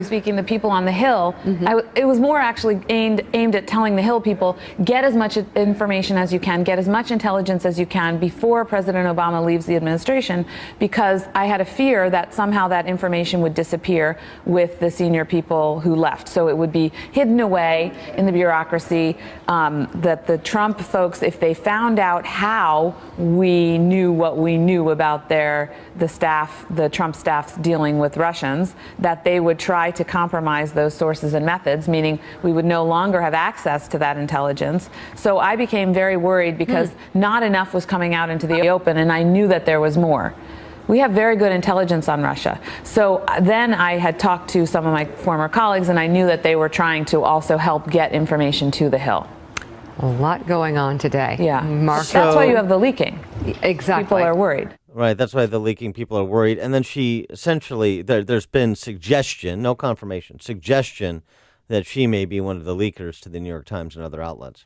Speaking to people on the Hill, it was more actually aimed at telling the Hill people, get as much information as you can, get as much intelligence as you can before President Obama leaves the administration, because I had a fear that somehow that information would disappear with the senior people who left. So it would be hidden away in the bureaucracy, that the Trump folks, if they found out how we knew what we knew about the Trump staff's dealing with Russians, that they would try to compromise those sources and methods, meaning we would no longer have access to that intelligence. So I became very worried because not enough was coming out into the open, and I knew that there was more. We have very good intelligence on Russia. So then I had talked to some of my former colleagues, and I knew that they were trying to also help get information to the Hill. A lot going on today. Yeah. Mark. That's why you have the leaking. Exactly. People are worried. Right, that's why the leaking people are worried. And then she essentially, there's been suggestion, no confirmation, suggestion that she may be one of the leakers to the New York Times and other outlets.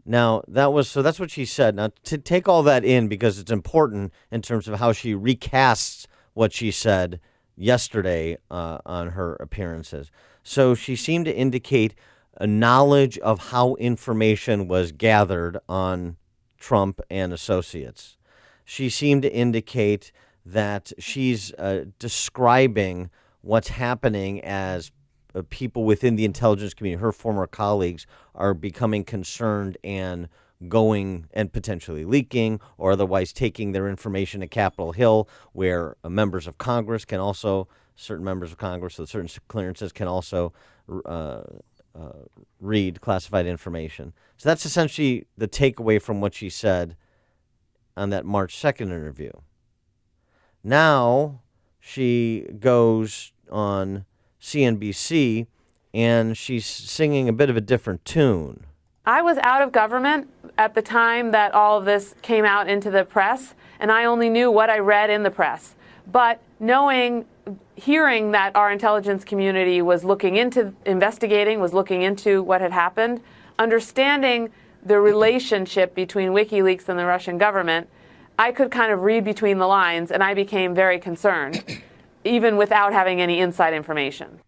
Now, that's what she said. Now, to take all that in, because it's important in terms of how she recasts what she said yesterday on her appearances. So she seemed to indicate a knowledge of how information was gathered on Trump and associates. She seemed to indicate that she's describing what's happening as people within the intelligence community, her former colleagues, are becoming concerned and going and potentially leaking or otherwise taking their information to Capitol Hill, where members of Congress can also, certain members of Congress with certain clearances can also read classified information. So that's essentially the takeaway from what she said on that March 2nd interview. Now she goes on CNBC and she's singing a bit of a different tune. I was out of government at the time that all of this came out into the press, and I only knew what I read in the press. But hearing that our intelligence community was looking into investigating, was looking into what had happened, understanding the relationship between WikiLeaks and the Russian government, I could kind of read between the lines, and I became very concerned, even without having any inside information.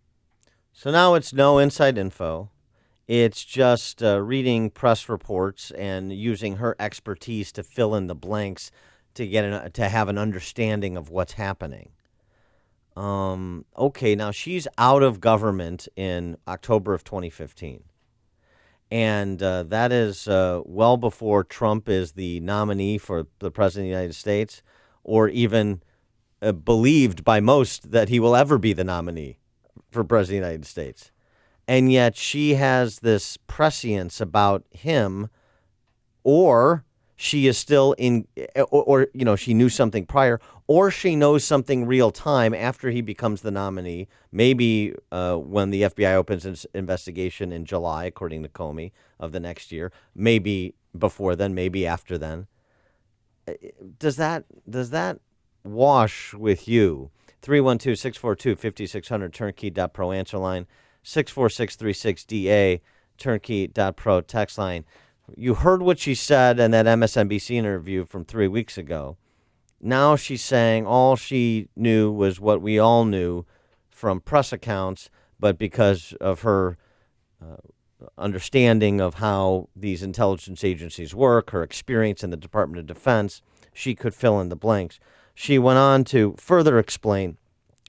So now it's no inside info. It's just reading press reports and using her expertise to fill in the blanks to have an understanding of what's happening. Okay, now she's out of government in October of 2015. And that is well before Trump is the nominee for the president of the United States, or even believed by most that he will ever be the nominee for president of the United States. And yet she has this prescience about him, or she is still or she knew something prior, or she knows something real time after he becomes the nominee, maybe when the FBI opens its investigation in July, according to Comey, of the next year, maybe before then, maybe after then. Does that wash with you? 312-642-5600, turnkey.pro answer line, 64636DA, turnkey.pro text line. You heard what she said in that MSNBC interview from 3 weeks ago. Now she's saying all she knew was what we all knew from press accounts, but because of her understanding of how these intelligence agencies work, her experience in the Department of Defense, she could fill in the blanks. She went on to further explain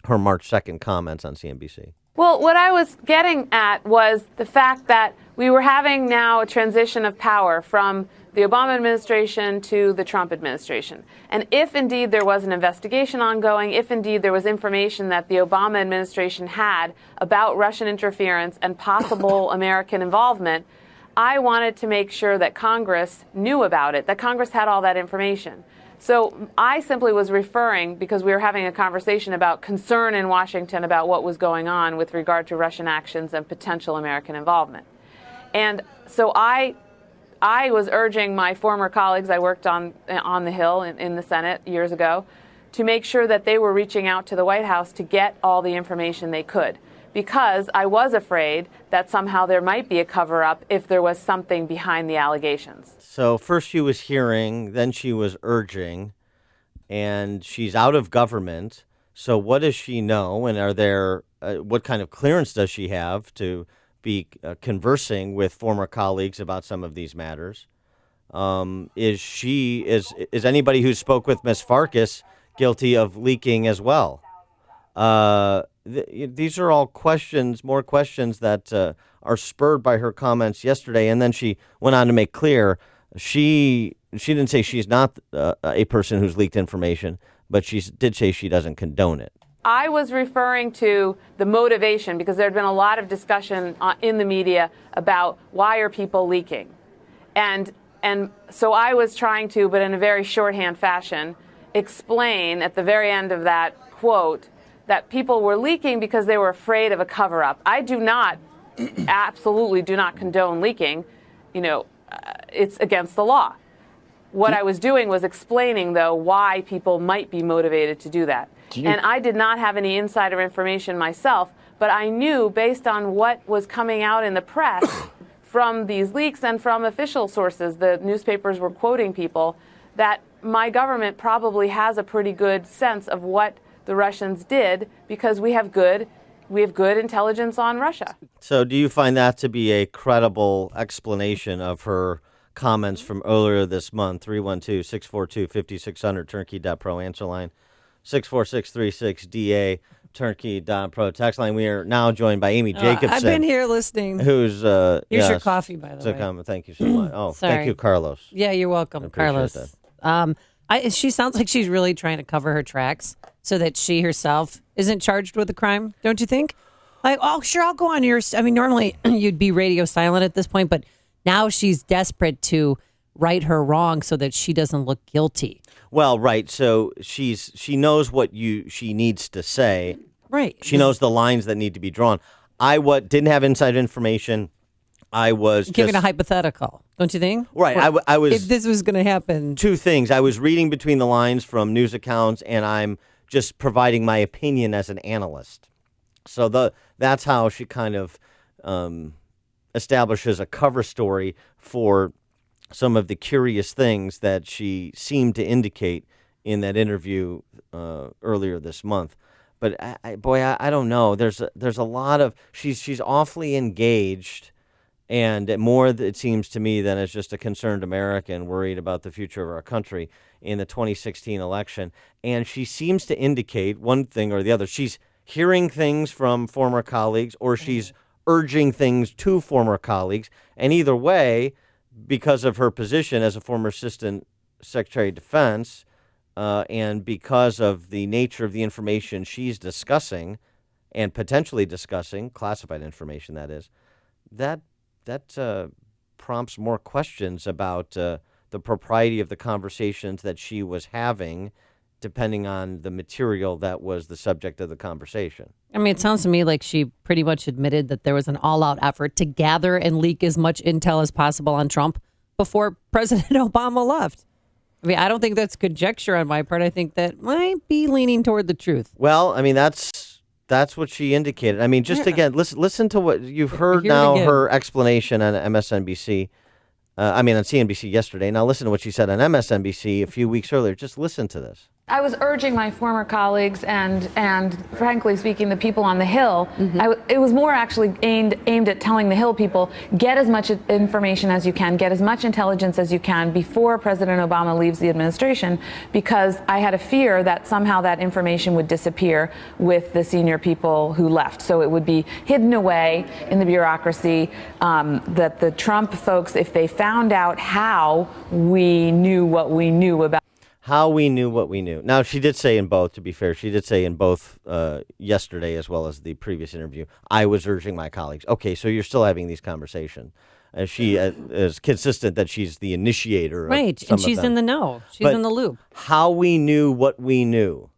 her March 2nd comments on CNBC. Well, what I was getting at was the fact that we were having now a transition of power from the Obama administration to the Trump administration. And if indeed there was an investigation ongoing, if indeed there was information that the Obama administration had about Russian interference and possible American involvement, I wanted to make sure that Congress knew about it, that Congress had all that information. So I simply was referring, because we were having a conversation about concern in Washington about what was going on with regard to Russian actions and potential American involvement. And so I was urging my former colleagues, I worked on the Hill in the Senate years ago, to make sure that they were reaching out to the White House to get all the information they could, because I was afraid that somehow there might be a cover-up if there was something behind the allegations. So first she was hearing, then she was urging, and she's out of government. So what does she know, and are there what kind of clearance does she have to be conversing with former colleagues about some of these matters? Is anybody who spoke with Ms. Farcas guilty of leaking as well? These are all questions, more questions that are spurred by her comments yesterday. And then she went on to make clear she didn't say she's not a person who's leaked information, but she did say she doesn't condone it. I was referring to the motivation because there had been a lot of discussion in the media about why are people leaking. And so I was trying to, but in a very shorthand fashion, explain at the very end of that quote that people were leaking because they were afraid of a cover-up. I do not, absolutely do not condone leaking. It's against the law. What I was doing was explaining, though, why people might be motivated to do that. And I did not have any insider information myself, but I knew based on what was coming out in the press from these leaks and from official sources, the newspapers were quoting people, that my government probably has a pretty good sense of what the Russians did because we have good intelligence on Russia. So do you find that to be a credible explanation of her comments from earlier this month? 312-642-5600, turnkey.pro answer line, 64636-DA, turnkey.pro text line. We are now joined by Amy Jacobson. I've been here listening. Who's Here's your coffee, by the way. Thank you so much. Oh, Sorry. Thank you, Carlos. Yeah, you're welcome, Carlos. She sounds like she's really trying to cover her tracks so that she herself isn't charged with a crime, don't you think? Like, oh, sure, I'll go on yours. I mean, normally you'd be radio silent at this point, but now she's desperate to right her wrong so that she doesn't look guilty. Well, right. So she knows what she needs to say. Right. She knows the lines that need to be drawn. I didn't have inside information. I was giving a hypothetical, don't you think? Right. I was. If this was going to happen. Two things. I was reading between the lines from news accounts, and I'm just providing my opinion as an analyst. So that's how she kind of establishes a cover story for some of the curious things that she seemed to indicate in that interview earlier this month. But I don't know. There's a lot of she's awfully engaged, and more it seems to me than as just a concerned American worried about the future of our country in the 2016 election. And she seems to indicate one thing or the other. She's hearing things from former colleagues, or she's urging things to former colleagues. And either way, because of her position as a former Assistant Secretary of Defense, and because of the nature of the information she's discussing and potentially discussing, classified information that is, that prompts more questions about the propriety of the conversations that she was having, depending on the material that was the subject of the conversation. I mean, it sounds to me like she pretty much admitted that there was an all-out effort to gather and leak as much intel as possible on Trump before President Obama left. I mean, I don't think that's conjecture on my part. I think that might be leaning toward the truth. Well, I mean, that's what she indicated. I mean, just again, listen to what you've heard now, her explanation on MSNBC. On CNBC yesterday. Now listen to what she said on MSNBC a few weeks earlier. Just listen to this. I was urging my former colleagues and frankly speaking, the people on the Hill, it was more actually aimed at telling the Hill people, get as much information as you can, get as much intelligence as you can before President Obama leaves the administration, because I had a fear that somehow that information would disappear with the senior people who left. So it would be hidden away in the bureaucracy, that the Trump folks, if they found out how we knew what we knew about. How we knew what we knew. Now, she did say in both, to be fair, she did say in both yesterday as well as the previous interview, I was urging my colleagues. Okay, so you're still having these conversations. She is consistent that she's the initiator. Right, of some and she's of them. in the know. She's But in the loop. How we knew what we knew.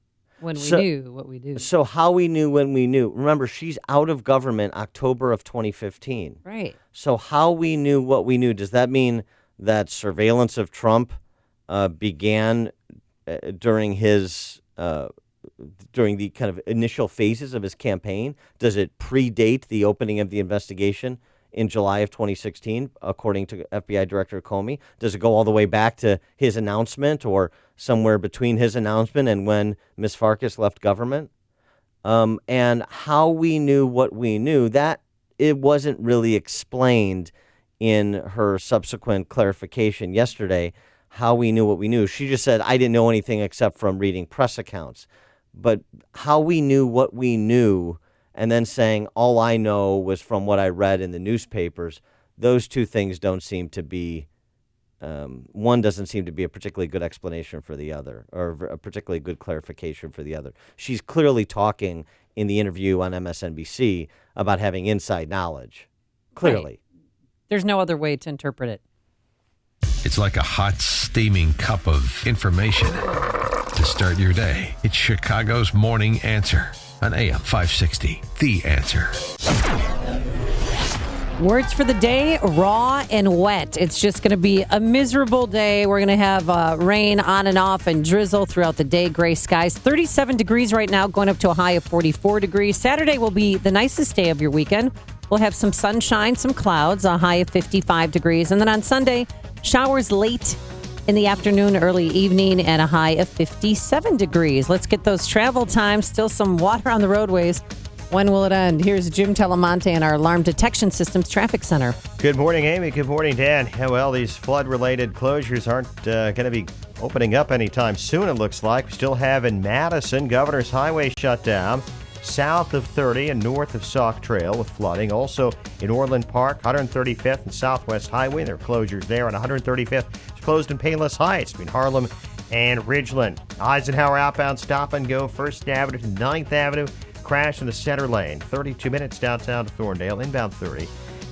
When we knew what we do. So how we knew when we knew. Remember, she's out of government October of 2015. Right. So how we knew what we knew, does that mean that surveillance of Trump began during the kind of initial phases of his campaign? Does it predate the opening of the investigation in July of 2016, according to FBI Director Comey? Does it go all the way back to his announcement or somewhere between his announcement and when Ms. Farcas left government? And how we knew what we knew, that it wasn't really explained in her subsequent clarification yesterday, how we knew what we knew. She just said, I didn't know anything except from reading press accounts. But how we knew what we knew and then saying all I know was from what I read in the newspapers, those two things don't seem to be, one doesn't seem to be a particularly good explanation for the other, or a particularly good clarification for the other. She's clearly talking in the interview on MSNBC about having inside knowledge. Clearly. Right. There's no other way to interpret it. It's like a hot, steaming cup of information to start your day. It's Chicago's Morning Answer on AM 560. The Answer. Words for the day, raw and wet. It's just going to be a miserable day. We're going to have rain on and off and drizzle throughout the day. Gray skies. 37 degrees right now, going up to a high of 44 degrees. Saturday will be the nicest day of your weekend. We'll have some sunshine, some clouds, a high of 55 degrees. And then on Sunday, showers late in the afternoon, early evening, and a high of 57 degrees. Let's get those travel times. Still some water on the roadways. When will it end? Here's Jim Telemonte in our Alarm Detection Systems Traffic Center. Good morning, Amy. Good morning, Dan. Yeah, well, these flood-related closures aren't going to be opening up anytime soon, it looks like. We still have in Madison, Governor's Highway shut down, south of 30 and north of Sauk Trail with flooding. Also in Orland Park, 135th and Southwest Highway. There are closures there on 135th. It's closed in Painless Heights between Harlem and Ridgeland. Eisenhower outbound stop and go 1st Avenue to 9th Avenue. Crash in the center lane. 32 minutes downtown to Thorndale, inbound 30.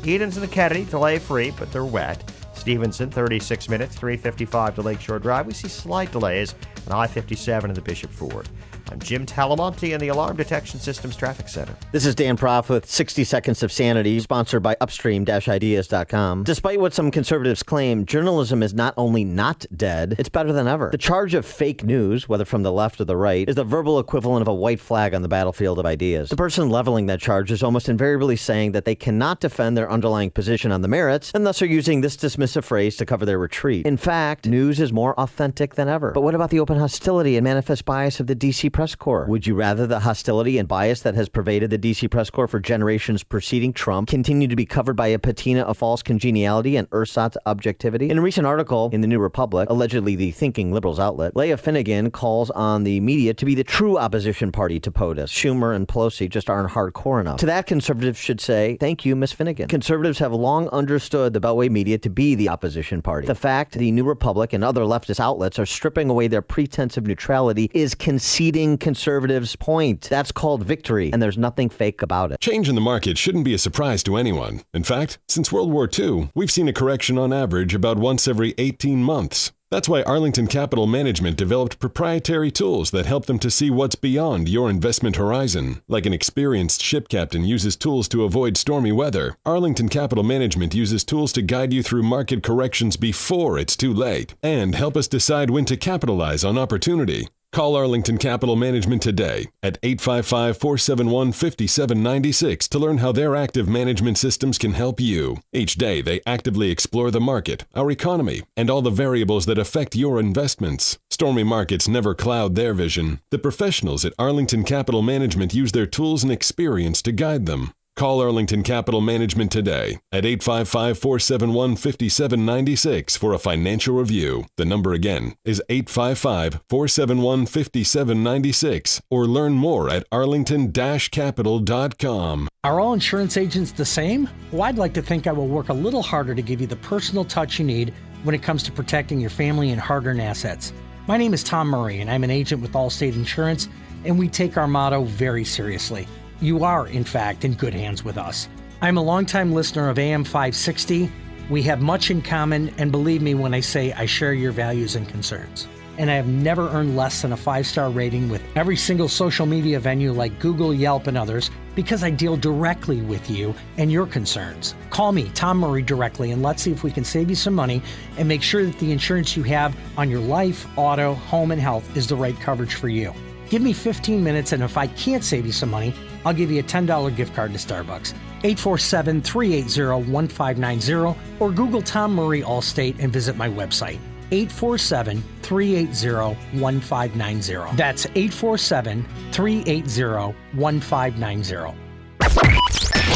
Edens and the Kennedy, delay-free, but they're wet. Stevenson, 36 minutes, 355 to Lakeshore Drive. We see slight delays on I-57 and the Bishop Ford. I'm Jim Talamonte in the Alarm Detection Systems Traffic Center. This is Dan Proff with 60 Seconds of Sanity, sponsored by Upstream-Ideas.com. Despite what some conservatives claim, journalism is not only not dead, it's better than ever. The charge of fake news, whether from the left or the right, is the verbal equivalent of a white flag on the battlefield of ideas. The person leveling that charge is almost invariably saying that they cannot defend their underlying position on the merits, and thus are using this dismissive phrase to cover their retreat. In fact, news is more authentic than ever. But what about the open hostility and manifest bias of the D.C. press corps? Would you rather the hostility and bias that has pervaded the D.C. press corps for generations preceding Trump continue to be covered by a patina of false congeniality and ersatz objectivity? In a recent article in the New Republic, allegedly the Thinking Liberals outlet, Leah Finnegan calls on the media to be the true opposition party to POTUS. Schumer and Pelosi just aren't hardcore enough. To that, conservatives should say, thank you, Ms. Finnegan. Conservatives have long understood the Beltway media to be the opposition party. The fact the New Republic and other leftist outlets are stripping away their pretense of neutrality is conceding conservatives' point. That's called victory, and there's nothing fake about it. Change in the market shouldn't be a surprise to anyone. In fact, since World War II, we've seen a correction on average about once every 18 months. That's why Arlington Capital Management developed proprietary tools that help them to see what's beyond your investment horizon. Like an experienced ship captain uses tools to avoid stormy weather, Arlington Capital Management uses tools to guide you through market corrections before it's too late and help us decide when to capitalize on opportunity. Call Arlington Capital Management today at 855-471-5796 to learn how their active management systems can help you. Each day, they actively explore the market, our economy, and all the variables that affect your investments. Stormy markets never cloud their vision. The professionals at Arlington Capital Management use their tools and experience to guide them. Call Arlington Capital Management today at 855-471-5796 for a financial review. The number again is 855-471-5796 or learn more at arlington-capital.com. Are all insurance agents the same? Well, I'd like to think I will work a little harder to give you the personal touch you need when it comes to protecting your family and hard-earned assets. My name is Tom Murray, and I'm an agent with Allstate Insurance, and we take our motto very seriously. You are, in fact, in good hands with us. I'm a longtime listener of AM 560. We have much in common, and believe me when I say I share your values and concerns. And I have never earned less than a 5-star rating with every single social media venue like Google, Yelp, and others because I deal directly with you and your concerns. Call me, Tom Murray, directly, and let's see if we can save you some money and make sure that the insurance you have on your life, auto, home, and health is the right coverage for you. Give me 15 minutes, and if I can't save you some money, I'll give you a $10 gift card to Starbucks. 847-380-1590 or Google Tom Murray Allstate and visit my website. 847-380-1590. That's 847-380-1590.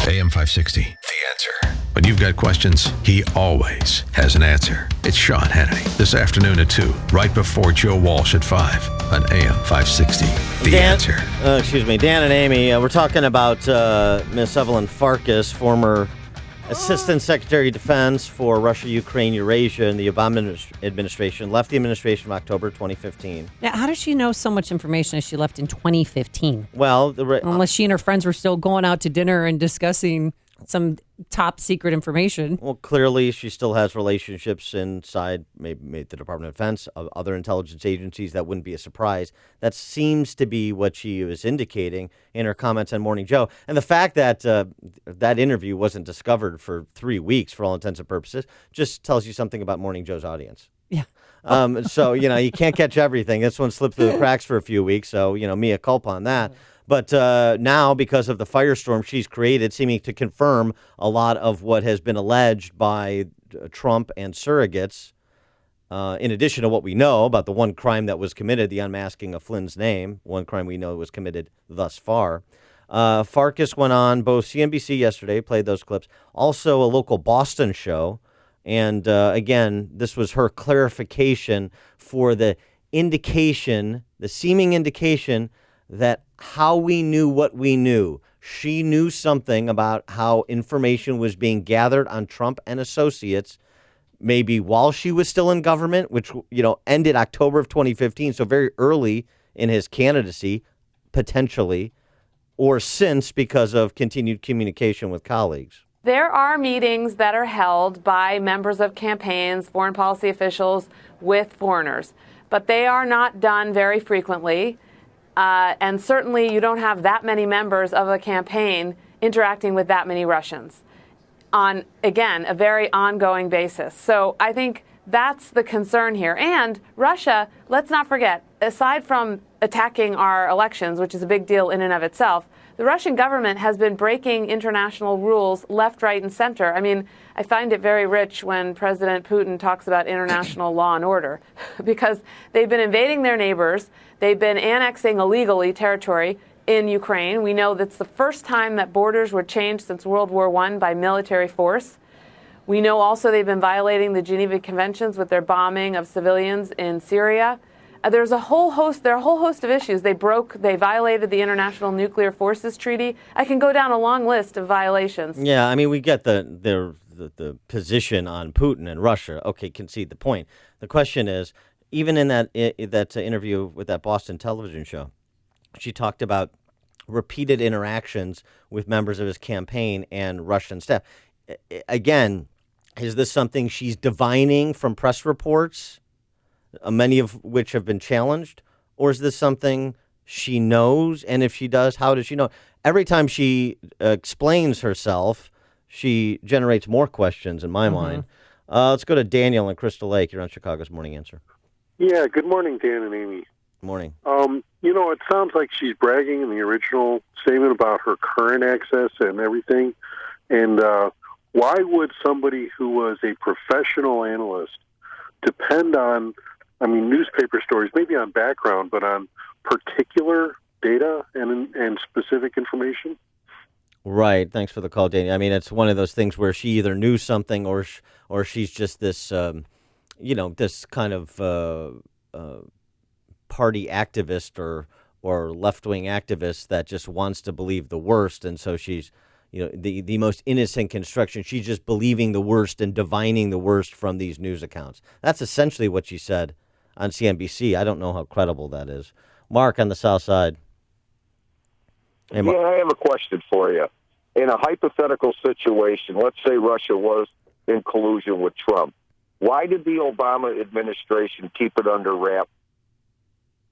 AM 560, The Answer. When you've got questions, he always has an answer. It's Sean Hannity this afternoon at 2, right before Joe Walsh at 5 on AM 560, The Answer. Dan and Amy, we're talking about Miss Evelyn Farcas, former Assistant Secretary of Defense for Russia, Ukraine, Eurasia in the Obama administration, left the administration in October 2015. Now, how does she know so much information as she left in 2015? Well, unless she and her friends were still going out to dinner and discussing some top secret information. Well, clearly she still has relationships inside maybe the Department of Defense, other intelligence agencies. That wouldn't be a surprise. That seems to be what she was indicating in her comments on Morning Joe. And the fact that that interview wasn't discovered for 3 weeks, for all intents and purposes, just tells you something about Morning Joe's audience. Yeah. So, you can't catch everything. This one slipped through the cracks for a few weeks. So, mea culpa on that. But now, because of the firestorm she's created, seeming to confirm a lot of what has been alleged by Trump and surrogates, in addition to what we know about the one crime that was committed, the unmasking of Flynn's name, one crime we know was committed thus far. Farcas went on both CNBC yesterday, played those clips, also a local Boston show. And again, this was her clarification for the seeming indication that how we knew what we knew. She knew something about how information was being gathered on Trump and associates, maybe while she was still in government, which, ended October of 2015, so very early in his candidacy, potentially, or since because of continued communication with colleagues. There are meetings that are held by members of campaigns, foreign policy officials with foreigners, but they are not done very frequently. And certainly you don't have that many members of a campaign interacting with that many Russians on, again, a very ongoing basis. So I think that's the concern here. And Russia, let's not forget, aside from attacking our elections, which is a big deal in and of itself, the Russian government has been breaking international rules left, right, and center. I mean, I find it very rich when President Putin talks about international law and order because they've been invading their neighbors. They've been annexing illegally territory in Ukraine. We know that's the first time that borders were changed since World War I by military force. We know also they've been violating the Geneva Conventions with their bombing of civilians in Syria. There are a whole host of issues. They violated the International Nuclear Forces Treaty. I can go down a long list of violations. Yeah, I mean, we get the position on Putin and Russia. Okay, concede the point. The question is, even in that interview with that Boston television show, she talked about repeated interactions with members of his campaign and Russian staff. Again, is this something she's divining from press reports, many of which have been challenged, or is this something she knows? And if she does, how does she know? Every time she explains herself, she generates more questions in my mind. Let's go to Daniel in Crystal Lake. You're on Chicago's Morning Answer. Yeah, good morning, Dan and Amy. Morning. It sounds like she's bragging in the original statement about her current access and everything. And why would somebody who was a professional analyst depend on, newspaper stories, maybe on background, but on particular data and specific information? Right. Thanks for the call, Daniel. I mean, it's one of those things where she either knew something or she's just this, this kind of party activist or left-wing activist that just wants to believe the worst. And so she's, the most innocent construction. She's just believing the worst and divining the worst from these news accounts. That's essentially what she said on CNBC. I don't know how credible that is. Mark on the South Side. Hey, I have a question for you. In a hypothetical situation, let's say Russia was in collusion with Trump. Why did the Obama administration keep it under wraps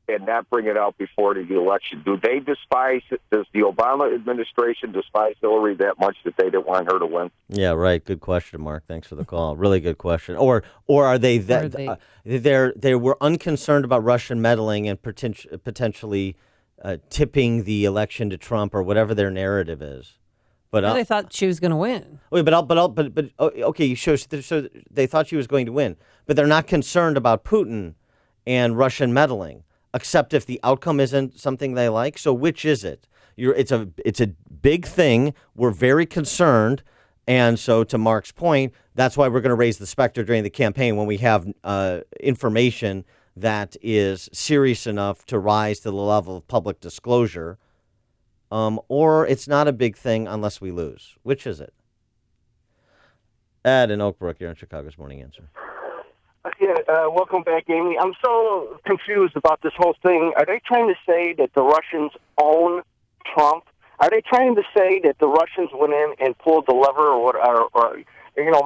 and not bring it out before the election? Does the Obama administration despise Hillary that much that they didn't want her to win? Yeah, right. Good question, Mark. Thanks for the call. Really good question. Or are they that they were unconcerned about Russian meddling and potentially tipping the election to Trump or whatever their narrative is. But they thought she was going to win. Wait, okay. So they thought she was going to win, but they're not concerned about Putin and Russian meddling, except if the outcome isn't something they like. So which is it? It's a big thing. We're very concerned, and so to Mark's point, that's why we're going to raise the specter during the campaign when we have information that is serious enough to rise to the level of public disclosure. Or it's not a big thing unless we lose. Which is it? Ed in Oak Brook, you're on Chicago's Morning Answer. Welcome back, Amy. I'm so confused about this whole thing. Are they trying to say that the Russians own Trump? Are they trying to say that the Russians went in and pulled the lever or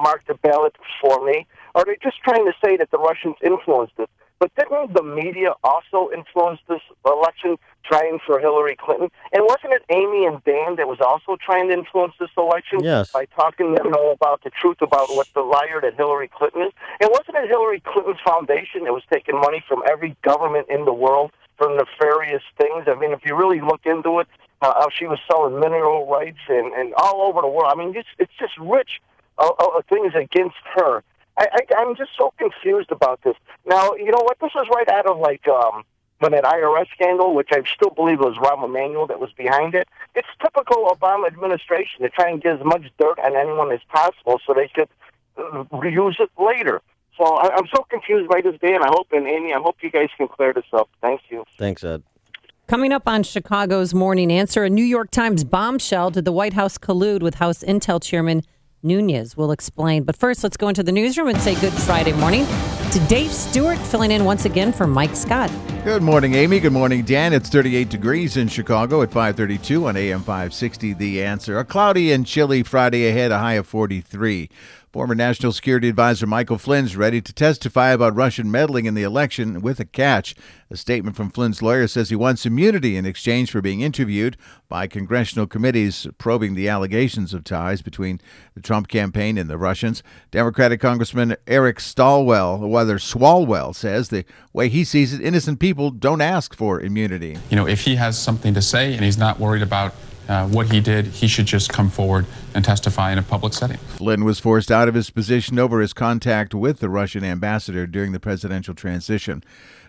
marked the ballot for me? Or are they just trying to say that the Russians influenced it? But didn't the media also influence this election, trying for Hillary Clinton? And wasn't it Amy and Dan that was also trying to influence this election? Yes. By talking, about the truth about what the liar that Hillary Clinton is? And wasn't it Hillary Clinton's foundation that was taking money from every government in the world for nefarious things? I mean, if you really look into it, how she was selling mineral rights and all over the world. I mean, it's just rich things against her. I'm just so confused about this. Now, you know what? This is right out of, when that IRS scandal, which I still believe was Rahm Emanuel that was behind it. It's typical Obama administration to try and get as much dirt on anyone as possible so they could reuse it later. So I'm so confused by this day, and Amy, I hope you guys can clear this up. Thank you. Thanks, Ed. Coming up on Chicago's Morning Answer, a New York Times bombshell. Did the White House collude with House Intel Chairman Nunes? Will explain. But first, let's go into the newsroom and say good Friday morning to Dave Stewart, filling in once again for Mike Scott. Good morning, Amy. Good morning, Dan. It's 38 degrees in Chicago at 5:32 on AM 560, The Answer. A cloudy and chilly Friday ahead, a high of 43. Former National Security Advisor Michael Flynn's ready to testify about Russian meddling in the election with a catch. A statement from Flynn's lawyer says he wants immunity in exchange for being interviewed by congressional committees probing the allegations of ties between the Trump campaign and the Russians. Democratic Congressman Eric Swalwell says the way he sees it, innocent people don't ask for immunity. If he has something to say and he's not worried about what he did, he should just come forward and testify in a public setting. Flynn was forced out of his position over his contact with the Russian ambassador during the presidential transition.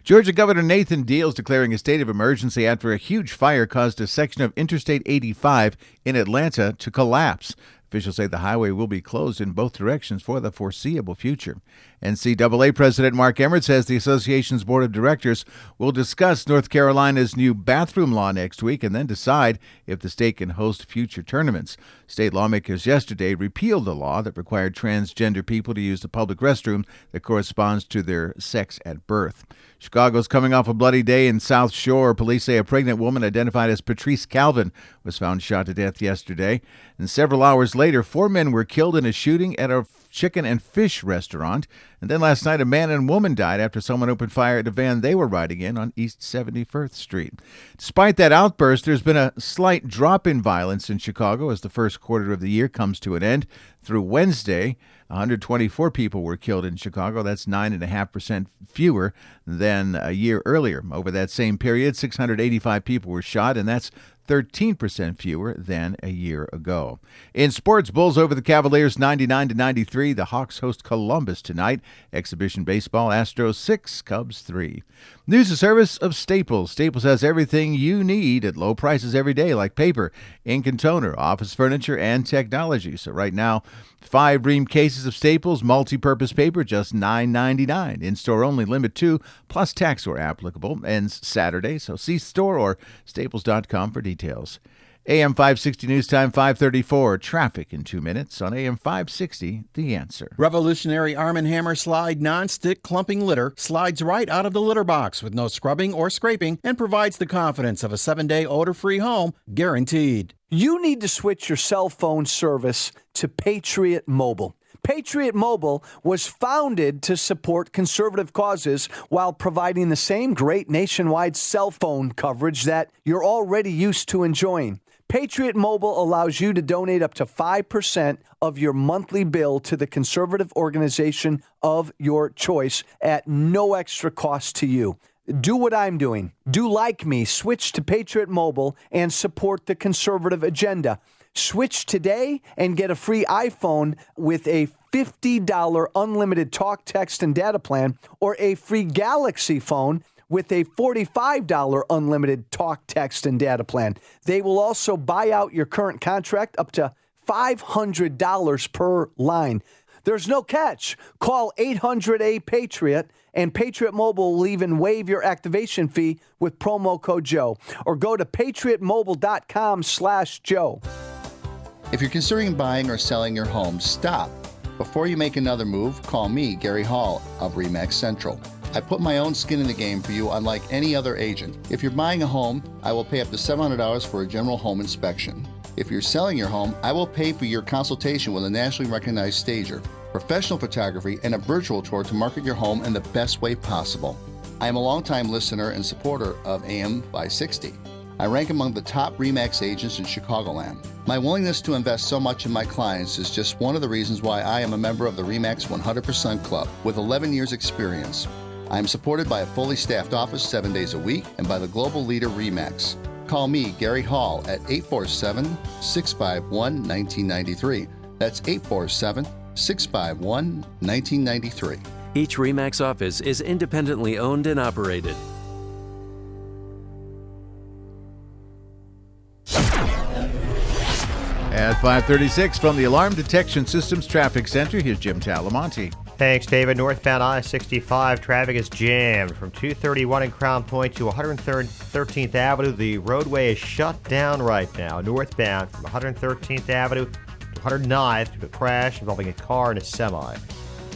Georgia Governor Nathan Deal declaring a state of emergency after a huge fire caused a section of Interstate 85 in Atlanta to collapse. Officials say the highway will be closed in both directions for the foreseeable future. NCAA President Mark Emmert says the association's board of directors will discuss North Carolina's new bathroom law next week and then decide if the state can host future tournaments. State lawmakers yesterday repealed the law that required transgender people to use the public restroom that corresponds to their sex at birth. Chicago's coming off a bloody day in South Shore. Police say a pregnant woman identified as Patrice Calvin was found shot to death yesterday. And several hours later, 4 men were killed in a shooting at a chicken and fish restaurant. And then last night, a man and woman died after someone opened fire at a van they were riding in on East 71st Street. Despite that outburst, there's been a slight drop in violence in Chicago as the first quarter of the year comes to an end. Through Wednesday, 124 people were killed in Chicago. That's 9.5% fewer than a year earlier. Over that same period, 685 people were shot, and that's 13% fewer than a year ago. In sports, Bulls over the Cavaliers 99-93. The Hawks host Columbus tonight. Exhibition baseball, Astros 6, Cubs 3. News and service of Staples. Staples has everything you need at low prices every day, like paper, ink and toner, office furniture, and technology. So right now, 5 ream cases of Staples multi-purpose paper, just $9.99. In-store only, limit 2, plus tax or applicable. Ends Saturday, so see store or staples.com for details. AM 560 News Time 534. Traffic in 2 minutes on AM 560, The Answer. Revolutionary Arm & Hammer Slide Non-Stick Clumping Litter slides right out of the litter box with no scrubbing or scraping and provides the confidence of a 7-day odor-free home, guaranteed. You need to switch your cell phone service to Patriot Mobile. Patriot Mobile was founded to support conservative causes while providing the same great nationwide cell phone coverage that you're already used to enjoying. Patriot Mobile allows you to donate up to 5% of your monthly bill to the conservative organization of your choice at no extra cost to you. Do what I'm doing. Do like me. Switch to Patriot Mobile and support the conservative agenda. Switch today and get a free iPhone with a $50 unlimited talk, text, and data plan, or a free Galaxy phone with a $45 unlimited talk, text, and data plan. They will also buy out your current contract up to $500 per line. There's no catch. Call 800-A-PATRIOT, and Patriot Mobile will even waive your activation fee with promo code Joe. Or go to patriotmobile.com/Joe. If you're considering buying or selling your home, stop. Before you make another move, call me, Gary Hall of RE/MAX Central. I put my own skin in the game for you, unlike any other agent. If you're buying a home, I will pay up to $700 for a general home inspection. If you're selling your home, I will pay for your consultation with a nationally recognized stager, professional photography, and a virtual tour to market your home in the best way possible. I am a longtime listener and supporter of AM 560. I rank among the top RE/MAX agents in Chicagoland. My willingness to invest so much in my clients is just one of the reasons why I am a member of the RE/MAX 100% Club with 11 years experience. I am supported by a fully staffed office 7 days a week and by the global leader RE/MAX. Call me, Gary Hall, at 847-651-1993. That's 847-651-1993. Each RE/MAX office is independently owned and operated. At 5:36 from the Alarm Detection Systems Traffic Center, here's Jim Talamonte. Thanks, David. Northbound I-65 traffic is jammed from 231 in Crown Point to 113th Avenue. The roadway is shut down right now. Northbound from 113th Avenue to 109th due to a crash involving a car and a semi.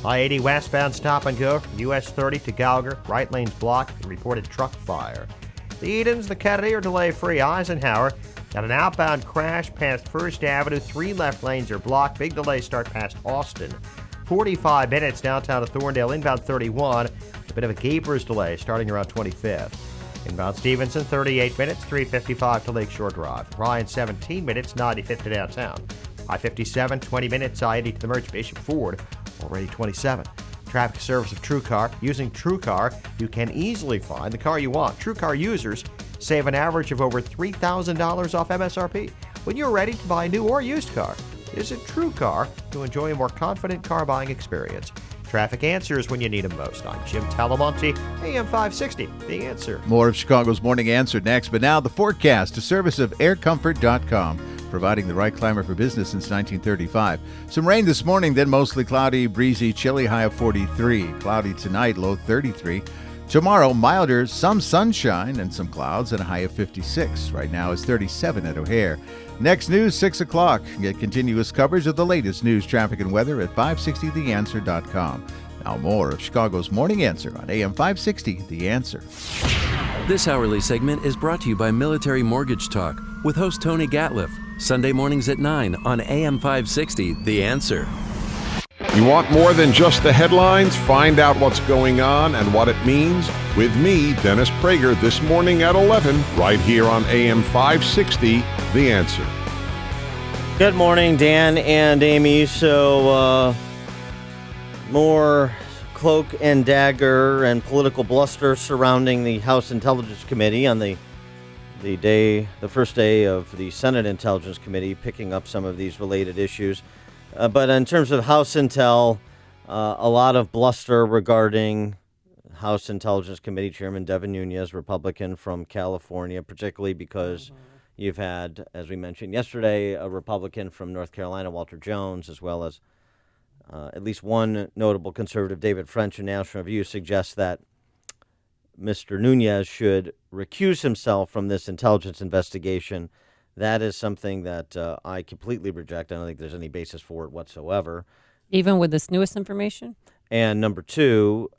I-80 westbound stop and go from US 30 to Gallagher. Right lane's blocked. Reported truck fire. The Edens, the Kennedy are delay-free. Eisenhower got an outbound crash past First Avenue. 3 left lanes are blocked. Big delay start past Austin. 45 minutes downtown to Thorndale. Inbound 31. A bit of a Gapers delay starting around 25th. Inbound Stevenson, 38 minutes. 3:55 to Lakeshore Drive. Ryan, 17 minutes. 95th to downtown. I-57, 20 minutes. I-80 to the Merch Bishop Ford. Already 27. Traffic service of TrueCar. Using TrueCar, you can easily find the car you want. TrueCar users save an average of over $3,000 off MSRP when you're ready to buy a new or used car. Visit TrueCar to enjoy a more confident car buying experience. Traffic answers when you need them most. I'm Jim Talamonte, AM 560, The Answer. More of Chicago's Morning Answer next, but now the forecast, a service of aircomfort.com, providing the right climate for business since 1935. Some rain this morning, then mostly cloudy, breezy, chilly, high of 43. Cloudy tonight, low 33. Tomorrow, milder, some sunshine and some clouds, and a high of 56. Right now it's 37 at O'Hare. Next news, 6 o'clock. Get continuous coverage of the latest news, traffic, and weather at 560theanswer.com. Now more of Chicago's Morning Answer on AM 560, The Answer. This hourly segment is brought to you by Military Mortgage Talk with host Tony Gatliff. Sunday mornings at 9 on AM 560, The Answer. You want more than just the headlines? Find out what's going on and what it means with me, Dennis Prager, this morning at 11, right here on AM 560, The Answer. Good morning, Dan and Amy. So, more cloak and dagger and political bluster surrounding the House Intelligence Committee on the first day of the Senate Intelligence Committee, picking up some of these related issues. But in terms of House Intel, a lot of bluster regarding House Intelligence Committee Chairman Devin Nunes, Republican from California, particularly because you've had, as we mentioned yesterday, a Republican from North Carolina, Walter Jones, as well as at least one notable conservative, David French, in National Review, suggests that Mr. Nunes should recuse himself from this intelligence investigation. That is something that I completely reject. I don't think there's any basis for it whatsoever. Even with this newest information? And number two,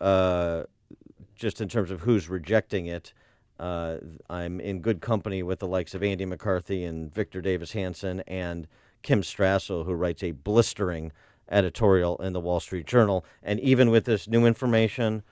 just in terms of who's rejecting it, I'm in good company with the likes of Andy McCarthy and Victor Davis Hanson and Kim Strassel, who writes a blistering editorial in the Wall Street Journal. And even with this new information,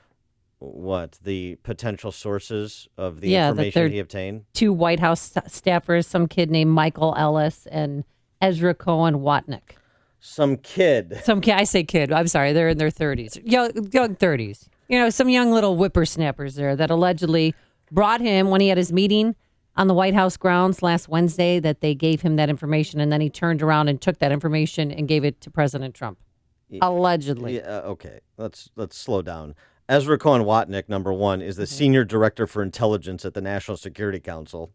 the potential sources of the information he obtained? 2 White House staffers, some kid named Michael Ellis and Ezra Cohen Watnick. Some kid. I say kid. I'm sorry. They're in their 30s. Young 30s. Some young little whippersnappers there that allegedly brought him when he had his meeting on the White House grounds last Wednesday, that they gave him that information, and then he turned around and took that information and gave it to President Trump. Allegedly. Yeah, okay, let's slow down. Ezra Cohen-Watnick, number one, is the Senior Director for Intelligence at the National Security Council.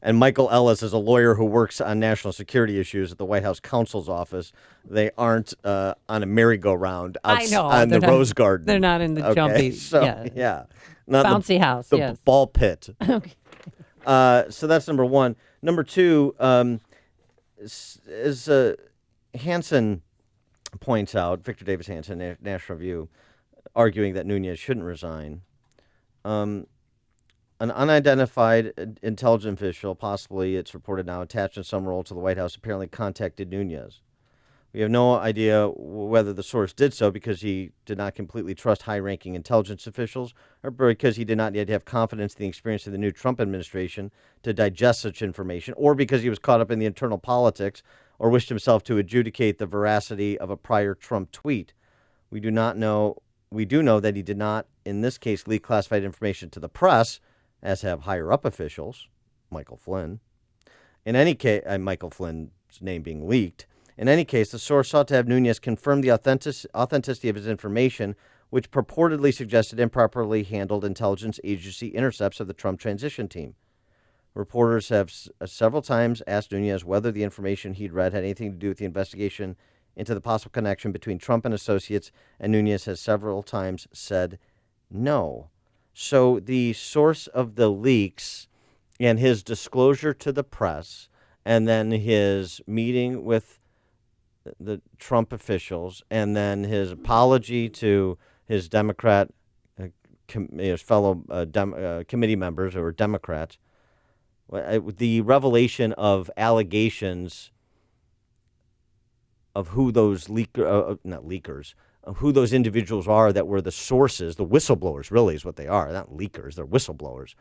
And Michael Ellis is a lawyer who works on national security issues at the White House counsel's office. They aren't on a merry-go-round on the Rose Garden. They're not in the jumpy, so, not bouncy house, the ball pit. Okay. So that's number one. Number two, as Hansen points out, Victor Davis Hansen, National Review, arguing that Nunes shouldn't resign. An unidentified intelligence official, possibly it's reported now, attached in some role to the White House, apparently contacted Nunes. We have no idea whether the source did so because he did not completely trust high-ranking intelligence officials or because he did not yet have confidence in the experience of the new Trump administration to digest such information, or because he was caught up in the internal politics or wished himself to adjudicate the veracity of a prior Trump tweet. We do know that he did not, in this case, leak classified information to the press, as have higher-up officials, Michael Flynn. In any case, Michael Flynn's name being leaked. In any case, the source sought to have Nunes confirm the authenticity of his information, which purportedly suggested improperly handled intelligence agency intercepts of the Trump transition team. Reporters have several times asked Nunes whether the information he'd read had anything to do with the investigation into the possible connection between Trump and associates, and Nunes has several times said no. So the source of the leaks and his disclosure to the press, and then his meeting with the Trump officials, and then his apology to his Democrat, his fellow committee members who are Democrats, the revelation of allegations of who those who those individuals are that were the sources, the whistleblowers really is what they are, not leakers, they're whistleblowers.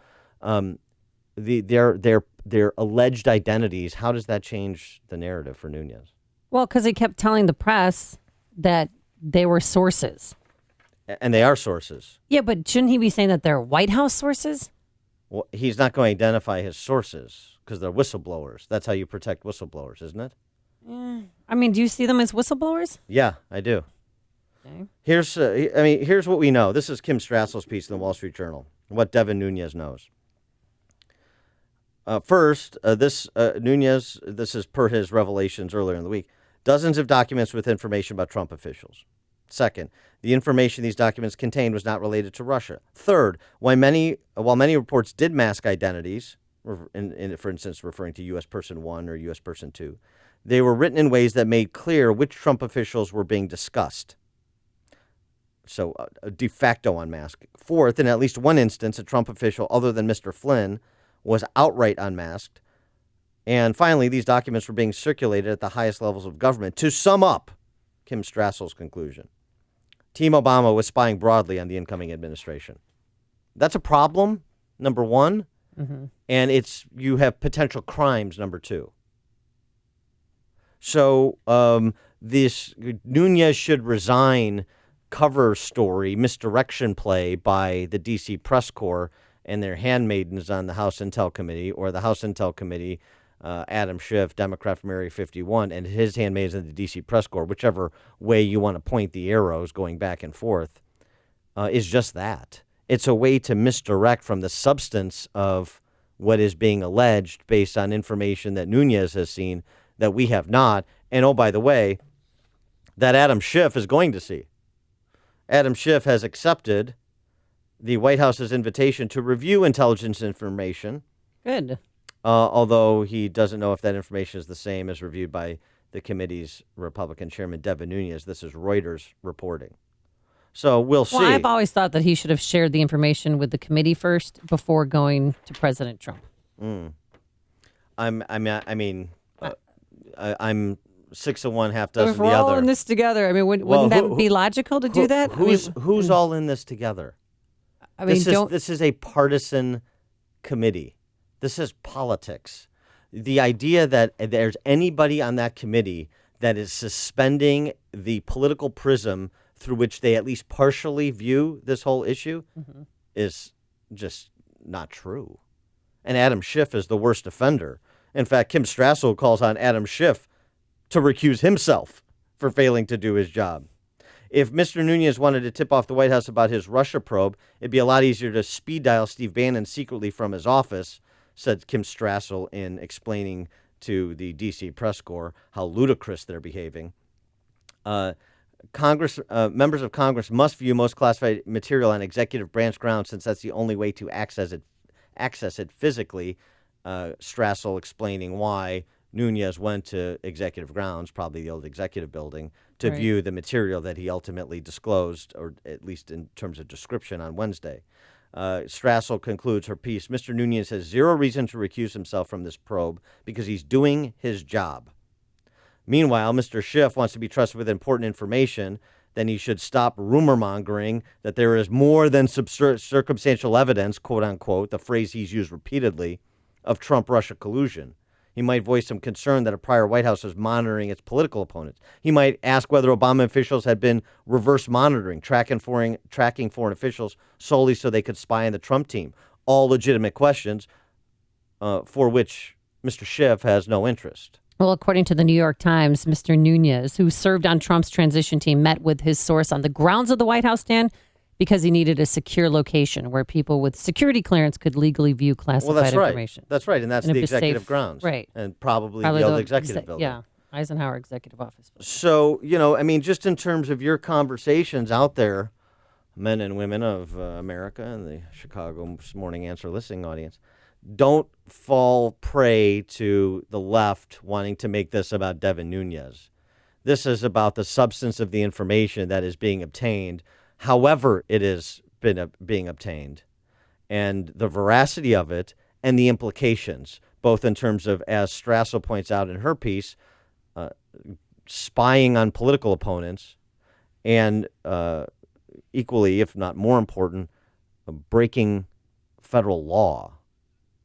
Their alleged identities, how does that change the narrative for Nunes? Well, because he kept telling the press that they were sources. And they are sources. Yeah, but shouldn't he be saying that they're White House sources? Well, he's not going to identify his sources because they're whistleblowers. That's how you protect whistleblowers, isn't it? I mean, do you see them as whistleblowers? Yeah, I do. Okay. Here's what we know. This is Kim Strassel's piece in the Wall Street Journal, what Devin Nunes knows. First, Nunes, this is per his revelations earlier in the week, dozens of documents with information about Trump officials. Second, the information these documents contained was not related to Russia. Third, while many reports did mask identities, for instance, referring to U.S. Person 1 or U.S. Person 2, they were written in ways that made clear which Trump officials were being discussed. So, de facto unmasked. Fourth, in at least one instance, a Trump official other than Mr. Flynn was outright unmasked. And finally, these documents were being circulated at the highest levels of government. To sum up Kim Strassel's conclusion, Team Obama was spying broadly on the incoming administration. That's a problem, number one. Mm-hmm. And you have potential crimes, number two. So this Nunes should resign cover story, misdirection play by the D.C. press corps and their handmaidens on the House Intel Committee, or the House Intel Committee, Adam Schiff, Democrat from Area 51, and his handmaidens in the D.C. press corps, whichever way you want to point the arrows going back and forth, is just that. It's a way to misdirect from the substance of what is being alleged based on information that Nunes has seen that we have not. And, oh, by the way, that Adam Schiff is going to see. Adam Schiff has accepted the White House's invitation to review intelligence information. Good. Although he doesn't know if that information is the same as reviewed by the committee's Republican chairman, Devin Nunes. This is Reuters reporting. So we'll see. Well, I've always thought that he should have shared the information with the committee first before going to President Trump. I'm 6 of one, half dozen If the we're all other. in this together, I mean, wouldn't that be logical to do that? Who's all in this together? I mean, this is a partisan committee. This is politics. The idea that there's anybody on that committee that is suspending the political prism through which they at least partially view this whole issue is just not true. And Adam Schiff is the worst offender. In fact, Kim Strassel calls on Adam Schiff to recuse himself for failing to do his job. If Mr. Nunes wanted to tip off the White House about his Russia probe, it'd be a lot easier to speed dial Steve Bannon secretly from his office, said Kim Strassel in explaining to the D.C. press corps how ludicrous they're behaving. Members of Congress must view most classified material on executive branch grounds since that's the only way to access it physically. Strassel explaining why Nunes went to executive grounds, probably the old executive building, to view the material that he ultimately disclosed, or at least in terms of description, on Wednesday. Strassel concludes her piece, Mr. Nunes has zero reason to recuse himself from this probe because he's doing his job. Meanwhile, Mr. Schiff wants to be trusted with important information. Then he should stop rumor mongering that there is more than circumstantial evidence, quote unquote, the phrase he's used repeatedly, of Trump-Russia collusion. He might voice some concern that a prior White House was monitoring its political opponents. He might ask whether Obama officials had been reverse monitoring, tracking foreign officials solely so they could spy on the Trump team. All legitimate questions for which Mr. Schiff has no interest. Well, according to the New York Times, Mr. Nunes, who served on Trump's transition team, met with his source on the grounds of the White House stand because he needed a secure location where people with security clearance could legally view classified information. That's right. And that's the executive grounds. Right. And probably the old executive building. Yeah. Eisenhower Executive Office. So, just in terms of your conversations out there, men and women of America and the Chicago Morning Answer listening audience, don't fall prey to the left wanting to make this about Devin Nunes. This is about the substance of the information that is being obtained, however it is being obtained, and the veracity of it and the implications, both in terms of, as Strassel points out in her piece, spying on political opponents, and equally, if not more important, breaking federal law,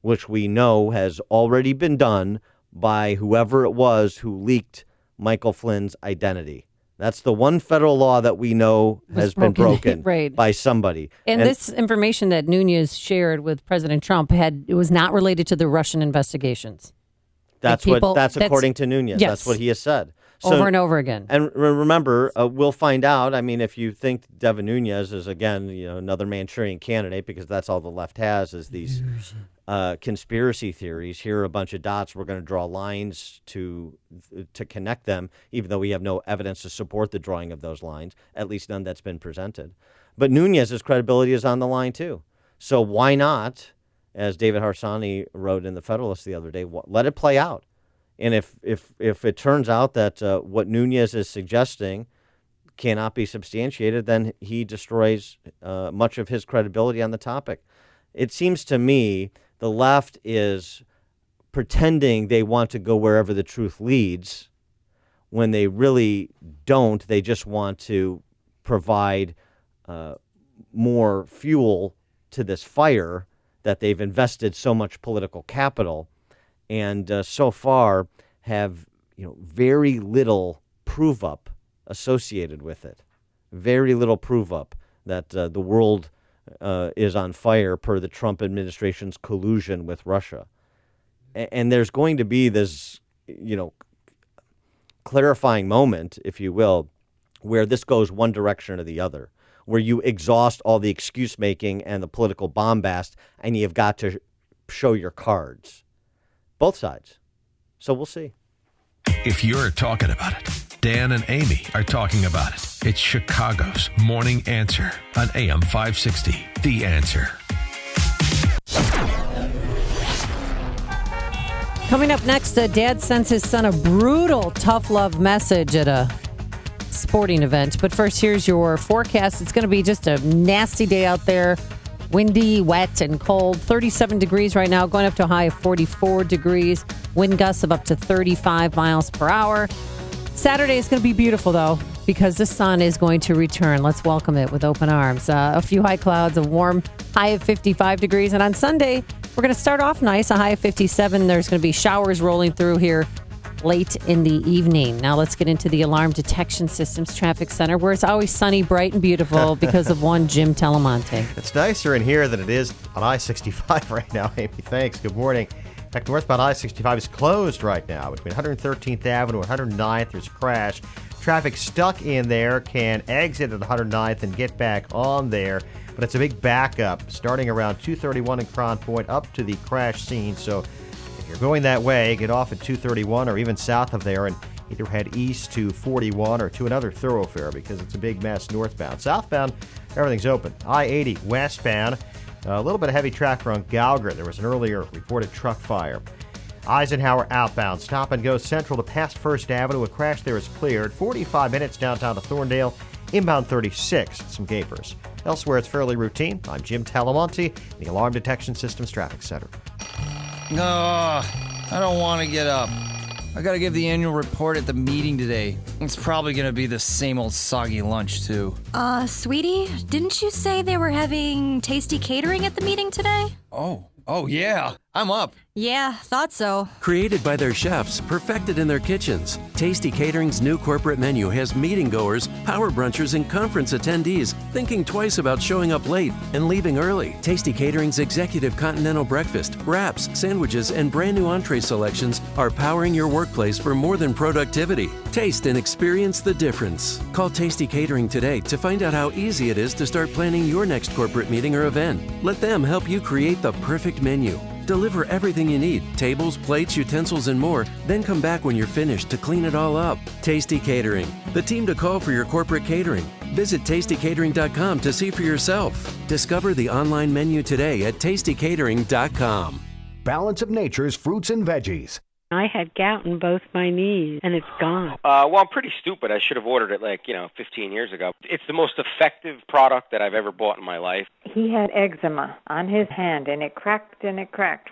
which we know has already been done by whoever it was who leaked Michael Flynn's identity. That's the one federal law that we know has been broken by somebody. And this information that Nunes shared with President Trump it was not related to the Russian investigations. That's according to Nunes. Yes. That's what he has said. Over and over again. And remember, we'll find out. I mean, if you think Devin Nunes is, again, another Manchurian candidate, because that's all the left has is these conspiracy theories. Here are a bunch of dots. We're going to draw lines to connect them, even though we have no evidence to support the drawing of those lines, at least none that's been presented. But Nunes' credibility is on the line, too. So why not, as David Harsanyi wrote in The Federalist the other day, let it play out. And if it turns out that what Nunes is suggesting cannot be substantiated, then he destroys much of his credibility on the topic. It seems to me the left is pretending they want to go wherever the truth leads when they really don't. They just want to provide more fuel to this fire that they've invested so much political capital and so far have very little prove-up associated with it. Very little prove-up that the world is on fire per the Trump administration's collusion with Russia. And there's going to be this, clarifying moment, if you will, where this goes one direction or the other, where you exhaust all the excuse-making and the political bombast, and you've got to show your cards. Both sides. So we'll see. If you're talking about it, Dan and Amy are talking about it. It's Chicago's Morning Answer on AM 560. The Answer. Coming up next, Dad sends his son a brutal tough love message at a sporting event. But first, here's your forecast. It's going to be just a nasty day out there. Windy, wet, and cold. 37 degrees right now, going up to a high of 44 degrees. Wind gusts of up to 35 miles per hour. Saturday is going to be beautiful, though, because the sun is going to return. Let's welcome it with open arms. A few high clouds, a warm high of 55 degrees. And on Sunday, we're going to start off nice, a high of 57. There's going to be showers rolling through here late in the evening. Now let's get into the Alarm Detection Systems Traffic Center, where it's always sunny, bright, and beautiful because of one Jim Telemonte. It's nicer in here than it is on I-65 right now, Amy. Thanks. Good morning. In fact, northbound I-65 is closed right now between 113th Avenue and 109th. There's a crash. Traffic stuck in there can exit at 109th and get back on there, but it's a big backup starting around 231 in Crown Point up to the crash scene. So if you're going that way, get off at 231 or even south of there and either head east to 41 or to another thoroughfare because it's a big mess northbound. Southbound, everything's open. I-80 westbound, a little bit of heavy traffic on Gallagher. There was an earlier reported truck fire. Eisenhower outbound, stop and go central to past First Avenue. A crash there is cleared. 45 minutes downtown to Thorndale. Inbound 36, some gapers. Elsewhere, it's fairly routine. I'm Jim Talamonte, the Alarm Detection Systems Traffic Center. I don't want to get up. I got to give the annual report at the meeting today. It's probably going to be the same old soggy lunch, too. Sweetie, didn't you say they were having tasty catering at the meeting today? Oh yeah. I'm up. Yeah, thought so. Created by their chefs, perfected in their kitchens, Tasty Catering's new corporate menu has meeting goers, power brunchers, and conference attendees thinking twice about showing up late and leaving early. Tasty Catering's executive continental breakfast, wraps, sandwiches, and brand new entree selections are powering your workplace for more than productivity. Taste and experience the difference. Call Tasty Catering today to find out how easy it is to start planning your next corporate meeting or event. Let them help you create the perfect menu. Deliver everything you need, tables, plates, utensils, and more, then come back when you're finished to clean it all up. Tasty Catering, the team to call for your corporate catering. Visit tastycatering.com to see for yourself. Discover the online menu today at tastycatering.com. Balance of Nature's fruits and veggies. I had gout in both my knees, and it's gone. Well, I'm pretty stupid. I should have ordered it 15 years ago. It's the most effective product that I've ever bought in my life. He had eczema on his hand, and it cracked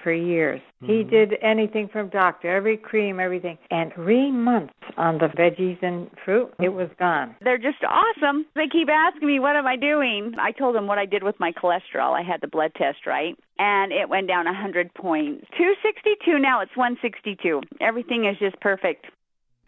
for years. He did anything from doctor, every cream, everything. And 3 months on the veggies and fruit, it was gone. They're just awesome. They keep asking me, what am I doing? I told them what I did with my cholesterol. I had the blood test, right? And it went down 100 points. 262, now it's 162. Everything is just perfect.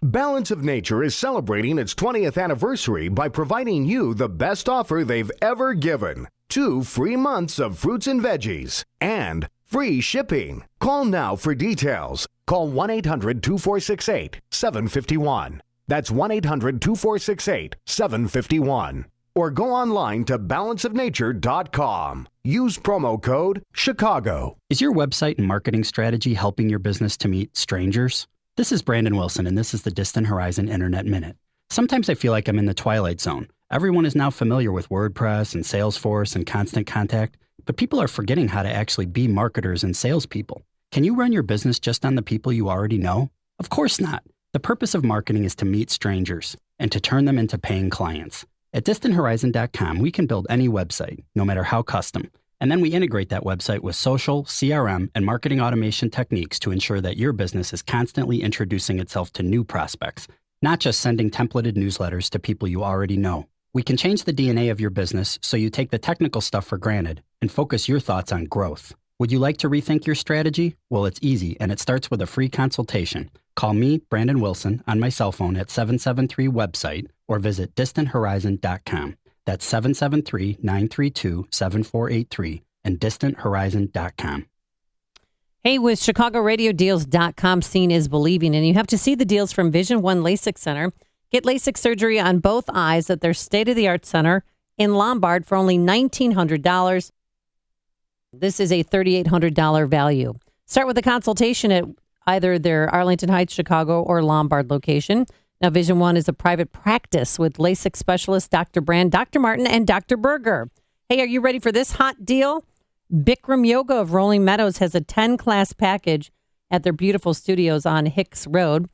Balance of Nature is celebrating its 20th anniversary by providing you the best offer they've ever given. 2 free months of fruits and veggies and free shipping. Call now for details. Call 1-800-2468-751. That's 1-800-2468-751. Or go online to balanceofnature.com. Use promo code Chicago. Is your website and marketing strategy helping your business to meet strangers? This is Brandon Wilson, and this is the Distant Horizon Internet Minute. Sometimes I feel like I'm in the twilight zone. Everyone is now familiar with WordPress and Salesforce and Constant Contact, but people are forgetting how to actually be marketers and salespeople. Can you run your business just on the people you already know? Of course not. The purpose of marketing is to meet strangers and to turn them into paying clients. At DistantHorizon.com, we can build any website, no matter how custom. And then we integrate that website with social, CRM, and marketing automation techniques to ensure that your business is constantly introducing itself to new prospects, not just sending templated newsletters to people you already know. We can change the DNA of your business so you take the technical stuff for granted and focus your thoughts on growth. Would you like to rethink your strategy? Well, it's easy, and it starts with a free consultation. Call me, Brandon Wilson, on my cell phone at 773-WEBSITE or visit distanthorizon.com. That's 773-932-7483 and distanthorizon.com. Hey, with ChicagoRadioDeals.com, seeing is believing, and you have to see the deals from Vision One LASIK Center. Get LASIK surgery on both eyes at their state-of-the-art center in Lombard for only $1,900. This is a $3,800 value. Start with a consultation at either their Arlington Heights, Chicago, or Lombard location. Now, Vision One is a private practice with LASIK specialists Dr. Brand, Dr. Martin, and Dr. Berger. Hey, are you ready for this hot deal? Bikram Yoga of Rolling Meadows has a 10-class package at their beautiful studios on Hicks Road.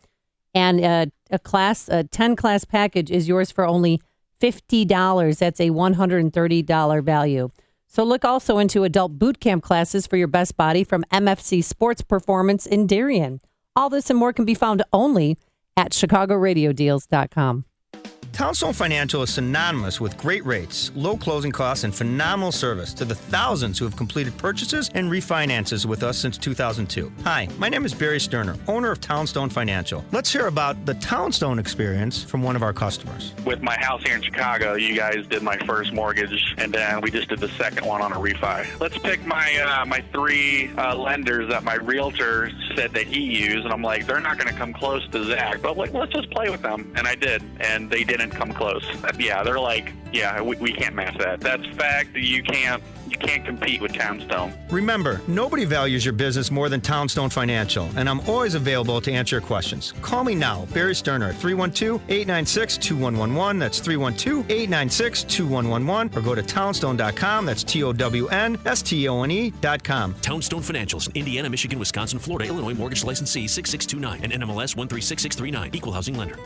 And a 10-class package is yours for only $50. That's a $130 value. So look also into adult boot camp classes for your best body from MFC Sports Performance in Darien. All this and more can be found only at ChicagoRadioDeals.com. Townstone Financial is synonymous with great rates, low closing costs, and phenomenal service to the thousands who have completed purchases and refinances with us since 2002. Hi, my name is Barry Sterner, owner of Townstone Financial. Let's hear about the Townstone experience from one of our customers. With my house here in Chicago, you guys did my first mortgage, and then we just did the second one on a refi. Let's pick my three lenders that my realtor said that he used, and I'm like, they're not going to come close to Zach, but let's just play with them. And I did, and they didn't come close. Yeah, they're like, yeah, we can't match that. That's fact. You can't compete with Townstone. Remember, nobody values your business more than Townstone Financial, and I'm always available to answer your questions. Call me now, Barry Sterner, at 312-896-2111. That's 312-896-2111. Or go to townstone.com. That's TOWNSTONE.com. Townstone Financials in Indiana, Michigan, Wisconsin, Florida, Illinois. Mortgage licensee 6629 and NMLS 136639. Equal housing lender.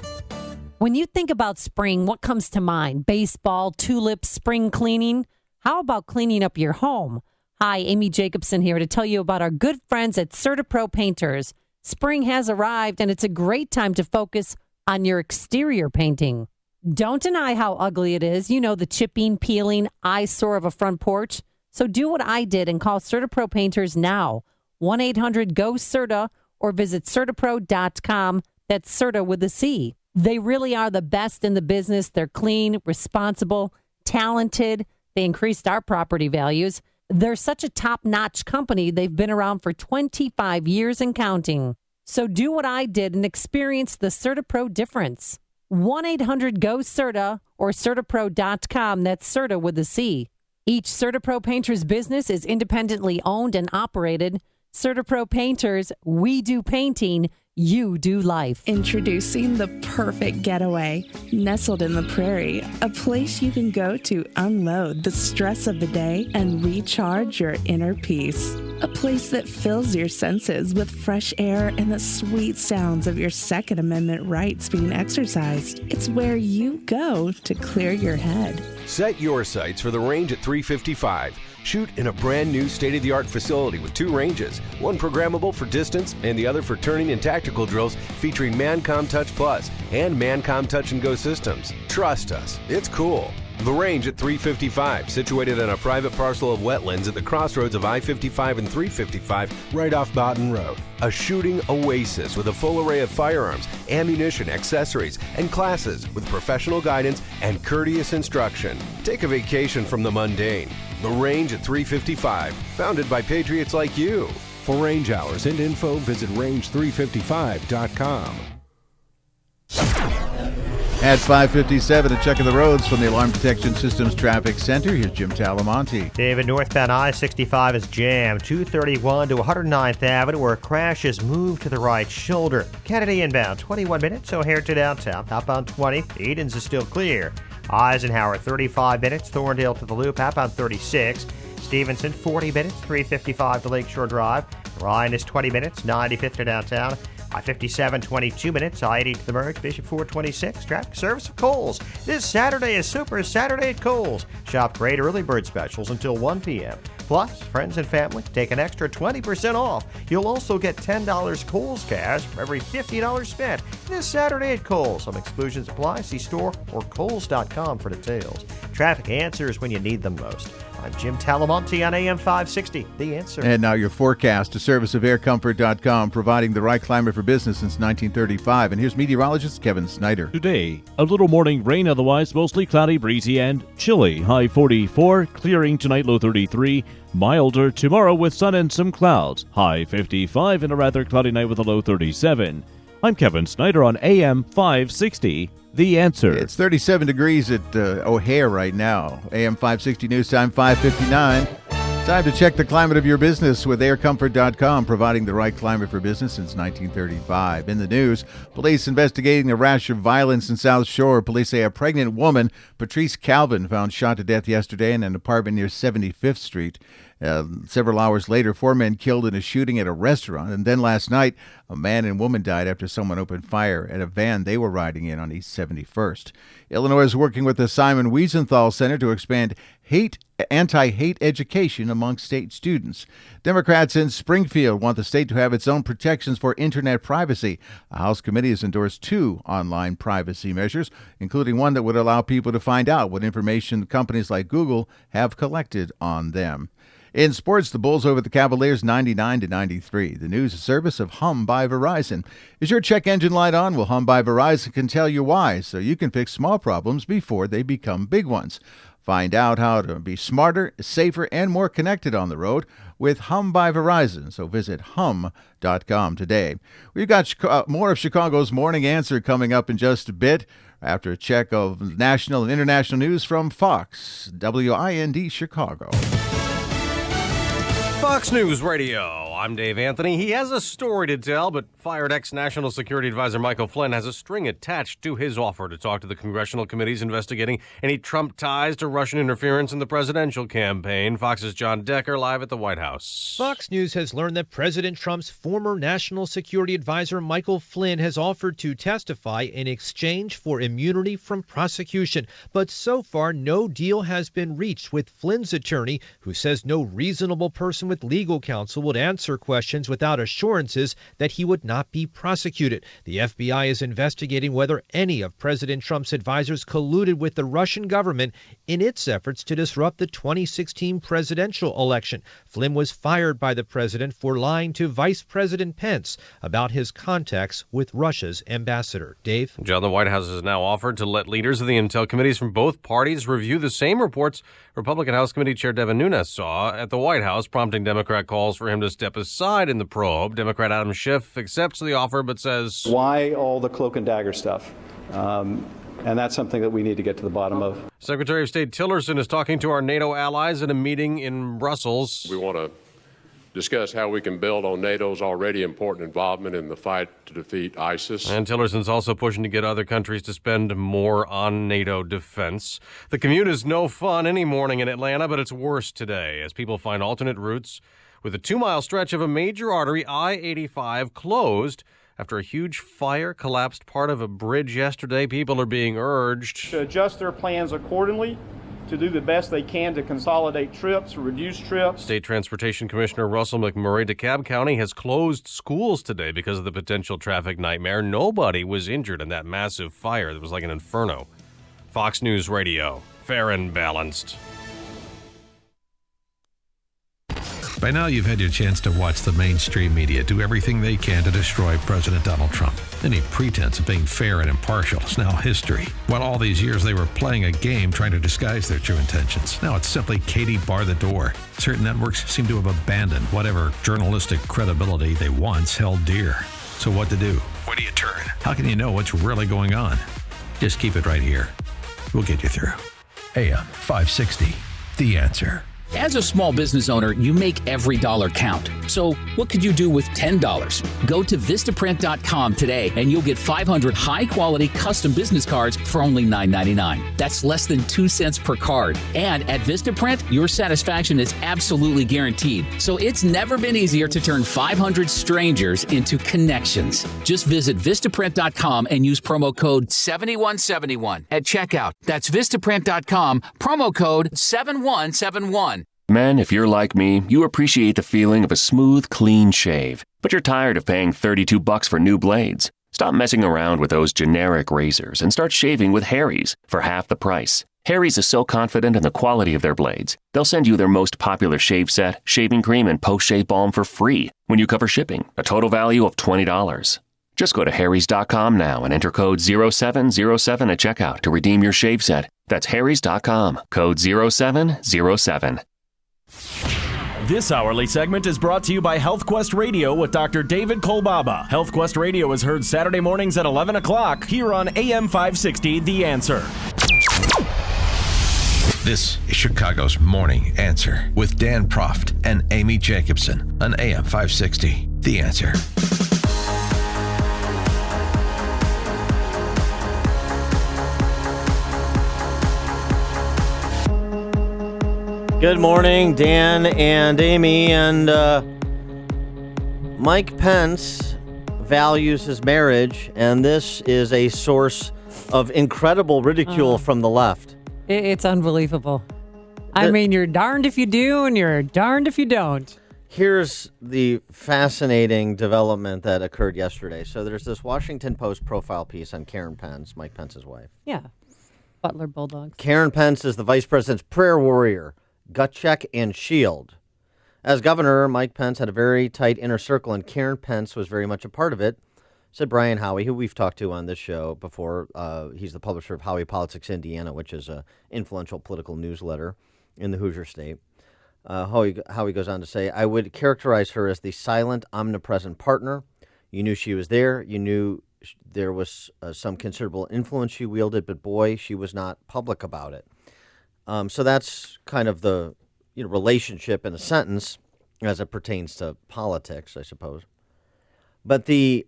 When you think about spring, what comes to mind? Baseball, tulips, spring cleaning? How about cleaning up your home? Hi, Amy Jacobson here to tell you about our good friends at CertaPro Painters. Spring has arrived, and it's a great time to focus on your exterior painting. Don't deny how ugly it is. You know, the chipping, peeling, eyesore of a front porch. So do what I did and call CertaPro Painters now. 1-800-GO-CERTA or visit CertaPro.com. That's Certa with a C. They really are the best in the business. They're clean, responsible, talented. They increased our property values. They're such a top-notch company. They've been around for 25 years and counting. So do what I did and experience the CertaPro difference. 1-800-GO-CERTA or CertaPro.com. That's Certa with a C. Each CertaPro Painters business is independently owned and operated. CertaPro Painters, we do painting, you do life. Introducing the perfect getaway, nestled in the prairie, a place you can go to unload the stress of the day and recharge your inner peace. A place that fills your senses with fresh air and the sweet sounds of your Second Amendment rights being exercised. It's where you go to clear your head. Set your sights for the range at 355. Shoot in a brand new state-of-the-art facility with 2 ranges, one programmable for distance and the other for turning and tactical drills, featuring Mancom Touch Plus and Mancom Touch and Go systems. Trust us, it's cool. The range at 355, situated on a private parcel of wetlands at the crossroads of I-55 and 355, right off Boughton Road. A shooting oasis with a full array of firearms, ammunition, accessories, and classes with professional guidance and courteous instruction. Take a vacation from the mundane. The Range at 355, founded by patriots like you. For range hours and info, visit range355.com. At 5:57, a check of the roads from the Alarm Detection Systems Traffic Center. Here's Jim Talamonte. David, northbound I-65 is jammed, 231 to 109th Avenue, where a crash has moved to the right shoulder. Kennedy inbound, 21 minutes, O'Hare to downtown. Outbound 20, Edens is still clear. Eisenhower, 35 minutes, Thorndale to the Loop. Outbound 36. Stevenson, 40 minutes, 355 to Lakeshore Drive. Ryan is 20 minutes, 95th to downtown. I-57, 22 minutes. I-80 to the Merge. Bishop 426. Traffic service of Kohl's. This Saturday is Super Saturday at Kohl's. Shop great early bird specials until 1 p.m. Plus, friends and family take an extra 20% off. You'll also get $10 Kohl's cash for every $50 spent this Saturday at Kohl's. Some exclusions apply. See store or Kohls.com for details. Traffic answers when you need them most. I'm Jim Talamonte on AM 560, The Answer. And now your forecast, a service of aircomfort.com, providing the right climate for business since 1935. And here's meteorologist Kevin Snyder. Today, a little morning rain, otherwise mostly cloudy, breezy, and chilly. High 44, clearing tonight, low 33. Milder tomorrow with sun and some clouds. High 55 and a rather cloudy night with a low 37. I'm Kevin Snyder on AM 560. The Answer. It's 37 degrees at O'Hare right now. AM 560 News Time, 5:59. Time to check the climate of your business with aircomfort.com, providing the right climate for business since 1935. In the news, police investigating a rash of violence in South Shore. Police say a pregnant woman, Patrice Calvin, found shot to death yesterday in an apartment near 75th Street. Several hours later, 4 men killed in a shooting at a restaurant. And then last night, a man and woman died after someone opened fire at a van they were riding in on East 71st. Illinois is working with the Simon Wiesenthal Center to expand anti-hate education among state students. Democrats in Springfield want the state to have its own protections for internet privacy. A House committee has endorsed 2 online privacy measures, including one that would allow people to find out what information companies like Google have collected on them. In sports, the Bulls over the Cavaliers 99-93. The news service of Hum by Verizon. Is your check engine light on? Well, Hum by Verizon can tell you why, so you can fix small problems before they become big ones. Find out how to be smarter, safer, and more connected on the road with Hum by Verizon. So visit hum.com today. We've got more of Chicago's Morning Answer coming up in just a bit after a check of national and international news from Fox, WIND Chicago. Fox News Radio. I'm Dave Anthony. He has a story to tell, but fired ex-National Security Advisor Michael Flynn has a string attached to his offer to talk to the congressional committees investigating any Trump ties to Russian interference in the presidential campaign. Fox's John Decker live at the White House. Fox News has learned that President Trump's former National Security Advisor Michael Flynn has offered to testify in exchange for immunity from prosecution. But so far, no deal has been reached with Flynn's attorney, who says no reasonable person with legal counsel would answer questions without assurances that he would not be prosecuted. The FBI is investigating whether any of President Trump's advisors colluded with the Russian government in its efforts to disrupt the 2016 presidential election. Flynn was fired by the president for lying to Vice President Pence about his contacts with Russia's ambassador. Dave? John, the White House has now offered to let leaders of the intel committees from both parties review the same reports Republican House Committee Chair Devin Nunes saw at the White House, prompting Democrat calls for him to step aside in the probe. Democrat Adam Schiff accepts the offer but says, why all the cloak and dagger stuff? And that's something that we need to get to the bottom of. Secretary of State Tillerson is talking to our NATO allies at a meeting in Brussels. We want to discuss how we can build on NATO's already important involvement in the fight to defeat ISIS. And Tillerson's also pushing to get other countries to spend more on NATO defense. The commute is no fun any morning in Atlanta, but it's worse today as people find alternate routes with a 2-mile stretch of a major artery, I-85, closed after a huge fire collapsed part of a bridge yesterday. People are being urged to adjust their plans accordingly, to do the best they can to consolidate trips, reduce trips. State Transportation Commissioner Russell McMurray, DeKalb County has closed schools today because of the potential traffic nightmare. Nobody was injured in that massive fire. It was like an inferno. Fox News Radio, fair and balanced. By now, you've had your chance to watch the mainstream media do everything they can to destroy President Donald Trump. Any pretense of being fair and impartial is now history. While all these years they were playing a game trying to disguise their true intentions, now it's simply Katie bar the door. Certain networks seem to have abandoned whatever journalistic credibility they once held dear. So what to do? Where do you turn? How can you know what's really going on? Just keep it right here. We'll get you through. AM 560, The Answer. As a small business owner, you make every dollar count. So what could you do with $10? Go to Vistaprint.com today and you'll get 500 high-quality custom business cards for only $9.99. That's less than 2 cents per card. And at Vistaprint, your satisfaction is absolutely guaranteed. So it's never been easier to turn 500 strangers into connections. Just visit Vistaprint.com and use promo code 7171 at checkout. That's Vistaprint.com, promo code 7171. Men, if you're like me, you appreciate the feeling of a smooth, clean shave. But you're tired of paying $32 for new blades. Stop messing around with those generic razors and start shaving with Harry's for half the price. Harry's is so confident in the quality of their blades, they'll send you their most popular shave set, shaving cream, and post-shave balm for free when you cover shipping, a total value of $20. Just go to harrys.com now and enter code 0707 at checkout to redeem your shave set. That's harrys.com, code 0707. This hourly segment is brought to you by HealthQuest Radio with Dr. David Kolbaba. HealthQuest Radio is heard Saturday mornings at 11 o'clock here on AM 560, The Answer. This is Chicago's Morning Answer with Dan Proft and Amy Jacobson on AM 560, The Answer. Good morning, Dan and Amy. And Mike Pence values his marriage, and this is a source of incredible ridicule from the left. It's unbelievable. I mean, you're darned if you do, and you're darned if you don't. Here's the fascinating development that occurred yesterday. So there's this Washington Post profile piece on Karen Pence, Mike Pence's wife. Yeah. Butler Bulldogs. Karen Pence is the vice president's prayer warrior, gut check, and shield. As governor, Mike Pence had a very tight inner circle, and Karen Pence was very much a part of it, said Brian Howie, who we've talked to on this show before. He's the publisher of Howie Politics Indiana, which is an influential political newsletter in the Hoosier State. Howie goes on to say, I would characterize her as the silent, omnipresent partner. You knew she was there. You knew there was some considerable influence she wielded, but boy, she was not public about it. So that's kind of the relationship in a sentence as it pertains to politics, I suppose. But the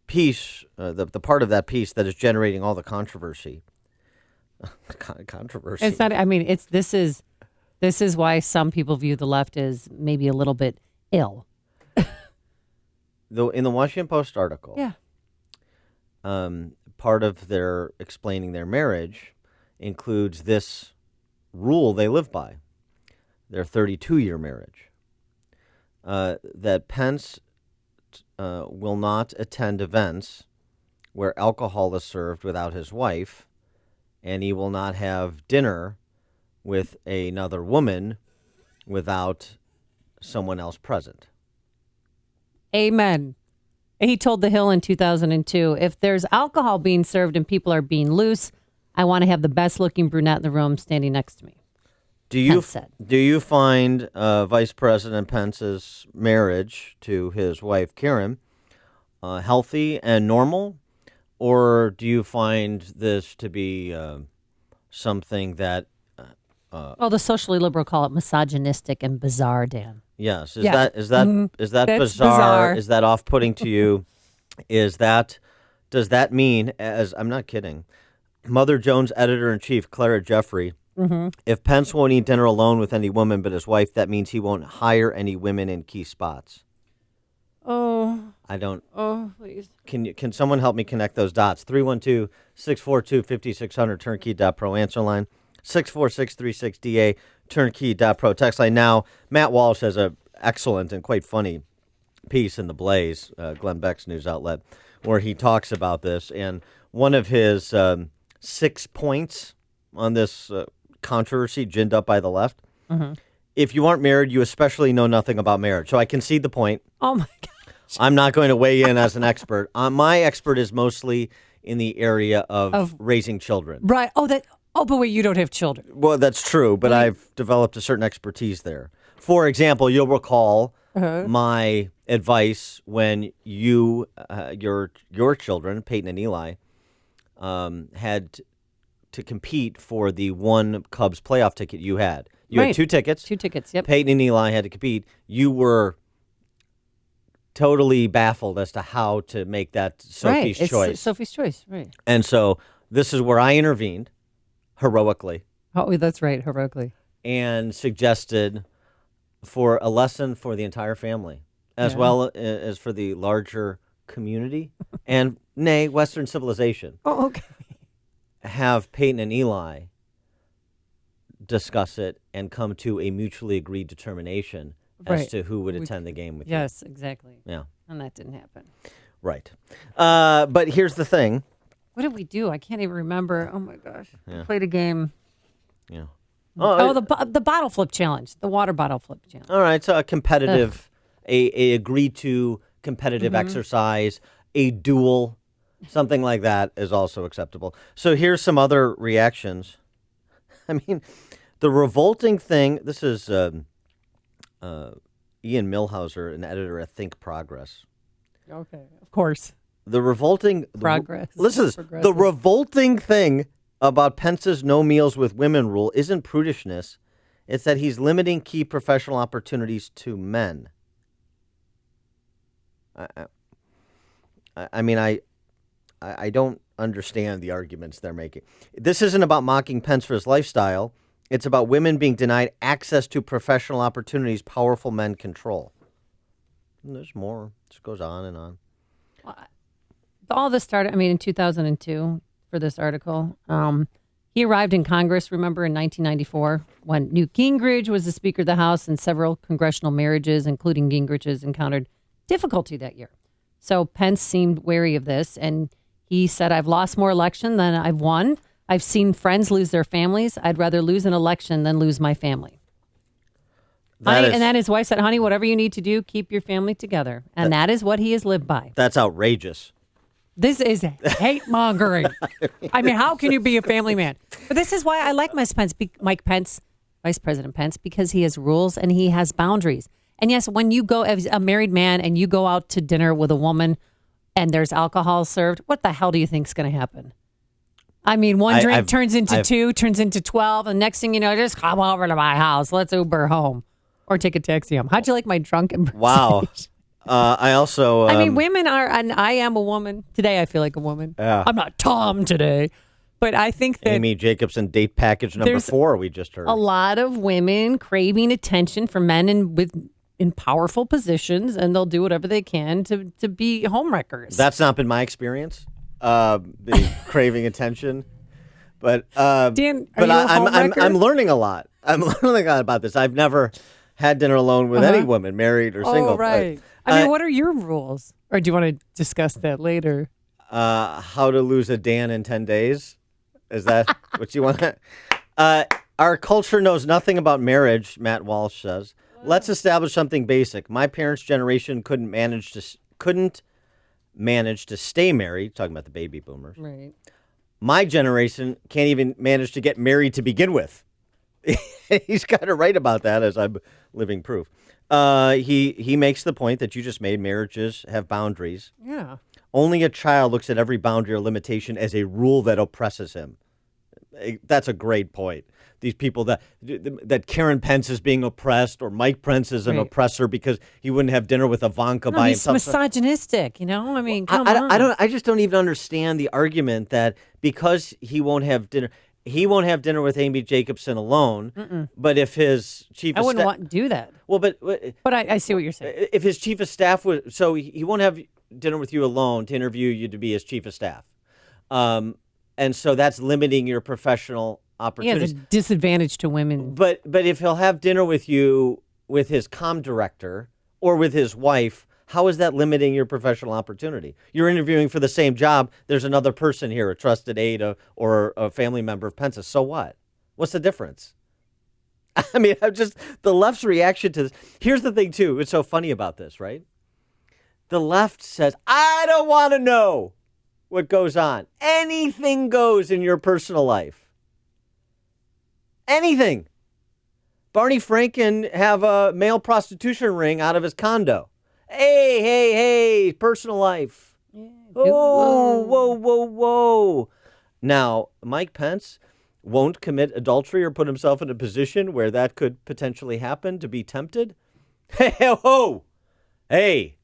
piece, the part of that piece that is generating all the controversy. Controversy. It's not. I mean, this is why some people view the left as maybe a little bit ill. Though in the Washington Post article, yeah, part of their explaining their marriage includes this rule they live by, their 32-year marriage, that Pence will not attend events where alcohol is served without his wife, and he will not have dinner with another woman without someone else present. Amen. He told The Hill in 2002, if there's alcohol being served and people are being loose, I want to have the best-looking brunette in the room standing next to me. Do you find Vice President Pence's marriage to his wife, Karen, healthy and normal? Or do you find this to be something that... well, the socially liberal call it misogynistic and bizarre, Dan. Yes. Is Yeah. that bizarre? Is that off-putting to you? Does that mean, as I'm not kidding, Mother Jones editor-in-chief Clara Jeffrey, if Pence won't eat dinner alone with any woman but his wife, that means he won't hire any women in key spots. Oh. I don't. Oh, please. Can someone help me connect those dots? 312-642-5600, turnkey.pro answer line. 64636DA, turnkey.pro text line. Now, Matt Walsh has an excellent and quite funny piece in The Blaze, Glenn Beck's news outlet, where he talks about this. And one of his 6 points on this controversy ginned up by the left, if you aren't married, you especially know nothing about marriage. So I concede the point. Oh, my gosh. I'm not going to weigh in as an expert. My expert is mostly in the area of raising children. Right. But wait, you don't have children. Well, that's true, but I've developed a certain expertise there. For example, you'll recall my advice when your children, Peyton and Eli, had to compete for the one Cubs playoff ticket you had. You had 2 tickets. 2 tickets, yep. Peyton and Eli had to compete. You were totally baffled as to how to make that Sophie's choice. It's Sophie's choice, right. And so this is where I intervened heroically. Oh, that's right, heroically. And suggested for a lesson for the entire family, as well as for the larger community and, Western civilization. Oh, okay. Have Peyton and Eli discuss it and come to a mutually agreed determination as to who would attend the game with you. Yes, exactly. Yeah. And that didn't happen. Right. But here's the thing. What did we do? I can't even remember. Oh, my gosh. Yeah. We played a game. Yeah. The bottle flip challenge, the water bottle flip challenge. All right. So a competitive, a agreed to competitive exercise, a duel, something like that is also acceptable. So here's some other reactions. I mean, the revolting thing, this is Ian Millhauser, an editor at Think Progress. Okay, of course. The revolting... Progress. Listen to this. The revolting thing about Pence's no meals with women rule isn't prudishness. It's that he's limiting key professional opportunities to men. I I don't understand the arguments they're making. This isn't about mocking Pence for his lifestyle. It's about women being denied access to professional opportunities powerful men control. And there's more. It just goes on and on. All this started, in 2002 for this article. He arrived in Congress, remember, in 1994 when Newt Gingrich was the Speaker of the House and several congressional marriages, including Gingrich's, encountered difficulty that year. So Pence seemed wary of this, and he said, I've lost more election than I've won. I've seen friends lose their families. I'd rather lose an election than lose my family. And then his wife said, honey, whatever you need to do, keep your family together. And that is what he has lived by. That's outrageous. This is hate mongering. How can you be a family man? But this is why I like Mike Pence, Vice President Pence, because he has rules and he has boundaries. And yes, when you go as a married man and you go out to dinner with a woman and there's alcohol served, what the hell do you think is going to happen? One drink turns into 2, turns into 12, and next thing you know, just come over to my house. Let's Uber home or take a taxi home. How'd you like my drunk impersonation? Wow. I also... women are, and I am a woman. Today I feel like a woman. Yeah. I'm not Tom today. But I think that... Amy Jacobson, date package number 4, we just heard. A lot of women craving attention from men in powerful positions, and they'll do whatever they can to be homewreckers. That's not been my experience, the craving attention. But Dan, I'm learning a lot. I'm learning a lot about this. I've never had dinner alone with any woman, married or single. Oh, right. What are your rules? Or do you want to discuss that later? How to lose a Dan in 10 days? Is that what you want? Our culture knows nothing about marriage, Matt Walsh says. Let's establish something basic. My parents' generation couldn't manage to stay married, talking about the baby boomers. Right. My generation can't even manage to get married to begin with. He's kind of right about that, as I'm living proof. He makes the point that you just made. Marriages have boundaries. Yeah. Only a child looks at every boundary or limitation as a rule that oppresses him. That's a great point. These people that Karen Pence is being oppressed, or Mike Pence is an oppressor because he wouldn't have dinner with Ivanka by himself. He's misogynistic, come on. I just don't even understand the argument that because he won't have dinner with Amy Jacobson alone. But if his chief of staff... I wouldn't want to do that. Well, but I see what you're saying. If his chief of staff was... So he won't have dinner with you alone to interview you to be his chief of staff. And so that's limiting your professional opportunities. Yeah, it's a disadvantage to women. But if he'll have dinner with you with his comm director or with his wife, how is that limiting your professional opportunity? You're interviewing for the same job. There's another person here, a trusted aide or a family member of Pence's. So what? What's the difference? The left's reaction to this. Here's the thing, too. It's so funny about this, right? The left says, I don't want to know what goes on. Anything goes in your personal life. Anything. Barney Frank can have a male prostitution ring out of his condo. Hey, personal life. Yeah, whoa. Now, Mike Pence won't commit adultery or put himself in a position where that could potentially happen to be tempted. Hey,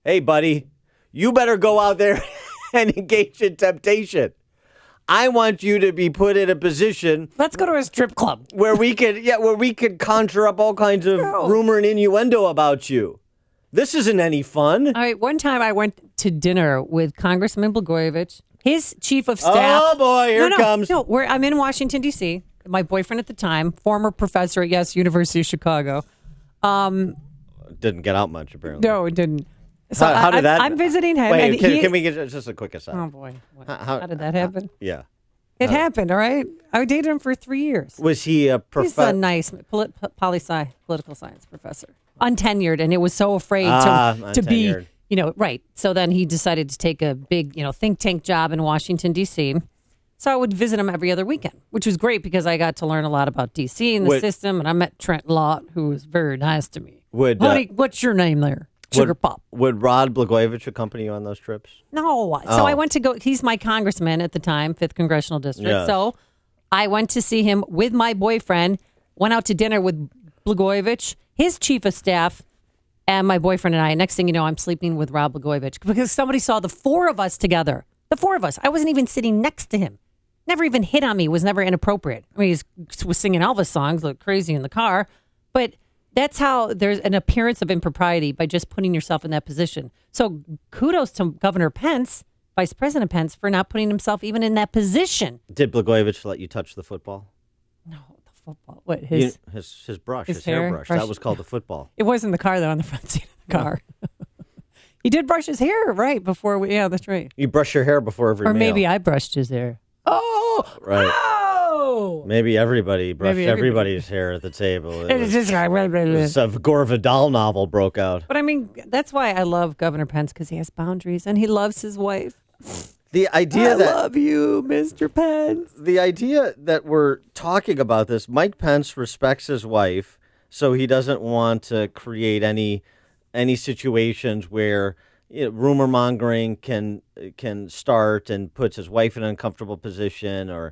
buddy, you better go out there and engage in temptation. I want you to be put in a position. Let's go to a strip club where we could conjure up all kinds of rumor and innuendo about you. This isn't any fun. All right. One time I went to dinner with Congressman Blagojevich, his chief of staff. Oh boy, here it comes. No, I'm in Washington D.C. My boyfriend at the time, former professor at University of Chicago. Didn't get out much apparently. No, it didn't. So how did that? I'm visiting him. Wait, can we get just a quick aside? Oh boy, how did that happen? Yeah, it happened. All right, I dated him for 3 years. Was he a professor? He's a nice political science professor, untenured, and it was so afraid to be, right. So then he decided to take a big, think tank job in Washington D.C. So I would visit him every other weekend, which was great because I got to learn a lot about D.C. and the system, and I met Trent Lott, who was very nice to me. Honey, what's your name there? Sugar Pop. Would Rod Blagojevich accompany you on those trips? No. So I went to go. He's my congressman at the time, 5th Congressional District. Yes. So I went to see him with my boyfriend, went out to dinner with Blagojevich, his chief of staff, and my boyfriend and I. Next thing you know, I'm sleeping with Rod Blagojevich because somebody saw the 4 of us together. The four of us. I wasn't even sitting next to him. Never even hit on me. Was never inappropriate. I mean, he was singing Elvis songs, looked crazy in the car. But that's how there's an appearance of impropriety by just putting yourself in that position. So kudos to Governor Pence, Vice President Pence, for not putting himself even in that position. Did Blagojevich let you touch the football? No, the football. What, his brush, his hairbrush. That was called the football. It was in the car, though, on the front seat of the car. He did brush his hair, right, before we, yeah, that's right. You brush your hair before every Or meal. maybe I brushed his hair. Oh! Right. Oh! Maybe everybody brushed everybody's hair at the table. It's just a Gore Vidal novel broke out. But I mean, that's why I love Governor Pence, because he has boundaries and he loves his wife. The idea I love you, Mr. Pence. The idea that we're talking about this, Mike Pence respects his wife, so he doesn't want to create any situations where rumor mongering can start and puts his wife in an uncomfortable position.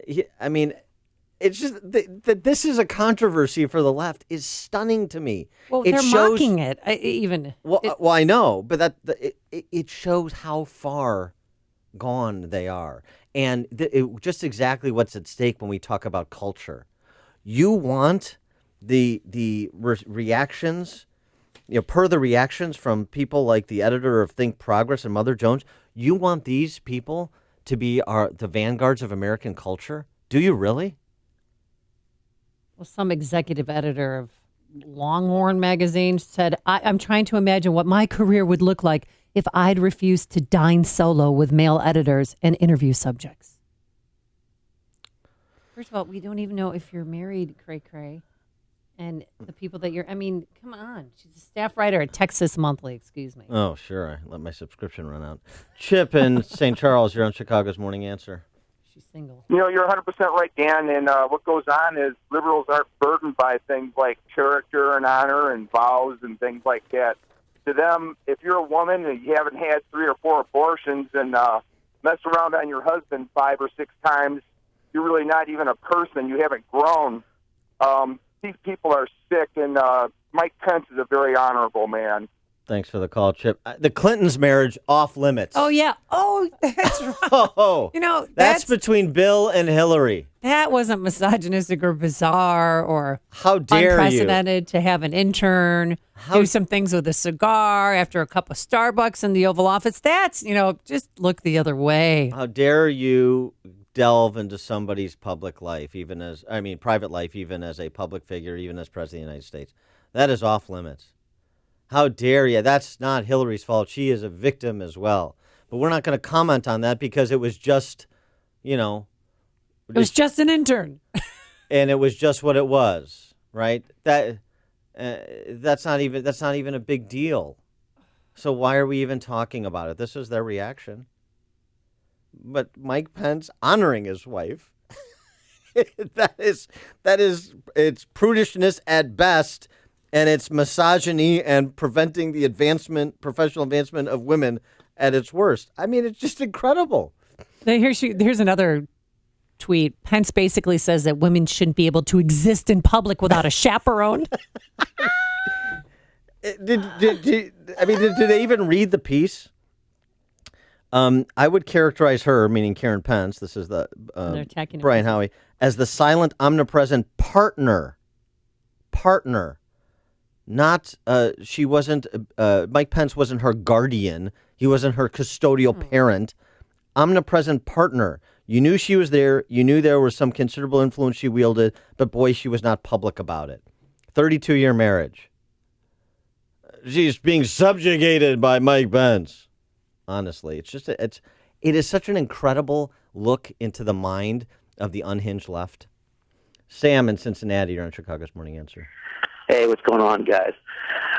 It's just that this is a controversy for the left is stunning to me. Well, they're mocking it. I know, but it shows how far gone they are, and just exactly what's at stake when we talk about culture. You want the reactions. Per the reactions from people like the editor of Think Progress and Mother Jones, you want these people to be the vanguards of American culture? Do you really? Well, some executive editor of Longhorn magazine said, I'm trying to imagine what my career would look like if I'd refused to dine solo with male editors and interview subjects. First of all, we don't even know if you're married, cray-cray. And the people that come on. She's a staff writer at Texas Monthly, excuse me. Oh, sure. I let my subscription run out. Chip in St. Charles, you're on Chicago's Morning Answer. She's single. You're 100% right, Dan. And what goes on is liberals aren't burdened by things like character and honor and vows and things like that. To them, if you're a woman and you haven't had 3 or 4 abortions and mess around on your husband 5 or 6 times, you're really not even a person. You haven't grown. These people are sick, and Mike Pence is a very honorable man. Thanks for the call, Chip. The Clintons' marriage off limits. Oh, yeah. Oh, that's right. Oh, that's between Bill and Hillary. That wasn't misogynistic or bizarre or how dare unprecedented to have an intern do some things with a cigar after a cup of Starbucks in the Oval Office. That's, just look the other way. How dare you delve into somebody's private life, even as a public figure, even as President of the United States. That is off limits. How dare you? That's not Hillary's fault. She is a victim as well. But we're not going to comment on that because it was just, it was just an intern. And it was just what it was, right? That's not even a big deal. So why are we even talking about it? This is their reaction. But Mike Pence honoring his wife, it's prudishness at best, and it's misogyny and preventing the professional advancement of women at its worst. I mean, it's just incredible. Here's another tweet. Pence basically says that women shouldn't be able to exist in public without a chaperone. Did they even read the piece? I would characterize her, meaning Karen Pence, this is the Brian Howie, as the silent, omnipresent partner. Not, she wasn't, Mike Pence wasn't her guardian. He wasn't her custodial parent. Omnipresent partner. You knew she was there. You knew there was some considerable influence she wielded, but boy, she was not public about it. 32-year marriage. She's being subjugated by Mike Pence. Honestly, it is such an incredible look into the mind of the unhinged left. Sam in Cincinnati, you're on Chicago's Morning Answer. Hey, what's going on, guys?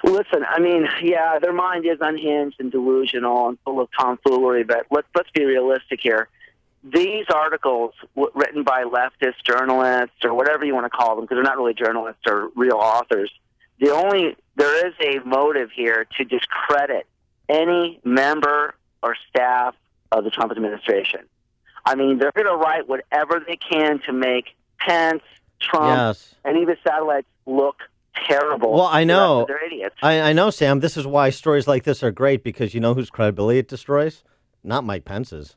Listen, their mind is unhinged and delusional and full of tomfoolery, but let's be realistic here. These articles written by leftist journalists or whatever you want to call them, because they're not really journalists or real authors, there is a motive here to discredit any member or staff of the Trump administration. They're going to write whatever they can to make Pence, Trump, any of his satellites look terrible. Well, I know. They're idiots. I know, Sam. This is why stories like this are great, because you know whose credibility it destroys? not Mike Pence's.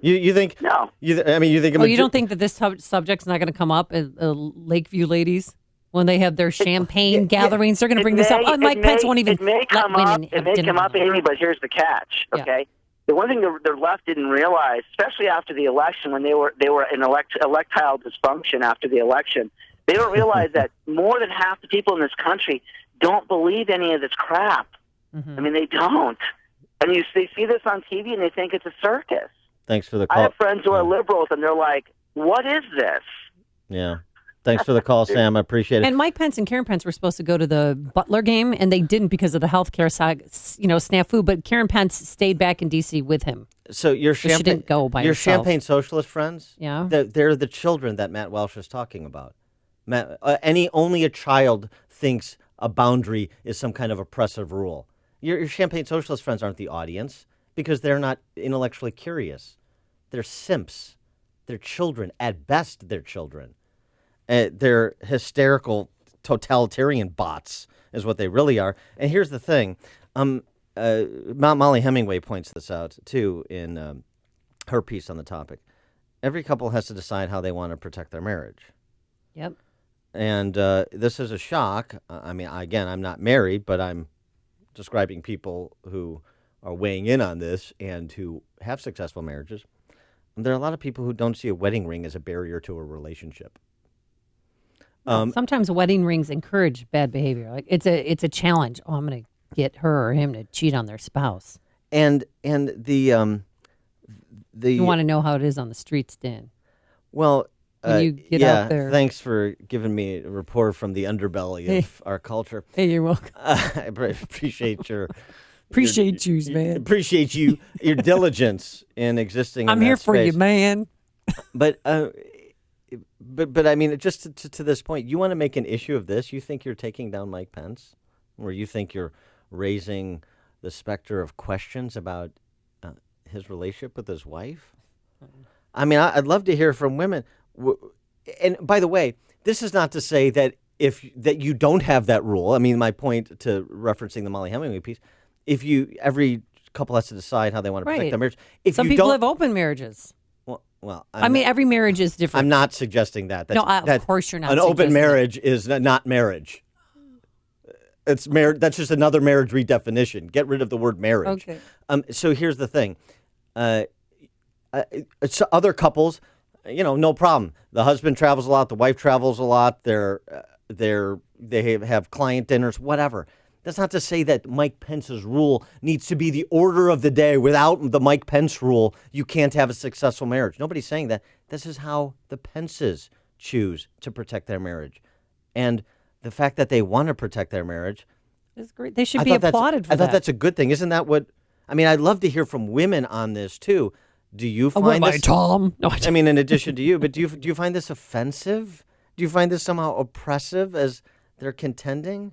You think? No. You think? You don't think that this subject's not going to come up at Lakeview ladies when they have their champagne gatherings? They're going to bring this up. Oh, Mike Pence won't even let women have dinner. Amy, but here's the catch. Okay, the one thing the left didn't realize, especially after the election, when they were in electile dysfunction after the election, they don't realize that more than half the people in this country don't believe any of this crap. Mm-hmm. I mean, they don't, and they see this on TV and they think it's a circus. Thanks for the call. I have friends who are liberals, and they're like, "What is this?" Yeah. Thanks for the call, Sam. I appreciate it. And Mike Pence and Karen Pence were supposed to go to the Butler game, and they didn't because of the healthcare snafu. But Karen Pence stayed back in D.C. with him. So your she didn't go by your herself. Champagne Socialist friends, yeah, they're the children that Matt Welsh is talking about. Only a child thinks a boundary is some kind of oppressive rule. Your Champagne Socialist friends aren't the audience because they're not intellectually curious. They're simps. They're children. At best, they're children. They're hysterical totalitarian bots is what they really are. And here's the thing. Molly Hemingway points this out, too, in her piece on the topic. Every couple has to decide how they want to protect their marriage. Yep. And this is a shock. I mean, again, I'm not married, but I'm describing people who are weighing in on this and who have successful marriages. There are a lot of people who don't see a wedding ring as a barrier to a relationship. Sometimes wedding rings encourage bad behavior. Like it's a challenge. Oh, I'm going to get her or him to cheat on their spouse. And the you want to know how it is on the streets, Dan. Well, when you get out there. Thanks for giving me a report from the underbelly of our culture. Hey, you're welcome. I appreciate your. Appreciate you, man. Appreciate your diligence in existing. I'm here for you, man. But I mean, just to this point, you want to make an issue of this? You think you're taking down Mike Pence, or you think you're raising the specter of questions about his relationship with his wife? I mean, I'd love to hear from women. And by the way, this is not to say that that you don't have that rule. I mean, my point to referencing the Molly Hemingway piece. Every couple has to decide how they want to protect their marriage. Some people have open marriages. Well, I mean, every marriage is different. I'm not suggesting that. Of course you're not. An open marriage is not marriage. It's marriage. That's just another marriage redefinition. Get rid of the word marriage. Okay. So here's the thing. Other couples, no problem. The husband travels a lot. The wife travels a lot. They have client dinners, whatever. That's not to say that Mike Pence's rule needs to be the order of the day. Without the Mike Pence rule, you can't have a successful marriage. Nobody's saying that. This is how the Pences choose to protect their marriage. And the fact that they want to protect their marriage is great. They should be applauded for that. I thought that's a good thing. Isn't that what... I mean, I'd love to hear from women on this, too. Do you find this... Tom? No, I mean, in addition to you, but do you find this offensive? Do you find this somehow oppressive as they're contending?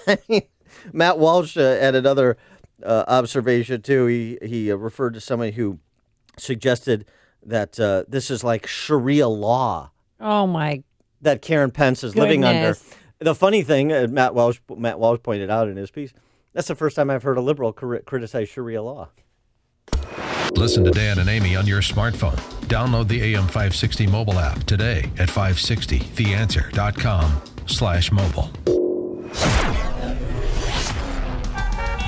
I mean, Matt Walsh had another observation, too. He referred to somebody who suggested that this is like Sharia law. Oh, my that Karen Pence is living under. The funny thing, Matt Walsh pointed out in his piece, that's the first time I've heard a liberal criticize Sharia law. Listen to Dan and Amy on your smartphone. Download the AM560 mobile app today at 560theanswer.com/mobile.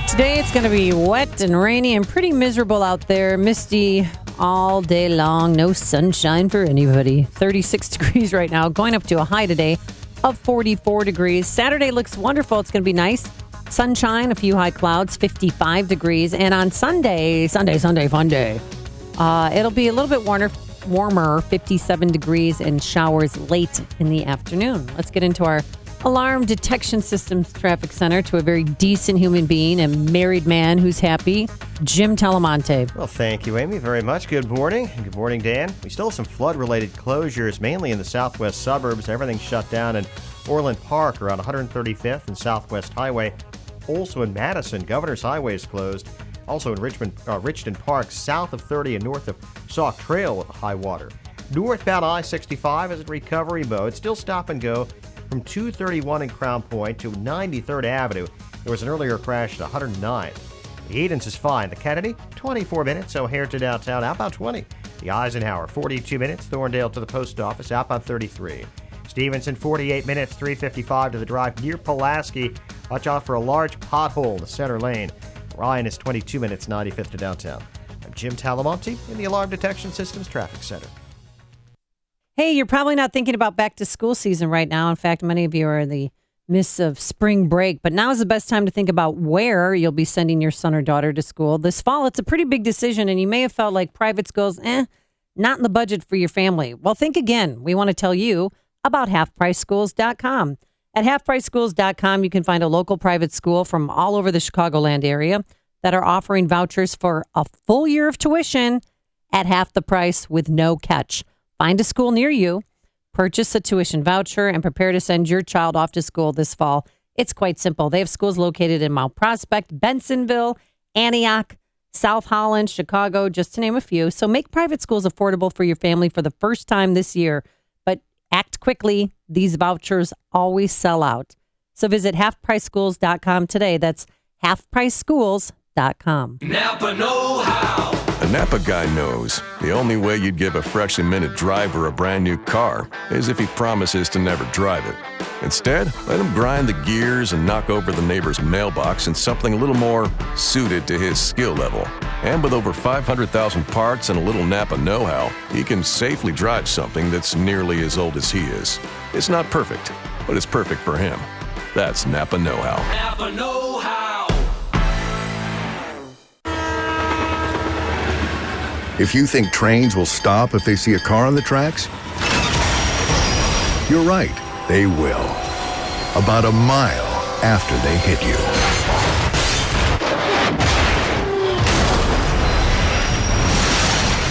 Today it's going to be wet and rainy and pretty miserable out there. Misty all day long. No sunshine for anybody. 36 degrees right now. Going up to a high today of 44 degrees. Saturday looks wonderful. It's going to be nice. Sunshine, a few high clouds, 55 degrees. And on Sunday, fun day. It'll be a little bit warmer, 57 degrees and showers late in the afternoon. Let's get into our Alarm Detection Systems Traffic Center to a very decent human being, a married man who's happy, Jim Talamonte. Well, thank you, Amy, very much. Good morning. Good morning, Dan. We still have some flood-related closures, mainly in the southwest suburbs. Everything's shut down in Orland Park around 135th and Southwest Highway. Also in Madison, Governor's Highway is closed. Also in Richton Park, south of 30 and north of Sauk Trail with high water. Northbound I-65 is in recovery mode. Still stop and go from 231 in Crown Point to 93rd Avenue. There was an earlier crash at 109th. The Edens is fine. The Kennedy, 24 minutes. O'Hare to downtown, outbound 20. The Eisenhower, 42 minutes. Thorndale to the post office, outbound 33. Stevenson, 48 minutes, 3:55 to the drive near Pulaski. Watch out for a large pothole in the center lane. Ryan is 22 minutes, 95th to downtown. I'm Jim Talamonte in the Alarm Detection Systems Traffic Center. Hey, you're probably not thinking about back to school season right now. In fact, many of you are in the midst of spring break, but now is the best time to think about where you'll be sending your son or daughter to school. This fall, it's a pretty big decision, and you may have felt like private schools, not in the budget for your family. Well, think again. We want to tell you about halfpriceschools.com. At halfpriceschools.com, you can find a local private school from all over the Chicagoland area that are offering vouchers for a full year of tuition at half the price with no catch. Find a school near you, purchase a tuition voucher, and prepare to send your child off to school this fall. It's quite simple. They have schools located in Mount Prospect, Bensonville, Antioch, South Holland, Chicago, just to name a few. So make private schools affordable for your family for the first time this year. But act quickly. These vouchers always sell out. So visit halfpriceschools.com today. That's halfpriceschools.com. Napa know-how. A Napa guy knows the only way you'd give a freshly minted driver a brand new car is if he promises to never drive it. Instead, let him grind the gears and knock over the neighbor's mailbox in something a little more suited to his skill level. And with over 500,000 parts and a little Napa know-how, he can safely drive something that's nearly as old as he is. It's not perfect, but it's perfect for him. That's Napa know-how. Napa know-how. If you think trains will stop if they see a car on the tracks, you're right, they will. About a mile after they hit you.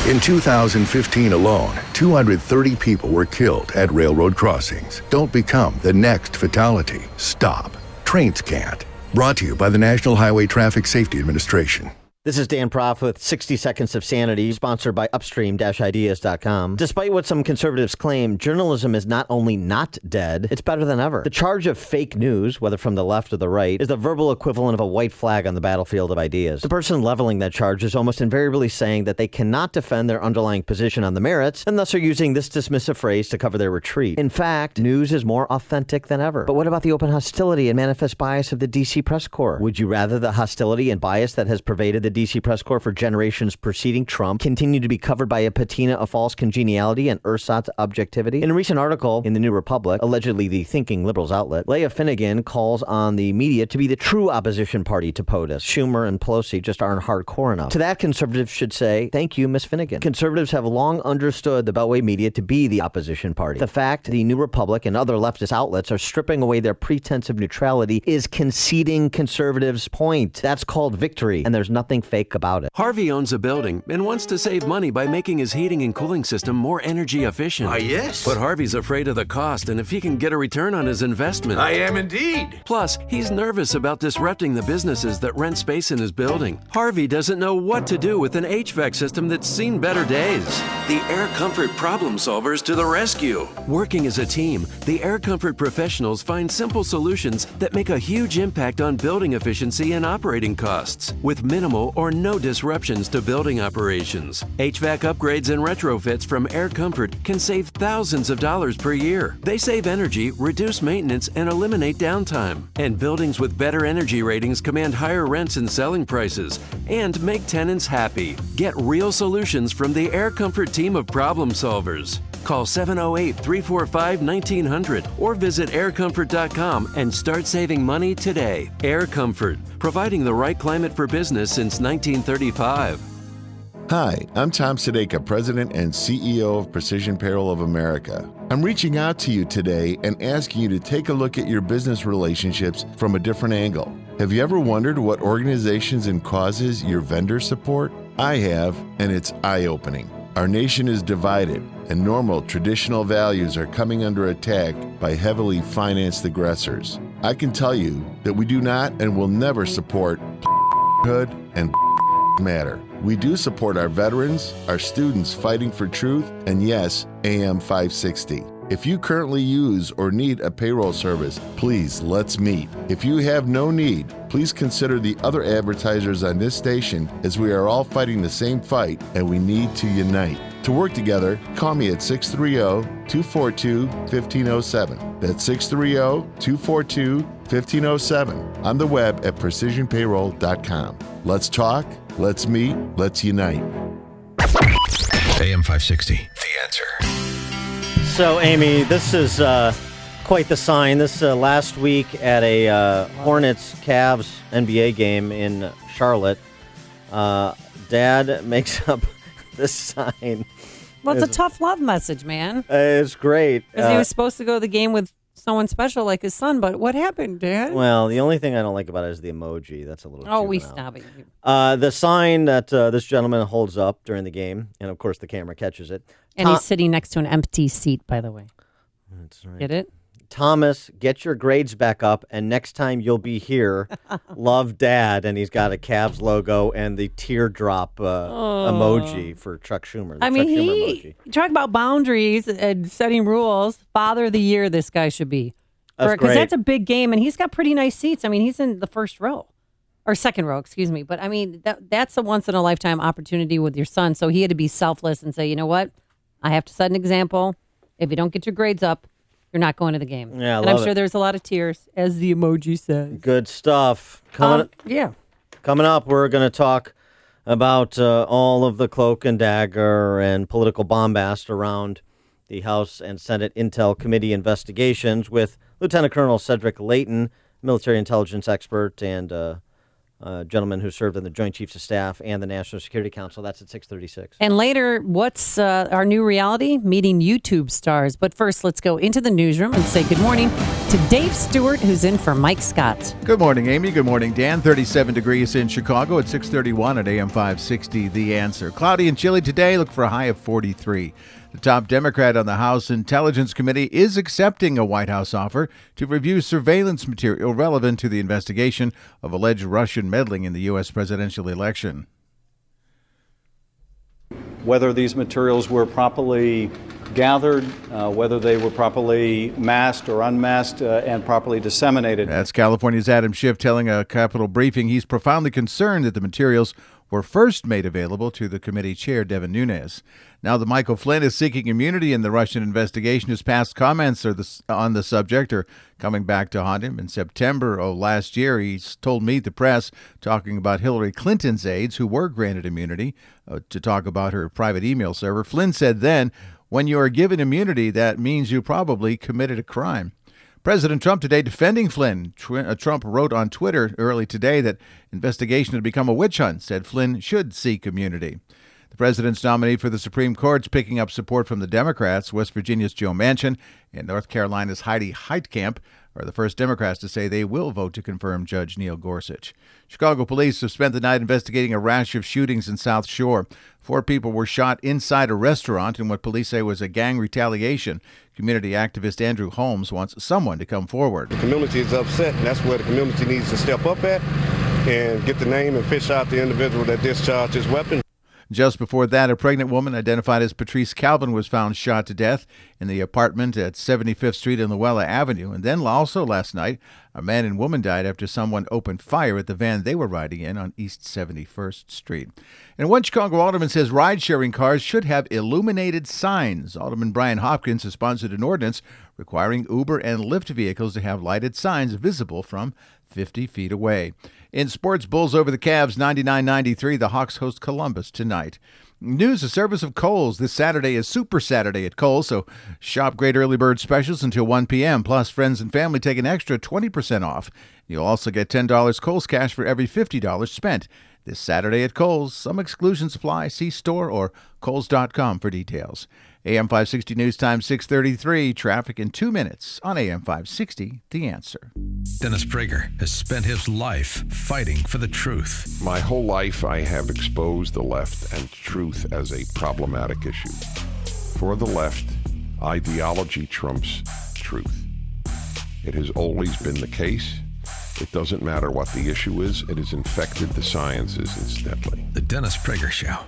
In 2015 alone, 230 people were killed at railroad crossings. Don't become the next fatality. Stop. Trains can't. Brought to you by the National Highway Traffic Safety Administration. This is Dan Proff with 60 Seconds of Sanity, sponsored by Upstream-Ideas.com. Despite what some conservatives claim, journalism is not only not dead, it's better than ever. The charge of fake news, whether from the left or the right, is the verbal equivalent of a white flag on the battlefield of ideas. The person leveling that charge is almost invariably saying that they cannot defend their underlying position on the merits, and thus are using this dismissive phrase to cover their retreat. In fact, news is more authentic than ever. But what about the open hostility and manifest bias of the D.C. press corps? Would you rather the hostility and bias that has pervaded the D.C. press corps for generations preceding Trump continue to be covered by a patina of false congeniality and ersatz objectivity? In a recent article in the New Republic, allegedly the Thinking Liberals outlet, Leah Finnegan calls on the media to be the true opposition party to POTUS. Schumer and Pelosi just aren't hardcore enough. To that, conservatives should say, thank you, Ms. Finnegan. Conservatives have long understood the Beltway media to be the opposition party. The fact the New Republic and other leftist outlets are stripping away their pretense of neutrality is conceding conservatives' point. That's called victory, and there's nothing fake about it. Harvey owns a building and wants to save money by making his heating and cooling system more energy efficient. Yes. But Harvey's afraid of the cost and if he can get a return on his investment. I am indeed. Plus, he's nervous about disrupting the businesses that rent space in his building. Harvey doesn't know what to do with an HVAC system that's seen better days. The Air Comfort problem solvers to the rescue. Working as a team, the Air Comfort professionals find simple solutions that make a huge impact on building efficiency and operating costs with minimal or no disruptions to building operations. HVAC upgrades and retrofits from Air Comfort can save thousands of dollars per year. They save energy, reduce maintenance, and eliminate downtime. And buildings with better energy ratings command higher rents and selling prices and make tenants happy. Get real solutions from the Air Comfort team of problem solvers. Call 708-345-1900 or visit aircomfort.com and start saving money today. Air Comfort, providing the right climate for business since 1935. Hi, I'm Tom Sedeka, President and CEO of Precision Apparel of America. I'm reaching out to you today and asking you to take a look at your business relationships from a different angle. Have you ever wondered what organizations and causes your vendors support? I have, and it's eye-opening. Our nation is divided, and normal traditional values are coming under attack by heavily financed aggressors. I can tell you that we do not and will never support hood and matter. We do support our veterans, our students fighting for truth, and yes, AM 560. If you currently use or need a payroll service, please let's meet. If you have no need, please consider the other advertisers on this station, as we are all fighting the same fight and we need to unite. To work together, call me at 630-242-1507. That's 630-242-1507. On the web at precisionpayroll.com. Let's talk, let's meet, let's unite. AM 560, The Answer. So, Amy, this is quite the sign. This last week at a Hornets-Cavs NBA game in Charlotte, Dad makes up this sign. Well, it's a tough love message, man. It's great. Because he was supposed to go to the game with someone special like his son, but what happened, Dad? Well, the only thing I don't like about it is the emoji. That's a little stop it. The sign that this gentleman holds up during the game, and of course the camera catches it. And he's sitting next to an empty seat, by the way. That's right. Get it? Thomas, get your grades back up, and next time you'll be here, love, Dad. And he's got a Cavs logo and the teardrop emoji for Chuck Schumer. He talk about boundaries and setting rules. Father of the year, this guy should be. Because that's a big game, and he's got pretty nice seats. I mean, he's in the first row. Or second row, excuse me. But, I mean, that's a once-in-a-lifetime opportunity with your son. So he had to be selfless and say, you know what? I have to set an example. If you don't get your grades up, you're not going to the game. Yeah, and I'm sure there's a lot of tears, as the emoji says. Good stuff. Coming up, we're going to talk about all of the cloak and dagger and political bombast around the House and Senate Intel Committee investigations with Lieutenant Colonel Cedric Leighton, military intelligence expert and gentleman who served in the Joint Chiefs of Staff and the National Security Council. That's at 6:36. And later, what's our new reality? Meeting YouTube stars. But first, let's go into the newsroom and say good morning to Dave Stewart, who's in for Mike Scott. Good morning, Amy. Good morning, Dan. 37 degrees in Chicago at 6:31 at AM 560, The Answer. Cloudy and chilly today. Look for a high of 43. The top Democrat on the House Intelligence Committee is accepting a White House offer to review surveillance material relevant to the investigation of alleged Russian meddling in the U.S. presidential election. Whether these materials were properly gathered, whether they were properly masked or unmasked and properly disseminated. That's California's Adam Schiff telling a Capitol briefing he's profoundly concerned that the materials were first made available to the committee chair, Devin Nunes. Now that Michael Flynn is seeking immunity in the Russian investigation, his past comments on the subject are coming back to haunt him. In September last year, he's told Meet the Press, talking about Hillary Clinton's aides who were granted immunity to talk about her private email server. Flynn said then, when you are given immunity, that means you probably committed a crime. President Trump today defending Flynn. Trump wrote on Twitter early today that investigation had become a witch hunt, said Flynn should seek immunity. The president's nominee for the Supreme Court's picking up support from the Democrats. West Virginia's Joe Manchin and North Carolina's Heidi Heitkamp are the first Democrats to say they will vote to confirm Judge Neil Gorsuch. Chicago police have spent the night investigating a rash of shootings in South Shore. 4 people were shot inside a restaurant in what police say was a gang retaliation. Community activist Andrew Holmes wants someone to come forward. The community is upset, and that's where the community needs to step up at and get the name and fish out the individual that discharged his weapon. Just before that, a pregnant woman identified as Patrice Calvin was found shot to death in the apartment at 75th Street and Luella Avenue. And then also last night, a man and woman died after someone opened fire at the van they were riding in on East 71st Street. And one Chicago alderman says ride-sharing cars should have illuminated signs. Alderman Brian Hopkins has sponsored an ordinance requiring Uber and Lyft vehicles to have lighted signs visible from 50 feet away. In sports, Bulls over the Cavs 99-93. The Hawks host Columbus tonight. News, the service of Kohl's this Saturday is Super Saturday at Kohl's, so shop great early bird specials until 1 p.m. Plus, friends and family take an extra 20% off. You'll also get $10 Kohl's cash for every $50 spent. This Saturday at Kohl's. Some exclusions apply. See store or Kohls.com for details. AM 560 News Time 6:33. Traffic in 2 minutes on AM 560. The Answer. Dennis Prager has spent his life fighting for the truth. My whole life I have exposed the left and truth as a problematic issue. For the left, ideology trumps truth. It has always been the case. It doesn't matter what the issue is. It has infected the sciences insteadly. The Dennis Prager Show.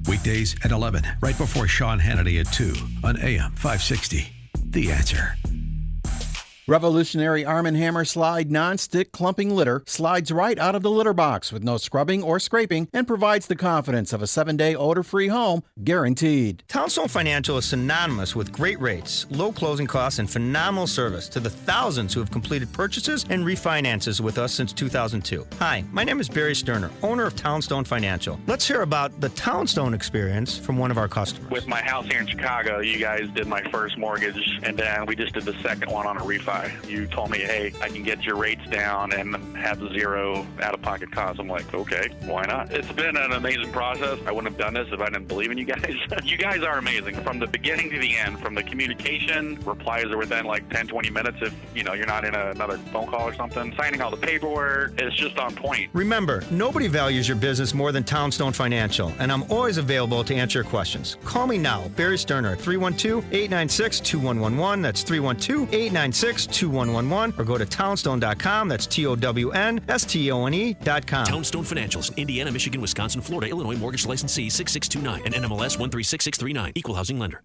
Weekdays at 11, right before Sean Hannity at 2 on AM 560. The Answer. Revolutionary Arm & Hammer Slide Non-Stick Clumping Litter slides right out of the litter box with no scrubbing or scraping and provides the confidence of a 7-day odor-free home, guaranteed. Townstone Financial is synonymous with great rates, low closing costs, and phenomenal service to the thousands who have completed purchases and refinances with us since 2002. Hi, my name is Barry Sterner, owner of Townstone Financial. Let's hear about the Townstone experience from one of our customers. With my house here in Chicago, you guys did my first mortgage, and then we just did the second one on a refi. You told me, hey, I can get your rates down and have zero out-of-pocket costs. I'm like, okay, why not? It's been an amazing process. I wouldn't have done this if I didn't believe in you guys. You guys are amazing from the beginning to the end, from the communication, replies are within like 10, 20 minutes if, you're not in another phone call or something. Signing all the paperwork, it's just on point. Remember, nobody values your business more than Townstone Financial, and I'm always available to answer your questions. Call me now, Barry Sterner, 312-896-2111. That's 312-896-2111, or go to townstone.com. That's TOWNSTONE.com. Townstone Financials, Indiana, Michigan, Wisconsin, Florida, Illinois, mortgage licensee 6629 and NMLS 136639, equal housing lender.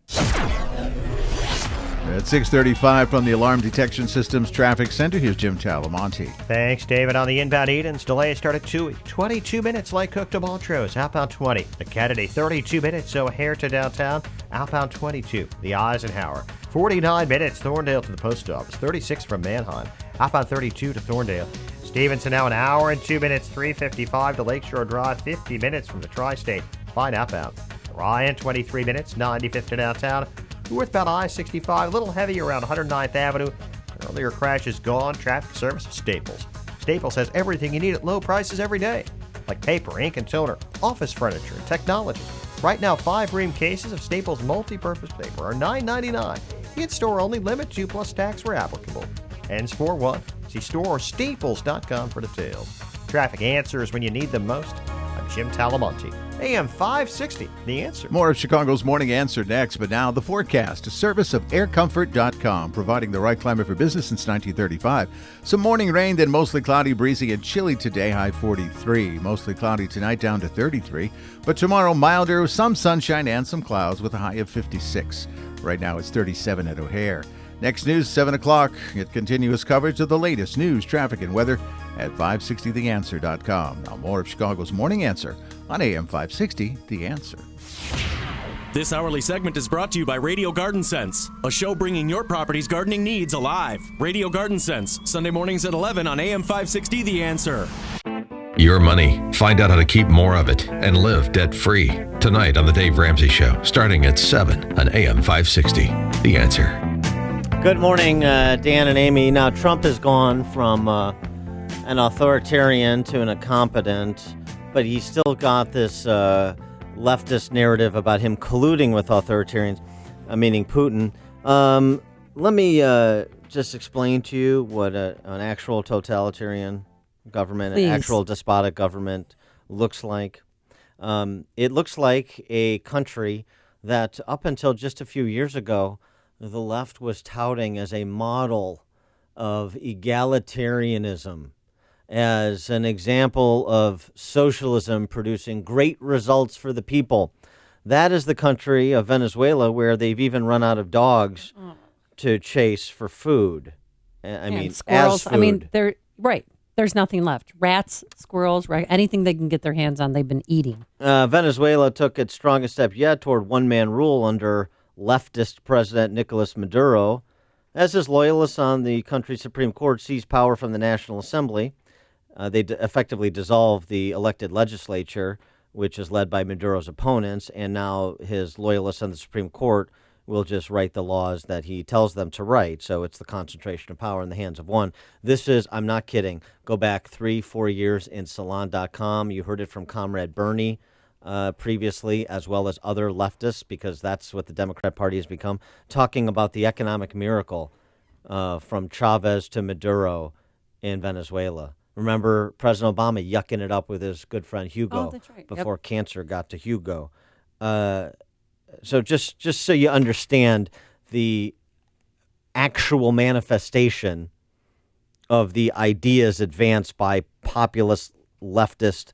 At 6:35 from the Alarm Detection Systems Traffic Center, here's Jim Talamonte. Thanks, David. On the inbound Edens, delay started 22 minutes like Cook to Montrose, outbound 20. The Kennedy, 32 minutes, O'Hare to downtown, outbound 22. The Eisenhower, 49 minutes, Thorndale to the post office, 36 from Manheim, outbound 32 to Thorndale. Stevenson now an hour and 2 minutes, 3:55 to Lakeshore Drive, 50 minutes from the Tri-State, fine outbound. Ryan, 23 minutes, 95th to downtown. Northbound I-65, a little heavy around 109th Avenue. Earlier crash is gone. Traffic service of Staples. Staples has everything you need at low prices every day, like paper, ink, and toner, office furniture, and technology. Right now, 5 ream cases of Staples multi-purpose paper are $9.99. In-store only, limit 2 plus tax where applicable. Ends 4/1. See store or staples.com for details. Traffic answers when you need them most. I'm Jim Talamonte. AM 560, The Answer. More of Chicago's Morning Answer next, but now the forecast, a service of aircomfort.com, providing the right climate for business since 1935. Some morning rain, then mostly cloudy, breezy, and chilly today, high 43. Mostly cloudy tonight, down to 33. But tomorrow, milder, some sunshine and some clouds with a high of 56. Right now, it's 37 at O'Hare. Next news, 7 o'clock. Get continuous coverage of the latest news, traffic, and weather at 560theanswer.com. Now more of Chicago's Morning Answer on AM 560, The Answer. This hourly segment is brought to you by Radio Garden Sense, a show bringing your property's gardening needs alive. Radio Garden Sense, Sunday mornings at 11 on AM 560, The Answer. Your money. Find out how to keep more of it and live debt-free. Tonight on The Dave Ramsey Show, starting at 7 on AM 560, The Answer. Good morning, Dan and Amy. Now, Trump has gone from an authoritarian to an incompetent, but he's still got this leftist narrative about him colluding with authoritarians, meaning Putin. Let me just explain to you what an actual totalitarian government, Please. An actual despotic government looks like. It looks like a country that up until just a few years ago, the left was touting as a model of egalitarianism, as an example of socialism producing great results for the people. That is the country of Venezuela, where they've even run out of dogs to chase for food. I mean, squirrels. as food. I mean, they're right. There's nothing left. Rats, squirrels, right? Anything they can get their hands on, they've been eating. Venezuela took its strongest step yet toward one-man rule under leftist President Nicolas Maduro, as his loyalists on the country's Supreme Court seized power from the National Assembly. They effectively dissolved the elected legislature, which is led by Maduro's opponents, and now his loyalists on the Supreme Court will just write the laws that he tells them to write. So it's the concentration of power in the hands of one. This is, I'm not kidding, go back 3-4 years in Salon.com. You heard it from Comrade Bernie previously, as well as other leftists, because that's what the Democrat Party has become, talking about the economic miracle from Chavez to Maduro in Venezuela. Remember President Obama yucking it up with his good friend Hugo before cancer got to Hugo. So just so you understand the actual manifestation of the ideas advanced by populist leftist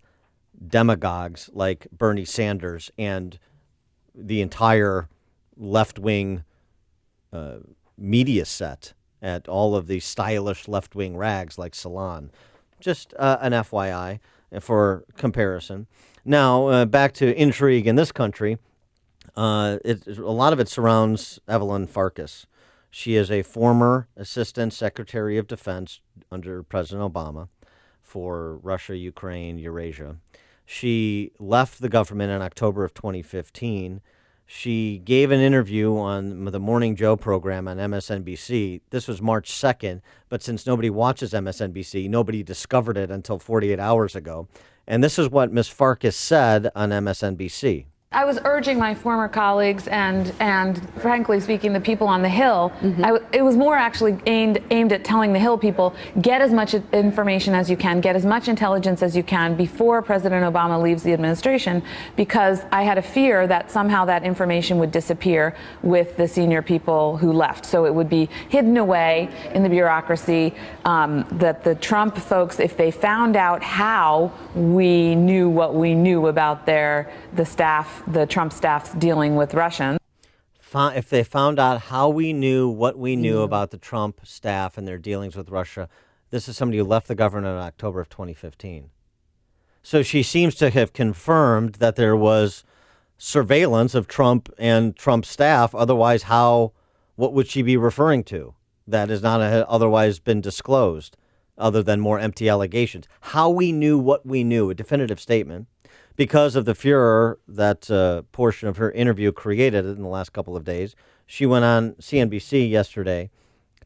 demagogues like Bernie Sanders and the entire left-wing media set at all of these stylish left-wing rags like Salon. Just an FYI for comparison. Now, back to intrigue in this country. A lot of it surrounds Evelyn Farcas. She is a former Assistant Secretary of Defense under President Obama for Russia, Ukraine, Eurasia. She left the government in October of 2015. She gave an interview on the Morning Joe program on MSNBC. This was March 2nd, but since nobody watches MSNBC, nobody discovered it until 48 hours ago. And this is what Ms. Farcas said on MSNBC. I was urging my former colleagues and frankly speaking, the people on the Hill, it was more actually aimed at telling the Hill people, get as much information as you can, get as much intelligence as you can before President Obama leaves the administration, because I had a fear that somehow that information would disappear with the senior people who left. So it would be hidden away in the bureaucracy, that the Trump folks, if they found out how we knew what we knew about the Trump staff's dealing with Russians. If they found out how we knew what we knew about the Trump staff and their dealings with Russia, this is somebody who left the government in October of 2015. So she seems to have confirmed that there was surveillance of Trump and Trump staff. Otherwise, what would she be referring to that has not otherwise been disclosed, other than more empty allegations? How we knew what we knew, a definitive statement. Because of the furor that portion of her interview created in the last couple of days, she went on CNBC yesterday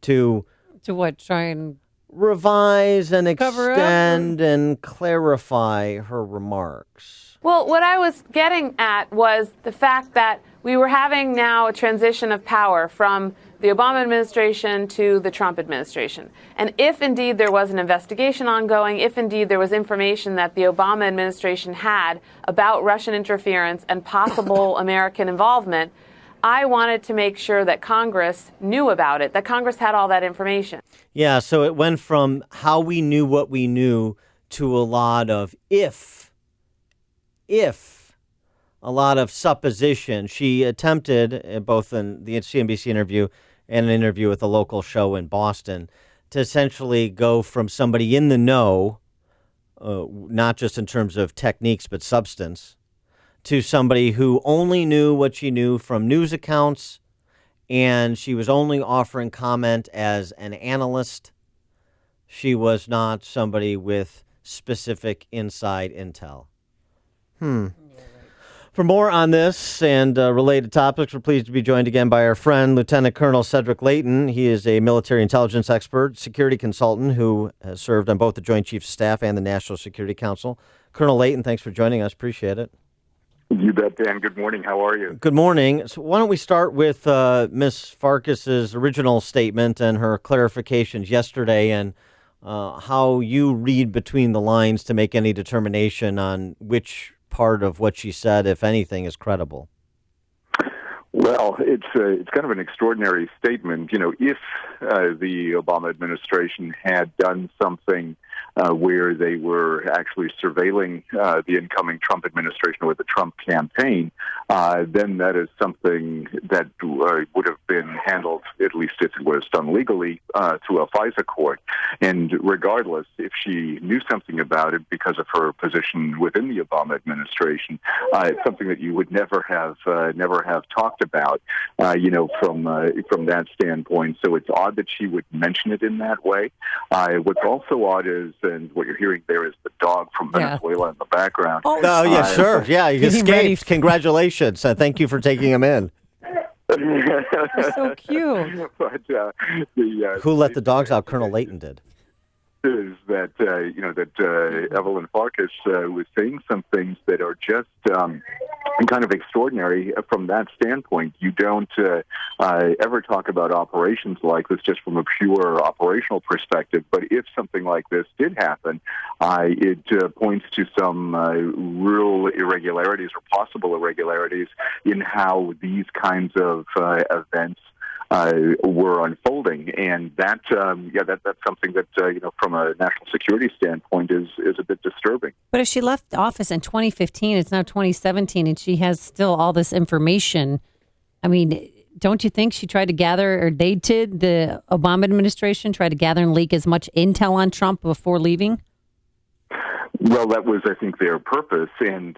to what, try and revise and extend and clarify her remarks. Well, what I was getting at was the fact that we were having now a transition of power from the Obama administration to the Trump administration. And if indeed there was an investigation ongoing, if indeed there was information that the Obama administration had about Russian interference and possible American involvement, I wanted to make sure that Congress knew about it, that Congress had all that information. Yeah, so it went from how we knew what we knew to a lot of if, a lot of supposition. She attempted, both in the CNBC interview and an interview with a local show in Boston, to essentially go from somebody in the know, not just in terms of techniques but substance, to somebody who only knew what she knew from news accounts, and she was only offering comment as an analyst. She was not somebody with specific inside intel. For more on this and related topics, we're pleased to be joined again by our friend, Lieutenant Colonel Cedric Leighton. He is a military intelligence expert, security consultant who has served on both the Joint Chiefs of Staff and the National Security Council. Colonel Leighton, thanks for joining us. Appreciate it. You bet, Dan. Good morning. How are you? Good morning. So why don't we start with Ms. Farcas's original statement and her clarifications yesterday, and how you read between the lines to make any determination on which part of what she said, if anything, is credible. Well, it's kind of an extraordinary statement. You know, if the Obama administration had done something where they were actually surveilling the incoming Trump administration or the Trump campaign, then that is something that would have been handled, at least if it was done legally, to a FISA court. And regardless, if she knew something about it because of her position within the Obama administration, it's something that you would never have talked about, from that standpoint. So it's odd that she would mention it in that way. What's also odd is, and what you're hearing there is the dog from Venezuela in the background. Oh, yeah, sure. Yeah, he escaped. Congratulations. Thank you for taking him in. You're so cute. But, who let the dogs out? Colonel Leighton did. Is that Evelyn Farcas was saying some things that are just kind of extraordinary from that standpoint. You don't ever talk about operations like this just from a pure operational perspective, but if something like this did happen, it points to some real irregularities or possible irregularities in how these kinds of events were unfolding, and that's something that from a national security standpoint is a bit disturbing. But if she left office in 2015, it's now 2017, and she has still all this information. I mean, don't you think she tried to gather, or they did, the Obama administration tried to gather and leak as much intel on Trump before leaving? Well, that was, I think, their purpose. And,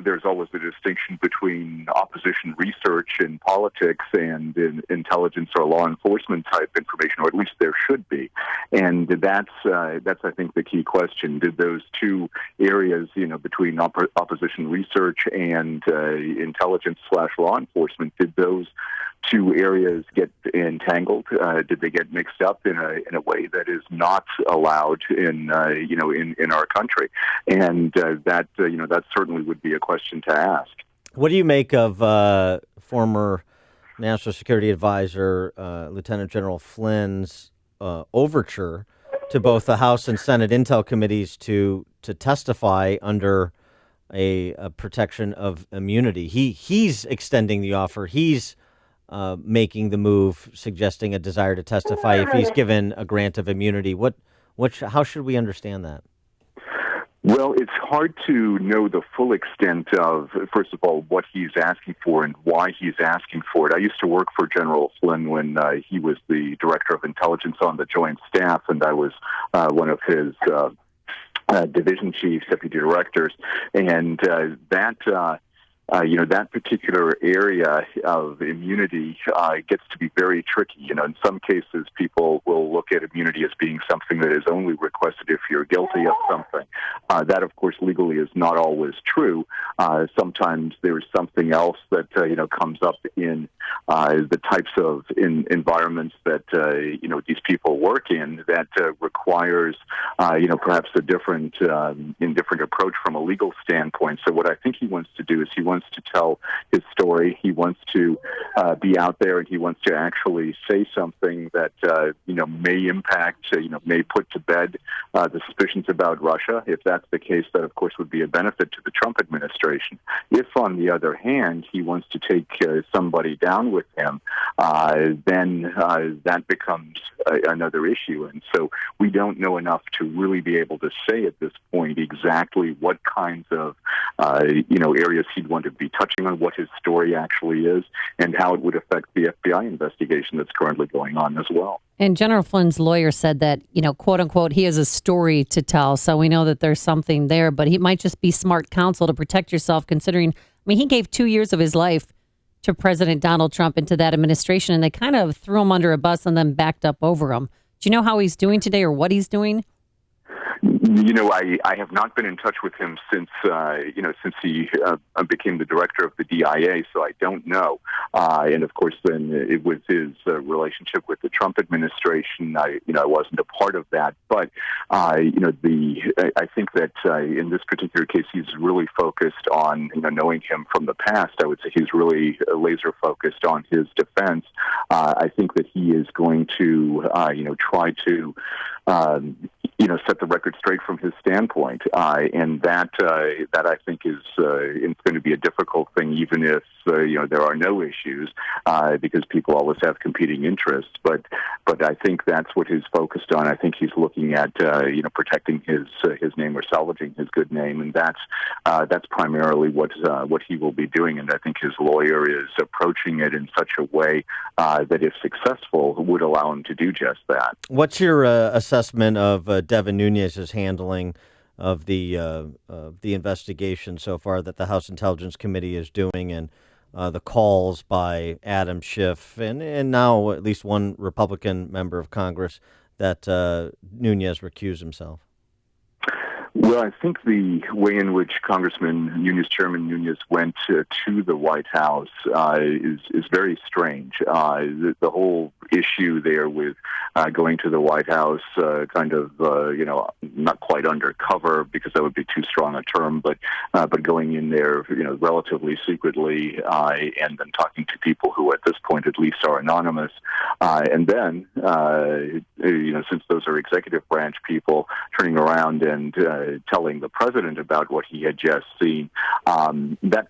there's always a distinction between opposition research in politics and in intelligence or law enforcement type information, or at least there should be. And that's I think, the key question. Did those two areas, between opposition research and intelligence/law enforcement, did those two areas get entangled? Did they get mixed up in a way that is not allowed in our country? And that certainly would be a question to ask. What do you make of former National Security Advisor Lieutenant General Flynn's overture to both the House and Senate Intel committees to testify under a protection of immunity? He's extending the offer. He's making the move, suggesting a desire to testify if he's given a grant of immunity. How should we understand that? Well, it's hard to know the full extent of, first of all, what he's asking for and why he's asking for it. I used to work for General Flynn when he was the Director of Intelligence on the Joint Staff, and I was one of his division chiefs, deputy directors, and that particular area of immunity gets to be very tricky. In some cases, people will look at immunity as being something that is only requested if you're guilty of something. That, of course, legally is not always true. Sometimes there's something else that, comes up in the types of environments that, these people work in that requires, perhaps a different approach from a legal standpoint. So what I think he wants to do is he wants to tell his story. He wants to be out there, and he wants to actually say something that may impact, may put to bed the suspicions about Russia. If that's the case, that of course would be a benefit to the Trump administration. If, on the other hand, he wants to take somebody down with him, then that becomes another issue. And so we don't know enough to really be able to say at this point exactly what kinds of areas he'd want to be touching on, what his story actually is, and how it would affect the FBI investigation that's currently going on as well. And General Flynn's lawyer said that, quote unquote, he has a story to tell. So we know that there's something there, but he might just be smart counsel to protect yourself, considering, he gave 2 years of his life to President Donald Trump and to that administration, and they kind of threw him under a bus and then backed up over him. Do you know how he's doing today or what he's doing? I have not been in touch with him since he became the director of the DIA, so I don't know. And of course, then it was his relationship with the Trump administration. I wasn't a part of that, but I think that in this particular case, he's really focused on knowing him from the past. I would say he's really laser focused on his defense. I think that he is going to try to set the record straight from his standpoint, and that I think is it's going to be a difficult thing, even if there are no issues, because people always have competing interests. But I think that's what he's focused on. I think he's looking at protecting his name or salvaging his good name, and that's primarily what he will be doing. And I think his lawyer is approaching it in such a way that, if successful, would allow him to do just that. What's your assessment of Devin Nunes' handling of the investigation so far that the House Intelligence Committee is doing, and the calls by Adam Schiff and now at least one Republican member of Congress that Nunes recused himself? Well, I think the way in which Chairman Nunes went to the White House is very strange. The whole issue there with going to the White House, not quite undercover because that would be too strong a term, but going in there, relatively secretly, and then talking to people who at this point at least are anonymous, and then since those are executive branch people, turning around and telling the president about what he had just seen. That's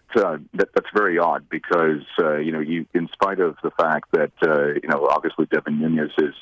very odd because in spite of the fact that obviously Devin Nunes is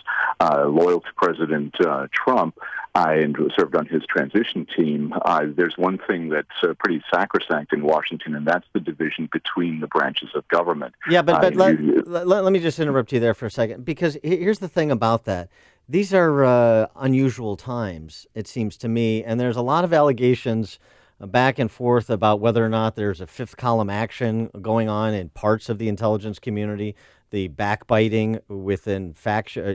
loyal to President Trump, and served on his transition team, there's one thing that's pretty sacrosanct in Washington, and that's the division between the branches of government. Yeah, but let me just interrupt you there for a second, because here's the thing about that. These are unusual times, it seems to me, and there's a lot of allegations back and forth about whether or not there's a fifth column action going on in parts of the intelligence community, the backbiting within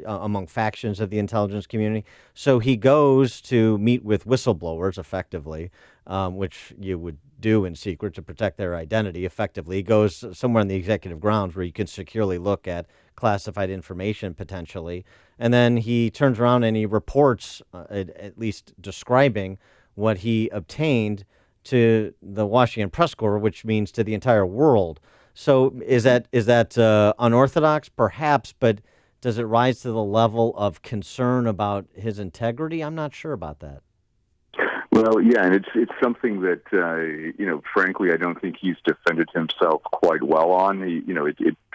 among factions of the intelligence community. So he goes to meet with whistleblowers, effectively, which you would do in secret to protect their identity. Effectively, he goes somewhere in the executive grounds where you can securely look at classified information potentially, and then he turns around and he reports, at least describing what he obtained, to the Washington Press Corps, which means to the entire world. So is that unorthodox? Perhaps, but does it rise to the level of concern about his integrity? I'm not sure about that. Well, yeah, and it's something that frankly, I don't think he's defended himself quite well on. It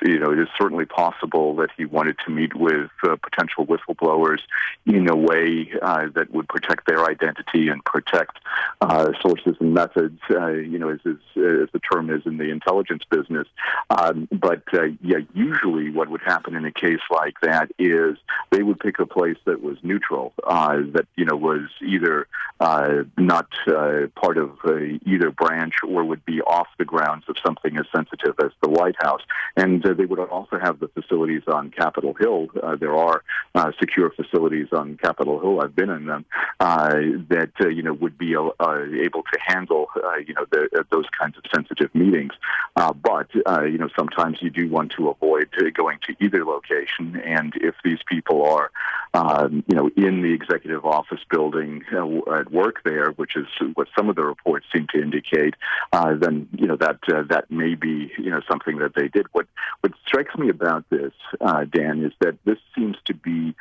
is certainly possible that he wanted to meet with potential whistleblowers in a way that would protect their identity and protect sources and methods, as the term is in the intelligence business. But usually what would happen in a case like that is they would pick a place that was neutral, that was either not part of either branch or would be off the grounds of something as sensitive as the White House. And they would also have the facilities on Capitol Hill. There are secure facilities on Capitol Hill. I've been in them that would be able to handle those kinds of sensitive meetings. But sometimes you do want to avoid going to either location. And if these people are in the executive office building at work there, which is what some of the reports seem to indicate, then that may be something that they did. What strikes me about this, Dan, is that this seems to be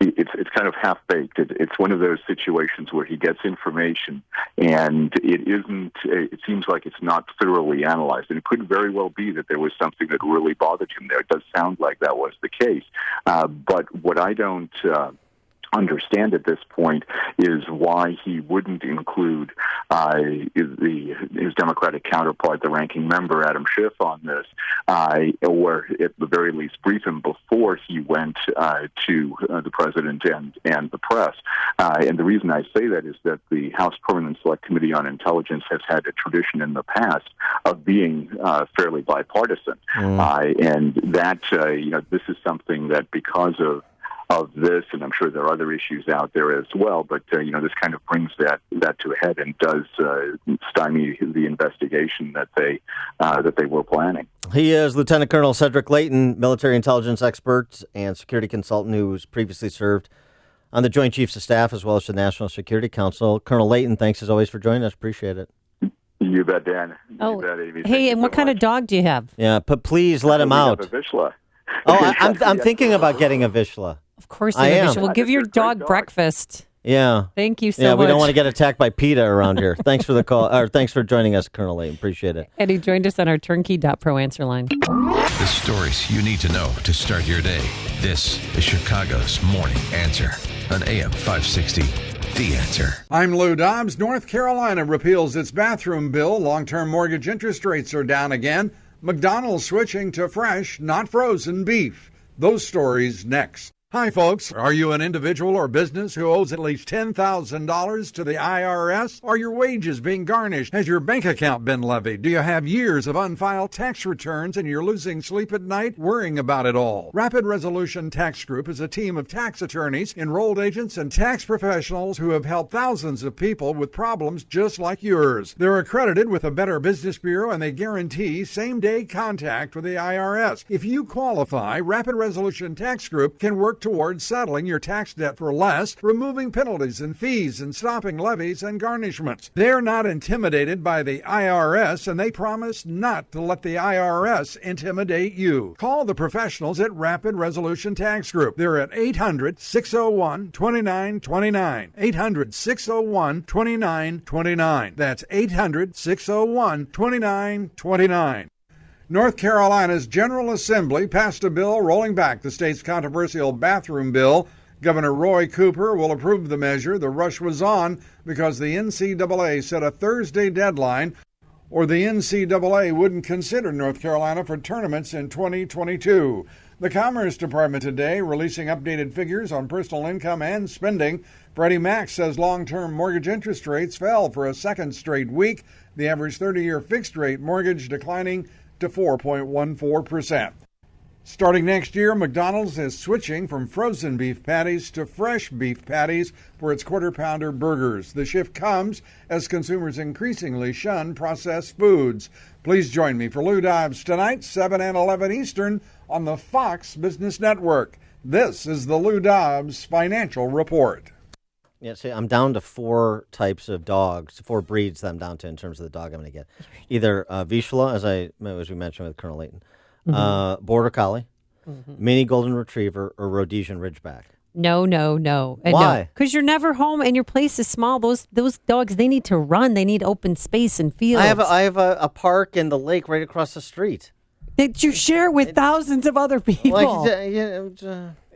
it's kind of half-baked. It's one of those situations where he gets information and it seems like it's not thoroughly analyzed. And it could very well be that there was something that really bothered him there. It does sound like that was the case. But what I don't understand at this point is why he wouldn't include his Democratic counterpart, the ranking member, Adam Schiff, on this, or at the very least brief him before he went to the president and the press. And the reason I say that is that the House Permanent Select Committee on Intelligence has had a tradition in the past of being fairly bipartisan. And that, this is something that because of this, and I'm sure there are other issues out there as well, but this kind of brings that to a head and does stymie the investigation that they were planning. He is Lieutenant Colonel Cedric Leighton, military intelligence expert and security consultant who's previously served on the Joint Chiefs of Staff as well as the National Security Council. Colonel Leighton, thanks as always for joining us. Appreciate it. You bet, Dan. Oh, you bet, Amy. Hey, and what kind of dog do you have? Yeah, but please let him out. A Vizsla. Oh, I'm thinking about getting a Vizsla. Of course, I am. We'll give your dog breakfast. Yeah. Thank you so much. Yeah, we don't want to get attacked by PETA around here. Thanks for the call. Or thanks for joining us, Colonel Leighton. Appreciate it. And he joined us on our turnkey.pro answer line. The stories you need to know to start your day. This is Chicago's Morning Answer on AM 560. The Answer. I'm Lou Dobbs. North Carolina repeals its bathroom bill. Long-term mortgage interest rates are down again. McDonald's switching to fresh, not frozen beef. Those stories next. Hi, folks. Are you an individual or business who owes at least $10,000 to the IRS? Are your wages being garnished? Has your bank account been levied? Do you have years of unfiled tax returns and you're losing sleep at night worrying about it all? Rapid Resolution Tax Group is a team of tax attorneys, enrolled agents, and tax professionals who have helped thousands of people with problems just like yours. They're accredited with a Better Business Bureau and they guarantee same-day contact with the IRS. If you qualify, Rapid Resolution Tax Group can work towards settling your tax debt for less, removing penalties and fees, and stopping levies and garnishments. They're not intimidated by the IRS, and they promise not to let the IRS intimidate you. Call the professionals at Rapid Resolution Tax Group. They're at 800-601-2929. 800-601-2929. That's 800-601-2929. North Carolina's General Assembly passed a bill rolling back the state's controversial bathroom bill. Governor Roy Cooper will approve the measure. The rush was on because the NCAA set a Thursday deadline, or the NCAA wouldn't consider North Carolina for tournaments in 2022. The Commerce Department today releasing updated figures on personal income and spending. Freddie Mac says long-term mortgage interest rates fell for a second straight week, the average 30-year fixed-rate mortgage declining to 4.14%. Starting next year, McDonald's is switching from frozen beef patties to fresh beef patties for its quarter-pounder burgers. The shift comes as consumers increasingly shun processed foods. Please join me for Lou Dobbs tonight, 7 and 11 Eastern, on the Fox Business Network. This is the Lou Dobbs Financial Report. Yeah, see, I'm down to 4 types of dogs, 4 breeds that I'm down to in terms of the dog I'm going to get. Either Vizsla, as we mentioned with Colonel Leighton, Border Collie, Mini Golden Retriever, or Rhodesian Ridgeback. No. Why? Because you're never home and your place is small. Those dogs, they need to run. They need open space and fields. I have a park and the lake right across the street. That you share with thousands of other people.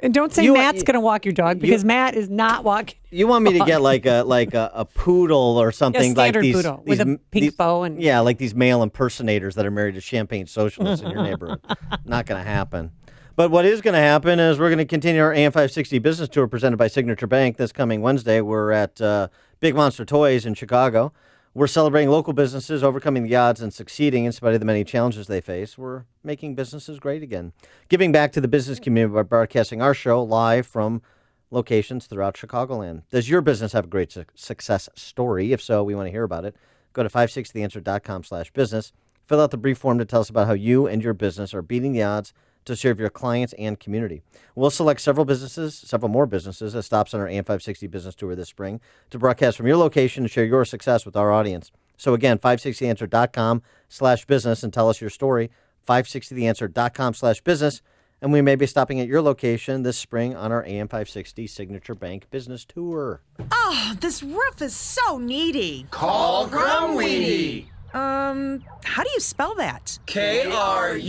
And don't say Matt's going to walk your dog, because Matt is not walking. You want me to get like a poodle or something, a standard like these poodle with a pink bow and like these male impersonators that are married to champagne socialists in your neighborhood. Not going to happen. But what is going to happen is we're going to continue our AM 560 business tour presented by Signature Bank this coming Wednesday. We're at Big Monster Toys in Chicago. We're celebrating local businesses, overcoming the odds and succeeding in spite of the many challenges they face. We're making businesses great again. Giving back to the business community by broadcasting our show live from locations throughout Chicagoland. Does your business have a great success story? If so, we want to hear about it. Go to 560theanswer.com/business. Fill out the brief form to tell us about how you and your business are beating the odds to serve your clients and community. We'll select several more businesses as stops on our AM 560 business tour this spring to broadcast from your location and share your success with our audience. So again, 560theanswer.com/business and tell us your story. 560theanswer.com/business. And we may be stopping at your location this spring on our AM 560 Signature Bank business tour. Oh, this roof is so needy. Call Crumweedy. How do you spell that? KRUMW.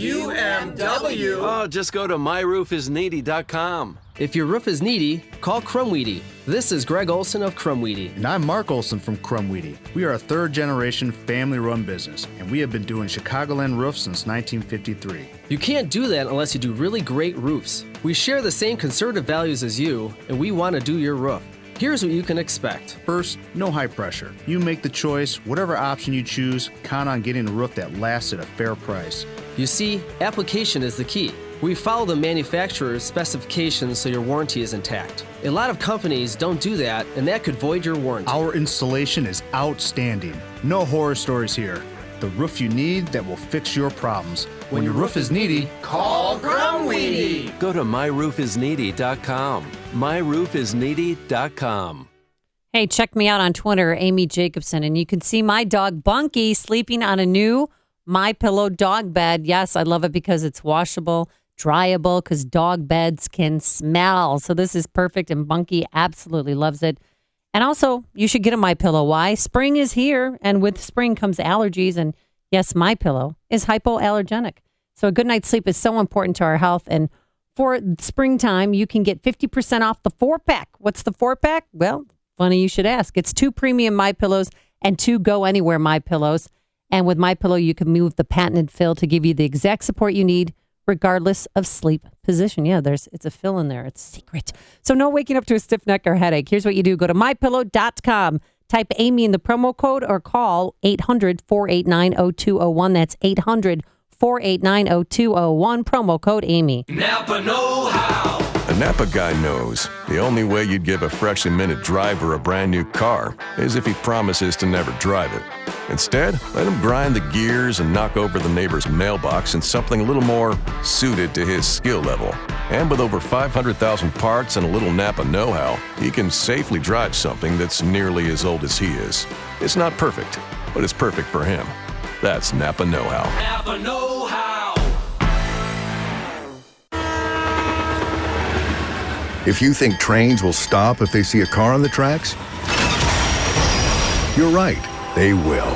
Oh, just go to myroofisneedy.com. If your roof is needy, call Crumweedy. This is Greg Olson of Crumweedy. And I'm Mark Olson from Crumweedy. We are a third-generation family-run business, and we have been doing Chicagoland roofs since 1953. You can't do that unless you do really great roofs. We share the same conservative values as you, and we want to do your roof. Here's what you can expect. First, no high pressure. You make the choice. Whatever option you choose, count on getting a roof that lasts at a fair price. You see, application is the key. We follow the manufacturer's specifications so your warranty is intact. A lot of companies don't do that, and that could void your warranty. Our installation is outstanding. No horror stories here. The roof you need that will fix your problems. When your roof is needy, call Crumweedy. Go to myroofisneedy.com. myroofisneedy.com. Hey, check me out on Twitter, Amy Jacobson, and you can see my dog Bunky sleeping on a new MyPillow dog bed. Yes, I love it because it's washable, dryable, because dog beds can smell. So this is perfect, and Bunky absolutely loves it. And also, you should get a MyPillow. Why? Spring is here, and with spring comes allergies, and yes, MyPillow is hypoallergenic. So a good night's sleep is so important to our health, and for springtime, you can get 50% off the 4-pack. What's the 4-pack? Well, funny you should ask. It's 2 premium MyPillows and 2 Go Anywhere MyPillows. And with MyPillow, you can move the patented fill to give you the exact support you need, regardless of sleep position. Yeah, it's a fill in there. It's secret. So no waking up to a stiff neck or headache. Here's what you do. Go to mypillow.com. Type Amy in the promo code or call 800-489-0201. That's 800-489-0201. Promo code Amy. Napa know-how. A Napa guy knows the only way you'd give a freshly minted driver a brand new car is if he promises to never drive it. Instead, let him grind the gears and knock over the neighbor's mailbox in something a little more suited to his skill level. And with over 500,000 parts and a little Napa know-how, he can safely drive something that's nearly as old as he is. It's not perfect, but it's perfect for him. That's Napa know-how. Napa know-how. If you think trains will stop if they see a car on the tracks, you're right, they will.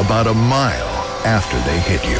About a mile after they hit you.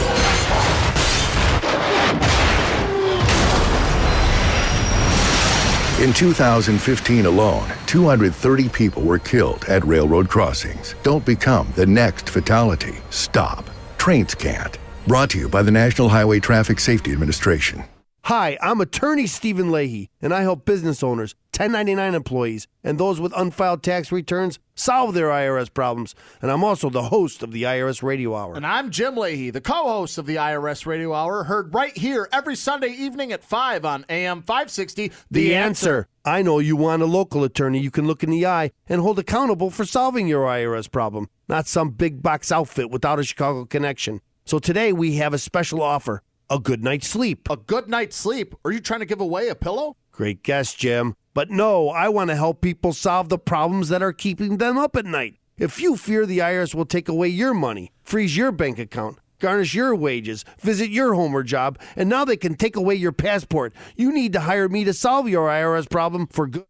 In 2015 alone, 230 people were killed at railroad crossings. Don't become the next fatality. Stop. Trains can't. Brought to you by the National Highway Traffic Safety Administration. Hi, I'm attorney Stephen Leahy, and I help business owners, 1099 employees, and those with unfiled tax returns solve their IRS problems. And I'm also the host of the IRS Radio Hour. And I'm Jim Leahy, the co-host of the IRS Radio Hour, heard right here every Sunday evening at 5 on AM 560. The Answer. I know you want a local attorney you can look in the eye and hold accountable for solving your IRS problem, not some big box outfit without a Chicago connection. So today we have a special offer. A good night's sleep. A good night's sleep? Are you trying to give away a pillow? Great guess, Jim. But no, I want to help people solve the problems that are keeping them up at night. If you fear the IRS will take away your money, freeze your bank account, garnish your wages, visit your home or job, and now they can take away your passport, you need to hire me to solve your IRS problem for good.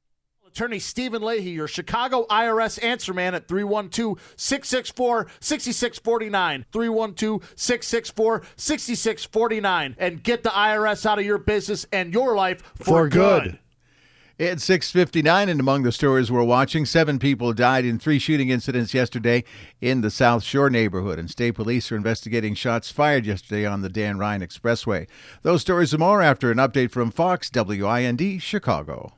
Attorney Stephen Leahy, your Chicago IRS answer man at 312-664-6649. 312-664-6649. And get the IRS out of your business and your life for good. It's 6:59, and among the stories we're watching, 7 people died in 3 shooting incidents yesterday in the South Shore neighborhood, and state police are investigating shots fired yesterday on the Dan Ryan Expressway. Those stories and more after an update from Fox WIND Chicago.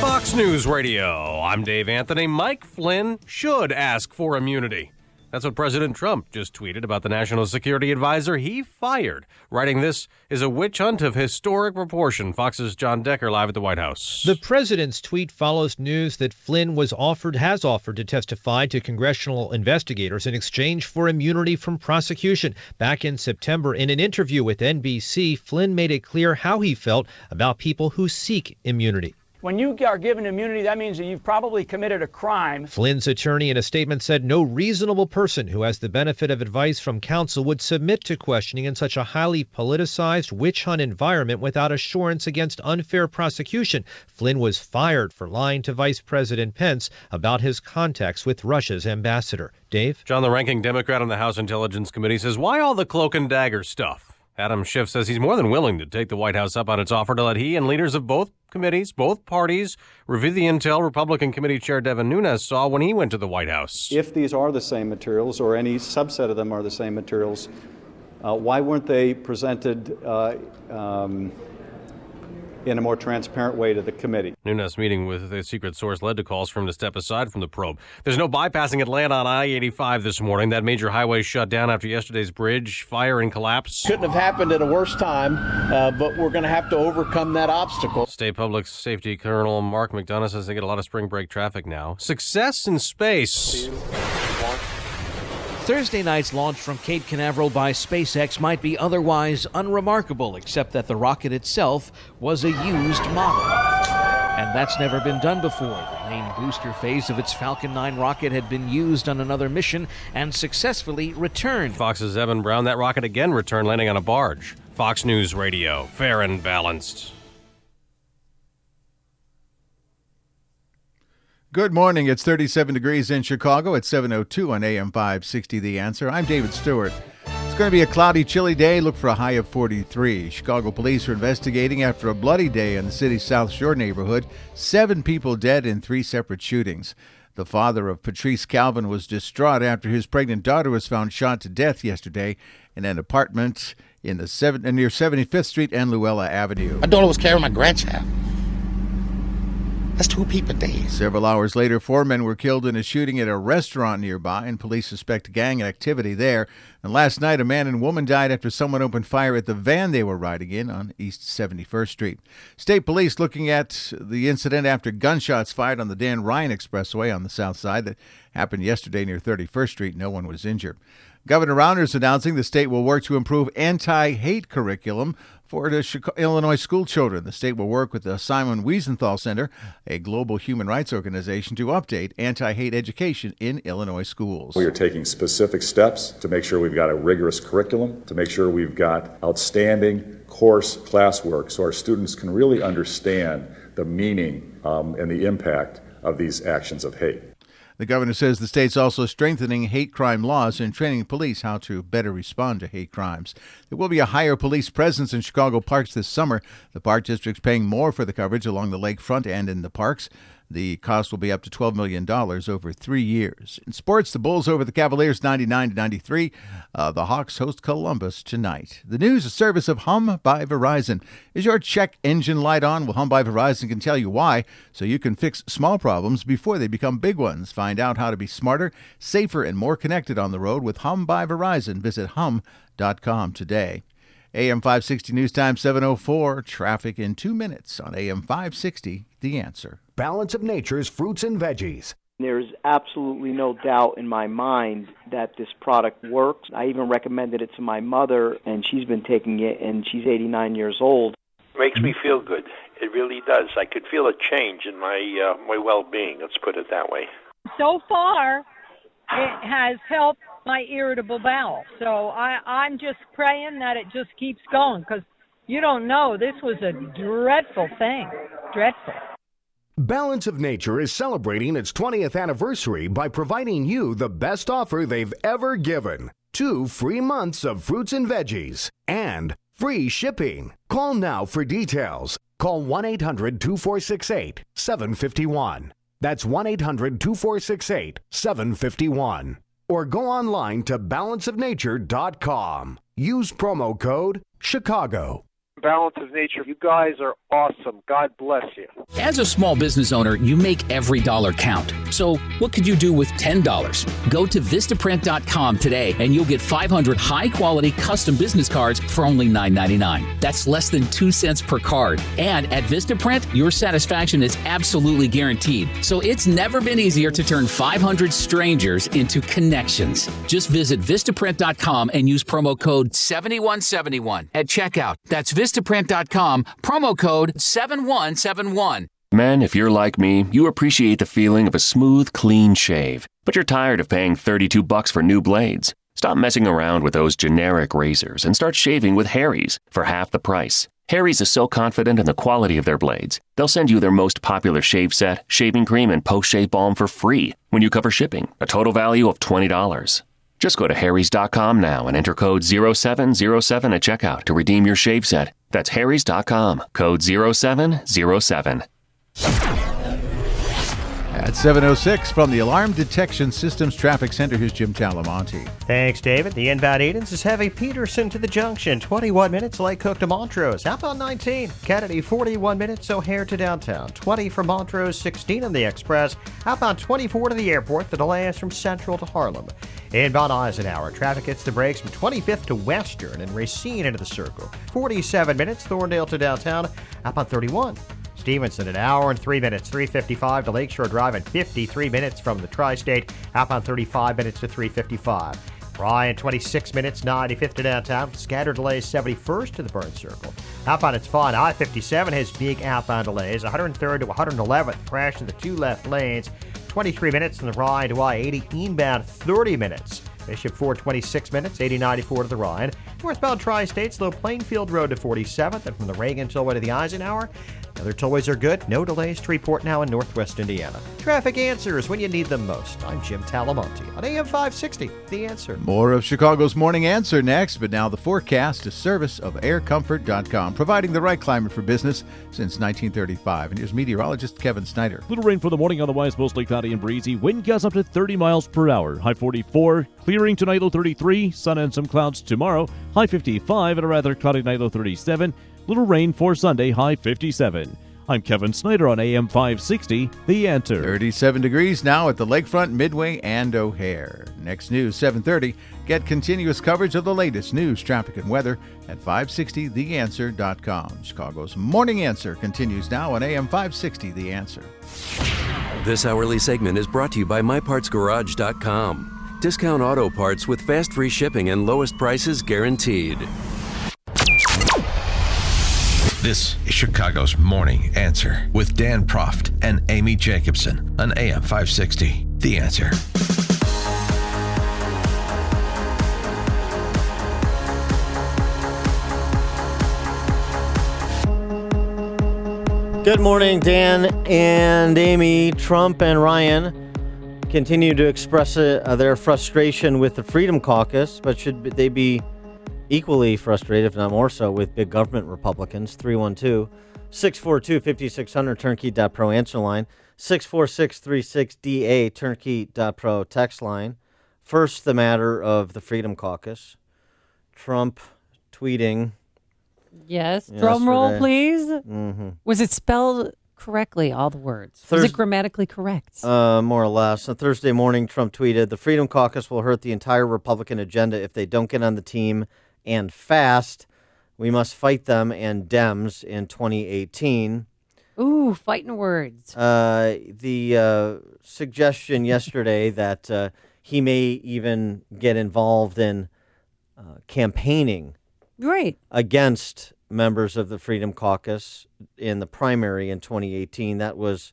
Fox News Radio. I'm Dave Anthony. Mike Flynn should ask for immunity. That's what President Trump just tweeted about the national security advisor he fired, writing this is a witch hunt of historic proportion. Fox's John Decker live at the White House. The president's tweet follows news that Flynn has offered to testify to congressional investigators in exchange for immunity from prosecution. Back in September, in an interview with NBC, Flynn made it clear how he felt about people who seek immunity. When you are given immunity, that means that you've probably committed a crime. Flynn's attorney in a statement said no reasonable person who has the benefit of advice from counsel would submit to questioning in such a highly politicized witch hunt environment without assurance against unfair prosecution. Flynn was fired for lying to Vice President Pence about his contacts with Russia's ambassador. Dave? John, the ranking Democrat on the House Intelligence Committee, says, why all the cloak and dagger stuff? Adam Schiff says he's more than willing to take the White House up on its offer to let he and leaders of both committees, both parties, review the intel Republican Committee Chair Devin Nunes saw when he went to the White House. If these are the same materials, or any subset of them are the same materials, why weren't they presented in a more transparent way to the committee? Nunes meeting with a secret source led to calls for him to step aside from the probe. There's no bypassing Atlanta on I-85 this morning. That major highway shut down after yesterday's bridge fire and collapse. Couldn't have happened at a worse time, but we're going to have to overcome that obstacle. State Public Safety Colonel Mark McDonough says they get a lot of spring break traffic now. Success in space. Thursday night's launch from Cape Canaveral by SpaceX might be otherwise unremarkable, except that the rocket itself was a used model. And that's never been done before. The main booster phase of its Falcon 9 rocket had been used on another mission and successfully returned. Fox's Evan Brown, that rocket again returned, landing on a barge. Fox News Radio, fair and balanced. Good morning. It's 37 degrees in Chicago. It's 7:02 on AM 560 The Answer. I'm David Stewart. It's going to be a cloudy, chilly day. Look for a high of 43. Chicago police are investigating after a bloody day in the city's South Shore neighborhood. 7 people dead in 3 separate shootings. The father of Patrice Calvin was distraught after his pregnant daughter was found shot to death yesterday in an apartment in the near 75th Street and Luella Avenue. My daughter was carrying my grandchild. That's 2 people dead. Several hours later, 4 men were killed in a shooting at a restaurant nearby, and police suspect gang activity there. And last night, a man and woman died after someone opened fire at the van they were riding in on East 71st Street. State police looking at the incident after gunshots fired on the Dan Ryan Expressway on the south side that happened yesterday near 31st Street. No one was injured. Governor Rounder's announcing the state will work to improve anti-hate curriculum for the Illinois school children. The state will work with the Simon Wiesenthal Center, a global human rights organization, to update anti-hate education in Illinois schools. We are taking specific steps to make sure we've got a rigorous curriculum, to make sure we've got outstanding course classwork so our students can really understand the meaning and the impact of these actions of hate. The governor says the state's also strengthening hate crime laws and training police how to better respond to hate crimes. There will be a higher police presence in Chicago parks this summer. The Park District's paying more for the coverage along the lakefront and in the parks. The cost will be up to $12 million over 3 years. In sports, the Bulls over the Cavaliers 99-93. The Hawks host Columbus tonight. The news, a service of Hum by Verizon. Is your check engine light on? Well, Hum by Verizon can tell you why, so you can fix small problems before they become big ones. Find out how to be smarter, safer, and more connected on the road with Hum by Verizon. Visit hum.com today. AM 560 News Time 7:04. Traffic in 2 minutes on AM 560. The Answer. Balance of Nature's fruits and veggies. There's absolutely no doubt in my mind that this product works. I even recommended it to my mother, and she's been taking it, and she's 89 years old. Makes me feel good. It really does. I could feel a change in my well-being, let's put it that way. So far, it has helped my irritable bowel. So I'm just praying that it just keeps going, because you don't know. This was a dreadful thing. Dreadful. Balance of Nature is celebrating its 20th anniversary by providing you the best offer they've ever given. 2 free months of fruits and veggies and free shipping. Call now for details. Call 1-800-2468-751. That's 1-800-2468-751. Or go online to balanceofnature.com. Use promo code CHICAGO. Balance of Nature, you guys are awesome. God bless you. As a small business owner, you make every dollar count. So what could you do with $10? Go to Vistaprint.com today and you'll get 500 high-quality custom business cards for only $9.99. That's less than 2 cents per card. And at Vistaprint, your satisfaction is absolutely guaranteed. So it's never been easier to turn 500 strangers into connections. Just visit Vistaprint.com and use promo code 7171 at checkout. That's Vistaprint.com, promo code 7171. Men, if you're like me, you appreciate the feeling of a smooth, clean shave. But you're tired of paying $32 for new blades. Stop messing around with those generic razors and start shaving with Harry's for half the price. Harry's is so confident in the quality of their blades, they'll send you their most popular shave set, shaving cream, and post-shave balm for free when you cover shipping, a total value of $20. Just go to harrys.com now and enter code 0707 at checkout to redeem your shave set. That's harrys.com, code 0707. At 7:06 from the Alarm Detection Systems Traffic Center, here's Jim Talamonte. Thanks, David. The inbound Edens is heavy Peterson to the junction, 21 minutes. Lake Cook to Montrose. Outbound 19. Kennedy, 41 minutes. O'Hare to downtown. 20 from Montrose, 16 on the Express. Outbound 24 to the airport. The delay is from Central to Harlem. Inbound Eisenhower. Traffic hits the brakes from 25th to Western and Racine into the Circle. 47 minutes. Thorndale to downtown. Outbound 31. Stevenson, an hour and 3 minutes, 3:55 to Lakeshore Drive, and 53 minutes from the Tri-State. Outbound 35 minutes to 3:55. Bryan, 26 minutes, 95th to downtown. Scattered delays, 71st to the Burn Circle. Outbound, it's fine. I-57 has big outbound delays, 103rd to 111th. Crash in the 2 left lanes. 23 minutes from the Ryan to I-80. Inbound, 30 minutes. Bishop 4:26 minutes, 80-94 to the Ryan. Northbound Tri-State, slow Plainfield Road to 47th, and from the Reagan Tollway to the Eisenhower. Other tollways are good. No delays to report now in Northwest Indiana. Traffic answers when you need them most. I'm Jim Talamonte on AM 560, The Answer. More of Chicago's Morning Answer next, but now the forecast, a service of aircomfort.com, providing the right climate for business since 1935. And here's meteorologist Kevin Snyder. Little rain for the morning, otherwise mostly cloudy and breezy. Wind gusts up to 30 miles per hour. High 44. Clearing tonight, low 33. Sun and some clouds tomorrow. High 55 and a rather cloudy night, low 37. Little rain for Sunday, high 57. I'm Kevin Snyder on AM 560, The Answer. 37 degrees now at the Lakefront, Midway, and O'Hare. Next news, 7:30. Get continuous coverage of the latest news, traffic, and weather at 560theanswer.com. Chicago's Morning Answer continues now on AM 560, The Answer. This hourly segment is brought to you by MyPartsGarage.com. Discount auto parts with fast free shipping and lowest prices guaranteed. This is Chicago's Morning Answer with Dan Proft and Amy Jacobson on AM 560. The Answer. Good morning, Dan and Amy. Trump and Ryan continue to express their frustration with the Freedom Caucus, but should they be equally frustrated, if not more so, with big government Republicans? 312-642-5600, turnkey.pro answer line, 64636DA, turnkey.pro text line. First, the matter of the Freedom Caucus. Trump tweeting. Yes. Drum roll, please. Mm-hmm. Was it spelled correctly, all the words? Was it grammatically correct? More or less. On Thursday morning, Trump tweeted, the Freedom Caucus will hurt the entire Republican agenda if they don't get on the team and fast. We must fight them and Dems in 2018. Ooh, fighting words. The suggestion yesterday that he may even get involved in campaigning against members of the Freedom Caucus in the primary in 2018. That was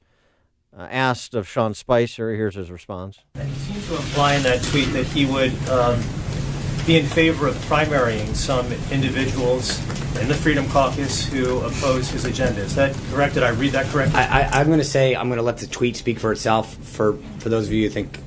asked of Sean Spicer. Here's his response. And he seemed to imply in that tweet that he would be in favor of primarying some individuals in the Freedom Caucus who oppose his agenda. Is that correct? Did I read that correctly? I'm going to say I'm going to let the tweet speak for itself. For those of you who think,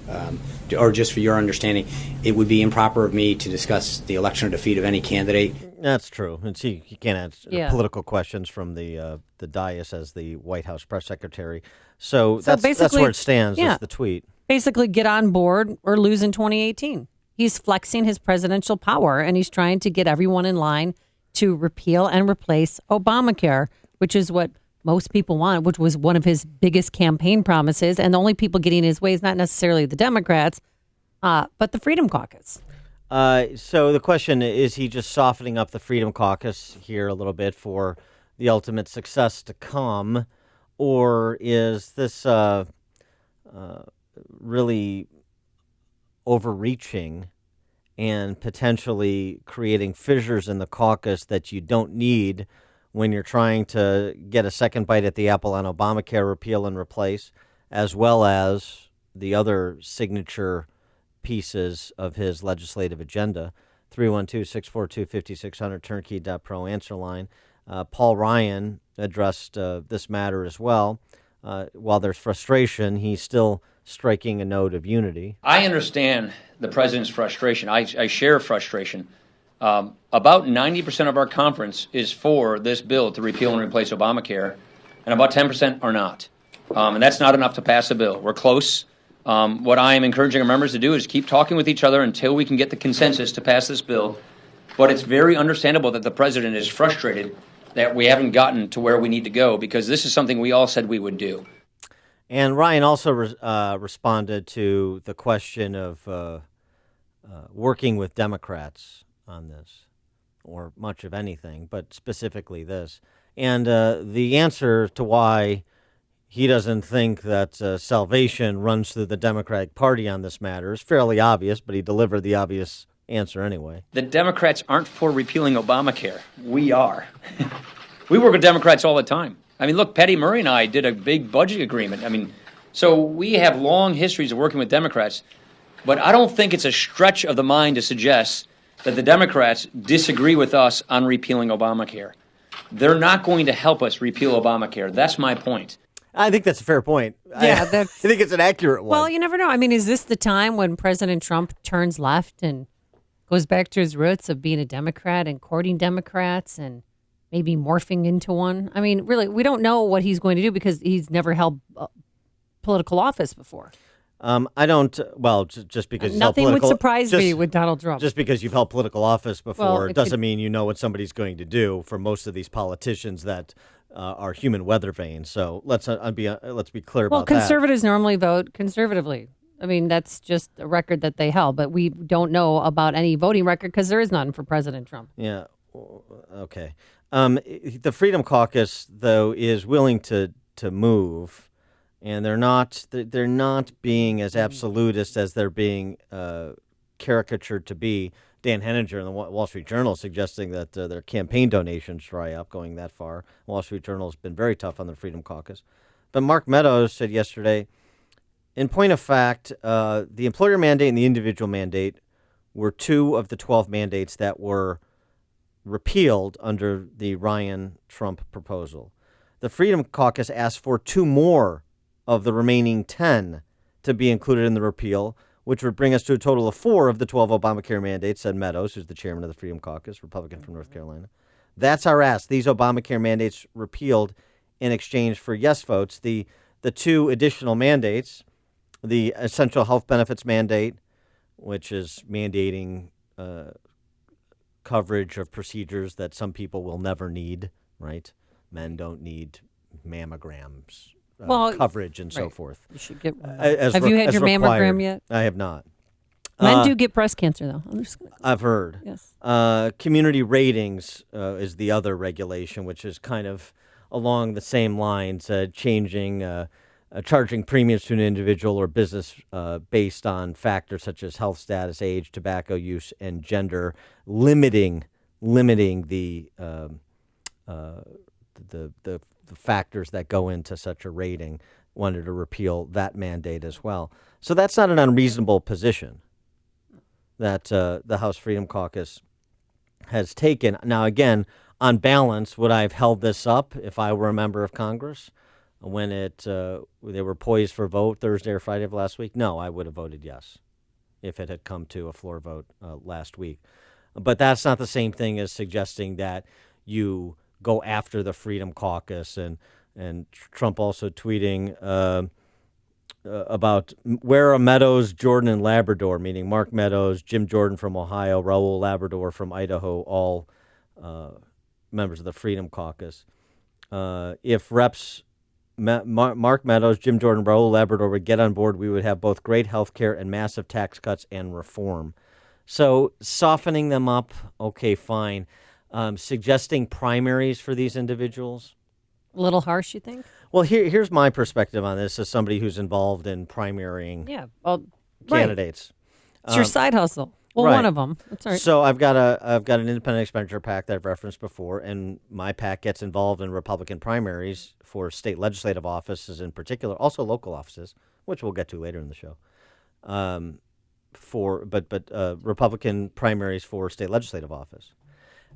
or just for your understanding, it would be improper of me to discuss the election or defeat of any candidate. That's true. And see, you can't answer political questions from the dais as the White House press secretary. So that's where it stands, is the tweet. Basically, get on board or lose in 2018. He's flexing his presidential power, and he's trying to get everyone in line to repeal and replace Obamacare, which is what most people want, which was one of his biggest campaign promises. And the only people getting in his way is not necessarily the Democrats, but the Freedom Caucus. So the question is, he just softening up the Freedom Caucus here a little bit for the ultimate success to come, or is this really overreaching and potentially creating fissures in the caucus that you don't need when you're trying to get a second bite at the apple on Obamacare repeal and replace, as well as the other signature pieces of his legislative agenda? 312-642-5600, turnkey.pro answer line. Paul Ryan addressed this matter as well. While there's frustration, he's still striking a note of unity. I understand the president's frustration. I share frustration. About 90% of our conference is for this bill to repeal and replace Obamacare, and about 10% are not. And that's not enough to pass a bill. We're close. What I am encouraging our members to do is keep talking with each other until we can get the consensus to pass this bill. But it's very understandable that the president is frustrated that we haven't gotten to where we need to go, because this is something we all said we would do. And Ryan also responded to the question of working with Democrats on this, or much of anything, but specifically this. And the answer to why he doesn't think that salvation runs through the Democratic Party on this matter is fairly obvious, but he delivered the obvious answer anyway. The Democrats aren't for repealing Obamacare. We are. We work with Democrats all the time. I mean, look, Patty Murray and I did a big budget agreement. I mean, so we have long histories of working with Democrats. But I don't think it's a stretch of the mind to suggest that the Democrats disagree with us on repealing Obamacare. They're not going to help us repeal Obamacare. That's my point. I think that's a fair point. Yeah, I think it's an accurate one. Well, you never know. I mean, is this the time when President Trump turns left and goes back to his roots of being a Democrat and courting Democrats and maybe morphing into one? I mean, really, we don't know what he's going to do because he's never held political office before. I don't. Well, just because nothing would surprise me with Donald Trump. Just because you've held political office before doesn't mean you know what somebody's going to do. For most of these politicians that are human weather vanes, so let's be clear about that. Well, conservatives normally vote conservatively. I mean, that's just a record that they held, but we don't know about any voting record because there is none for President Trump. Yeah. Okay. The Freedom Caucus, though, is willing to move. And they're not being as absolutist as they're being caricatured to be. Dan Henninger in the Wall Street Journal suggesting that their campaign donations dry up, going that far. Wall Street Journal has been very tough on the Freedom Caucus. But Mark Meadows said yesterday, in point of fact, the employer mandate and the individual mandate were two of the 12 mandates that were repealed under the Ryan-Trump proposal. The Freedom Caucus asked for two more of the remaining 10 to be included in the repeal, which would bring us to a total of 4 of the 12 Obamacare mandates, said Meadows, who's the chairman of the Freedom Caucus, Republican from North Carolina. That's our ask. These Obamacare mandates repealed in exchange for yes votes. The 2 additional mandates, the essential health benefits mandate, which is mandating coverage of procedures that some people will never need, right? Men don't need mammograms, coverage and so forth. You should get one. Have you had your mammogram yet? I have not. Men do get breast cancer, though. I've heard. Yes. Community ratings is the other regulation, which is kind of along the same lines, changing, charging premiums to an individual or business based on factors such as health status, age, tobacco use, and gender, limiting the factors that go into such a rating. Wanted to repeal that mandate as well. So that's not an unreasonable position that the House Freedom Caucus has taken. Now, again, on balance, would I have held this up if I were a member of Congress when they were poised for vote Thursday or Friday of last week? No, I would have voted yes if it had come to a floor vote last week. But that's not the same thing as suggesting that you go after the Freedom Caucus. And Trump also tweeting about where are Meadows, Jordan, and Labrador, meaning Mark Meadows, Jim Jordan from Ohio, Raul Labrador from Idaho, all members of the Freedom Caucus. If Reps Mark Meadows, Jim Jordan, Raul Labrador would get on board, we would have both great health care and massive tax cuts and reform. So softening them up, okay, fine. Suggesting primaries for these individuals. A little harsh, you think? Well, here's my perspective on this as somebody who's involved in primarying candidates. Right. It's your side hustle. Well, one of them. That's all right. So I've got an independent expenditure PAC that I've referenced before, and my PAC gets involved in Republican primaries for state legislative offices in particular, also local offices, which we'll get to later in the show. Republican primaries for state legislative office.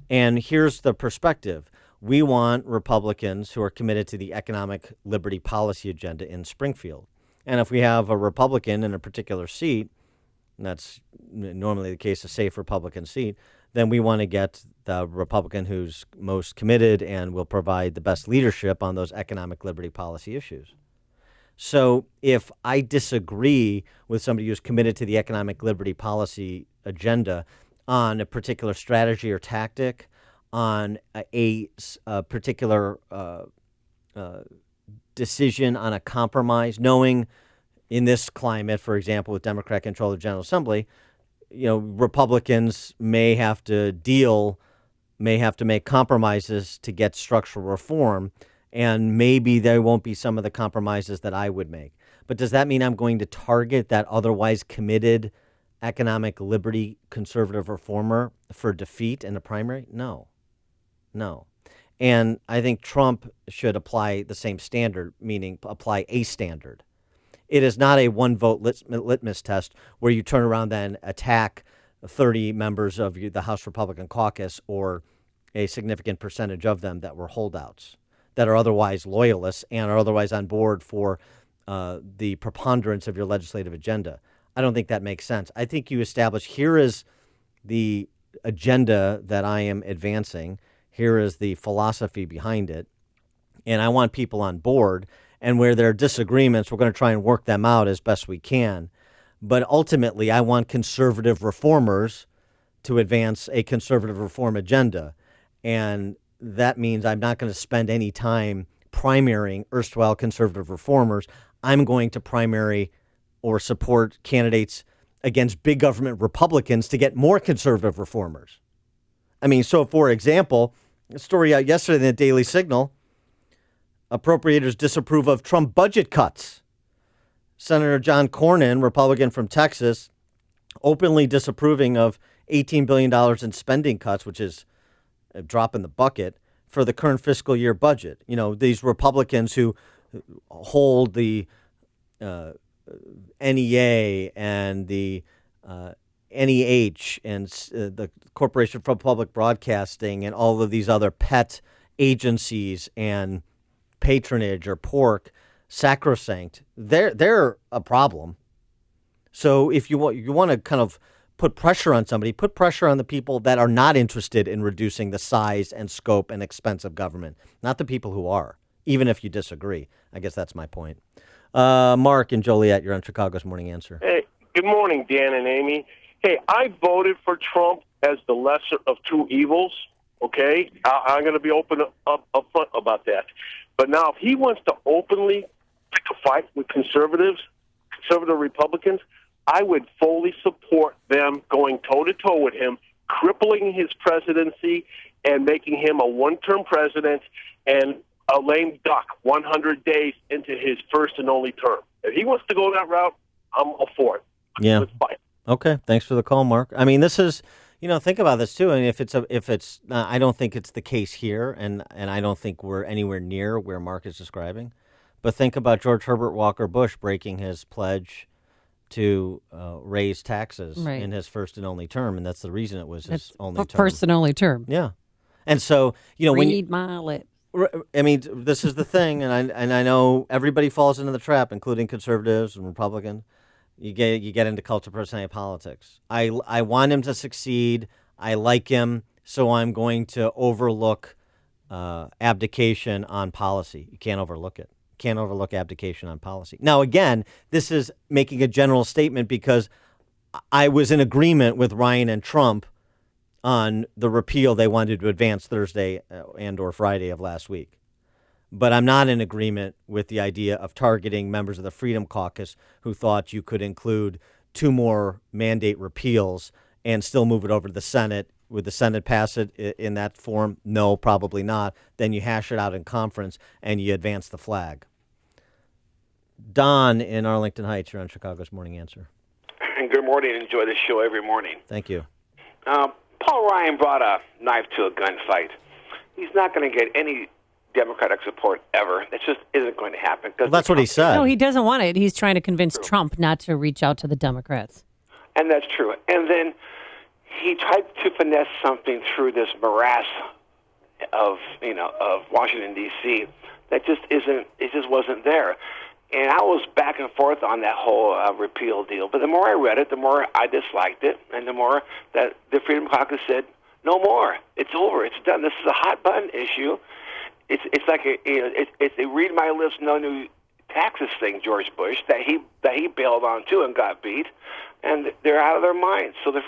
And here's the perspective. We want Republicans who are committed to the economic liberty policy agenda in Springfield. And if we have a Republican in a particular seat, and that's normally the case, a safe Republican seat, then we want to get the Republican who's most committed and will provide the best leadership on those economic liberty policy issues. So if I disagree with somebody who's committed to the economic liberty policy agenda on a particular strategy or tactic, on a particular decision on a compromise, knowing in this climate, for example, with Democrat control of the General Assembly, Republicans may have to make compromises to get structural reform, and maybe there won't be some of the compromises that I would make. But does that mean I'm going to target that otherwise committed economic liberty conservative reformer for defeat in the primary? No. And I think Trump should apply the same standard, meaning apply a standard. It is not a one-vote litmus test where you turn around and attack 30 members of the House Republican Caucus or a significant percentage of them that were holdouts, that are otherwise loyalists and are otherwise on board for the preponderance of your legislative agenda. I don't think that makes sense. I think you establish, here is the agenda that I am advancing. Here is the philosophy behind it. And I want people on board. And where there are disagreements, we're going to try and work them out as best we can. But ultimately, I want conservative reformers to advance a conservative reform agenda. And that means I'm not going to spend any time primarying erstwhile conservative reformers. I'm going to primary or support candidates against big government Republicans to get more conservative reformers. I mean, so for example, a story out yesterday in the Daily Signal, appropriators disapprove of Trump budget cuts. Senator John Cornyn, Republican from Texas, openly disapproving of $18 billion in spending cuts, which is a drop in the bucket, for the current fiscal year budget. These Republicans who hold the NEA and the NEH and the Corporation for Public Broadcasting and all of these other pet agencies and patronage or pork sacrosanct, they're a problem. So if you want to kind of put pressure on somebody, put pressure on the people that are not interested in reducing the size and scope and expense of government, not the people who are, even if you disagree. I guess that's my point. Mark in Joliet, you're on Chicago's Morning Answer. Hey, good morning, Dan and Amy. Hey, I voted for Trump as the lesser of two evils, okay? I'm going to be up front about that. But now if he wants to openly pick a fight with conservative Republicans, I would fully support them going toe-to-toe with him, crippling his presidency and making him a one-term president and a lame duck 100 days into his first and only term. If he wants to go that route, I'm all for it. Yeah. Let's fight. Okay. Thanks for the call, Mark. I mean, this is, think about this too. And if it's, I don't think it's the case here, and I don't think we're anywhere near where Mark is describing. But think about George Herbert Walker Bush breaking his pledge to raise taxes in his first and only term, and that's the reason it was his only term. First and only term. Yeah. And so, Read my lips. I mean, this is the thing, and I know everybody falls into the trap, including conservatives and Republicans. You get into cult of personality politics. I want him to succeed. I like him, so I'm going to overlook abdication on policy. You can't overlook it. Can't overlook abdication on policy. Now, again, this is making a general statement because I was in agreement with Ryan and Trump on the repeal they wanted to advance Thursday and or Friday of last week. But I'm not in agreement with the idea of targeting members of the Freedom Caucus who thought you could include 2 more mandate repeals and still move it over to the Senate. Would the Senate pass it in that form? No, probably not. Then you hash it out in conference and you advance the flag. Don in Arlington Heights, you're on Chicago's Morning Answer. Good morning. Enjoy the show every morning. Thank you. Paul Ryan brought a knife to a gunfight. He's not going to get any Democratic support ever. That just isn't going to happen. Well, that's what he said. No, he doesn't want it. He's trying to convince Trump not to reach out to the Democrats. And that's true. And then he tried to finesse something through this morass of Washington, D.C. that just isn't. It just wasn't there. And I was back and forth on that whole repeal deal. But the more I read it, the more I disliked it, and the more that the Freedom Caucus said, "No more. It's over. It's done. This is a hot button issue." It's like it's a read my lips, no new taxes thing. George Bush that he bailed on too and got beat, and they're out of their minds. So the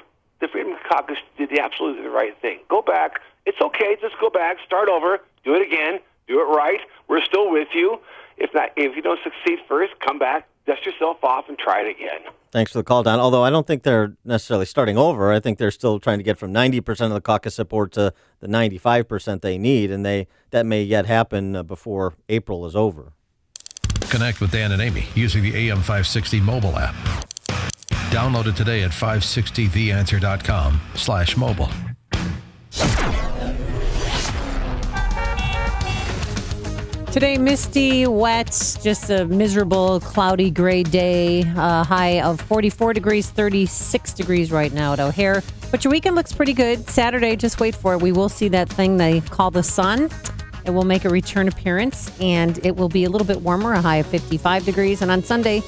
Freedom Caucus did absolutely the right thing. Go back. It's okay. Just go back. Start over. Do it again. Do it right. We're still with you. If you don't succeed first, come back, dust yourself off, and try it again. Thanks for the call, Don. Although I don't think they're necessarily starting over. I think they're still trying to get from 90% of the caucus support to the 95% they need, and that may yet happen before April is over. Connect with Dan and Amy using the AM 560 mobile app. Download it today at 560theanswer.com/mobile. Today, misty, wet, just a miserable, cloudy, gray day. High of 44 degrees, 36 degrees right now at O'Hare. But your weekend looks pretty good. Saturday, just wait for it. We will see that thing they call the sun. It will make a return appearance, and it will be a little bit warmer, a high of 55 degrees. And on Sunday,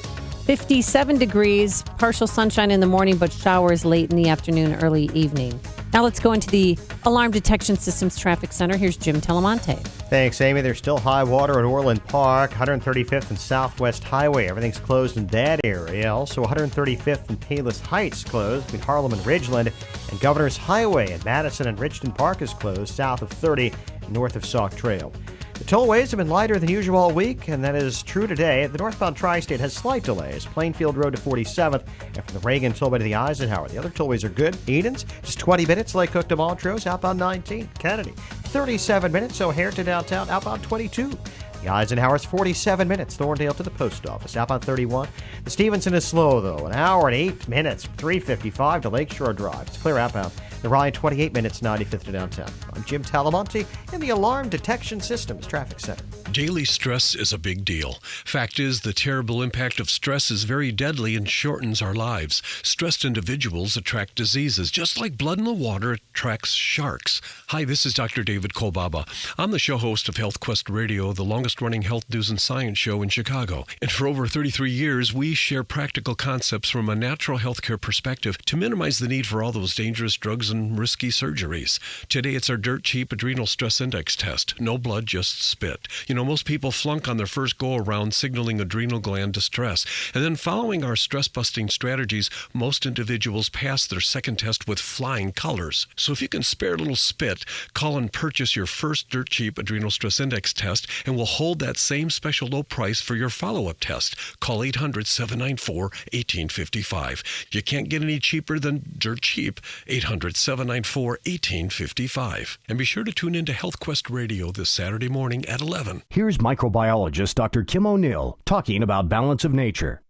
57 degrees, partial sunshine in the morning, but showers late in the afternoon, early evening. Now let's go into the Alarm Detection Systems Traffic Center. Here's Jim Telemonte. Thanks, Amy. There's still high water at Orland Park, 135th and Southwest Highway. Everything's closed in that area. Also, 135th and Payless Heights closed between Harlem and Ridgeland. And Governor's Highway at Madison and Richton Park is closed south of 30 and north of Sauk Trail. The tollways have been lighter than usual all week, and that is true today. The northbound tri-state has slight delays. Plainfield Road to 47th, and from the Reagan tollway to the Eisenhower. The other tollways are good. Edens, just 20 minutes. Lake Cook to Montrose, outbound 19. Kennedy, 37 minutes. O'Hare to downtown, outbound 22. The Eisenhower's 47 minutes. Thorndale to the post office, outbound 31. The Stevenson is slow, though. An hour and 8 minutes. 3:55 to Lakeshore Drive. It's clear outbound The ride, 28 minutes, 95th to downtown. I'm Jim Talamonte in the Alarm Detection Systems Traffic Center. Daily stress is a big deal. Fact is, the terrible impact of stress is very deadly and shortens our lives. Stressed individuals attract diseases, just like blood in the water attracts sharks. Hi, this is Dr. David Kolbaba. I'm the show host of Health Quest Radio, the longest-running health news and science show in Chicago. And for over 33 years, we share practical concepts from a natural healthcare perspective to minimize the need for all those dangerous drugs and risky surgeries. Today, it's our dirt-cheap adrenal stress index test. No blood, just spit. You know, most people flunk on their first go-around, signaling adrenal gland distress. And then following our stress-busting strategies, most individuals pass their second test with flying colors. So if you can spare a little spit, call and purchase your first dirt-cheap adrenal stress index test, and we'll hold that same special low price for your follow-up test. Call 800-794-1855. You can't get any cheaper than dirt cheap. 800-794-1855. And be sure to tune in to Health Quest Radio this Saturday morning at 11. Here's microbiologist Dr. Kim O'Neill talking about balance of nature.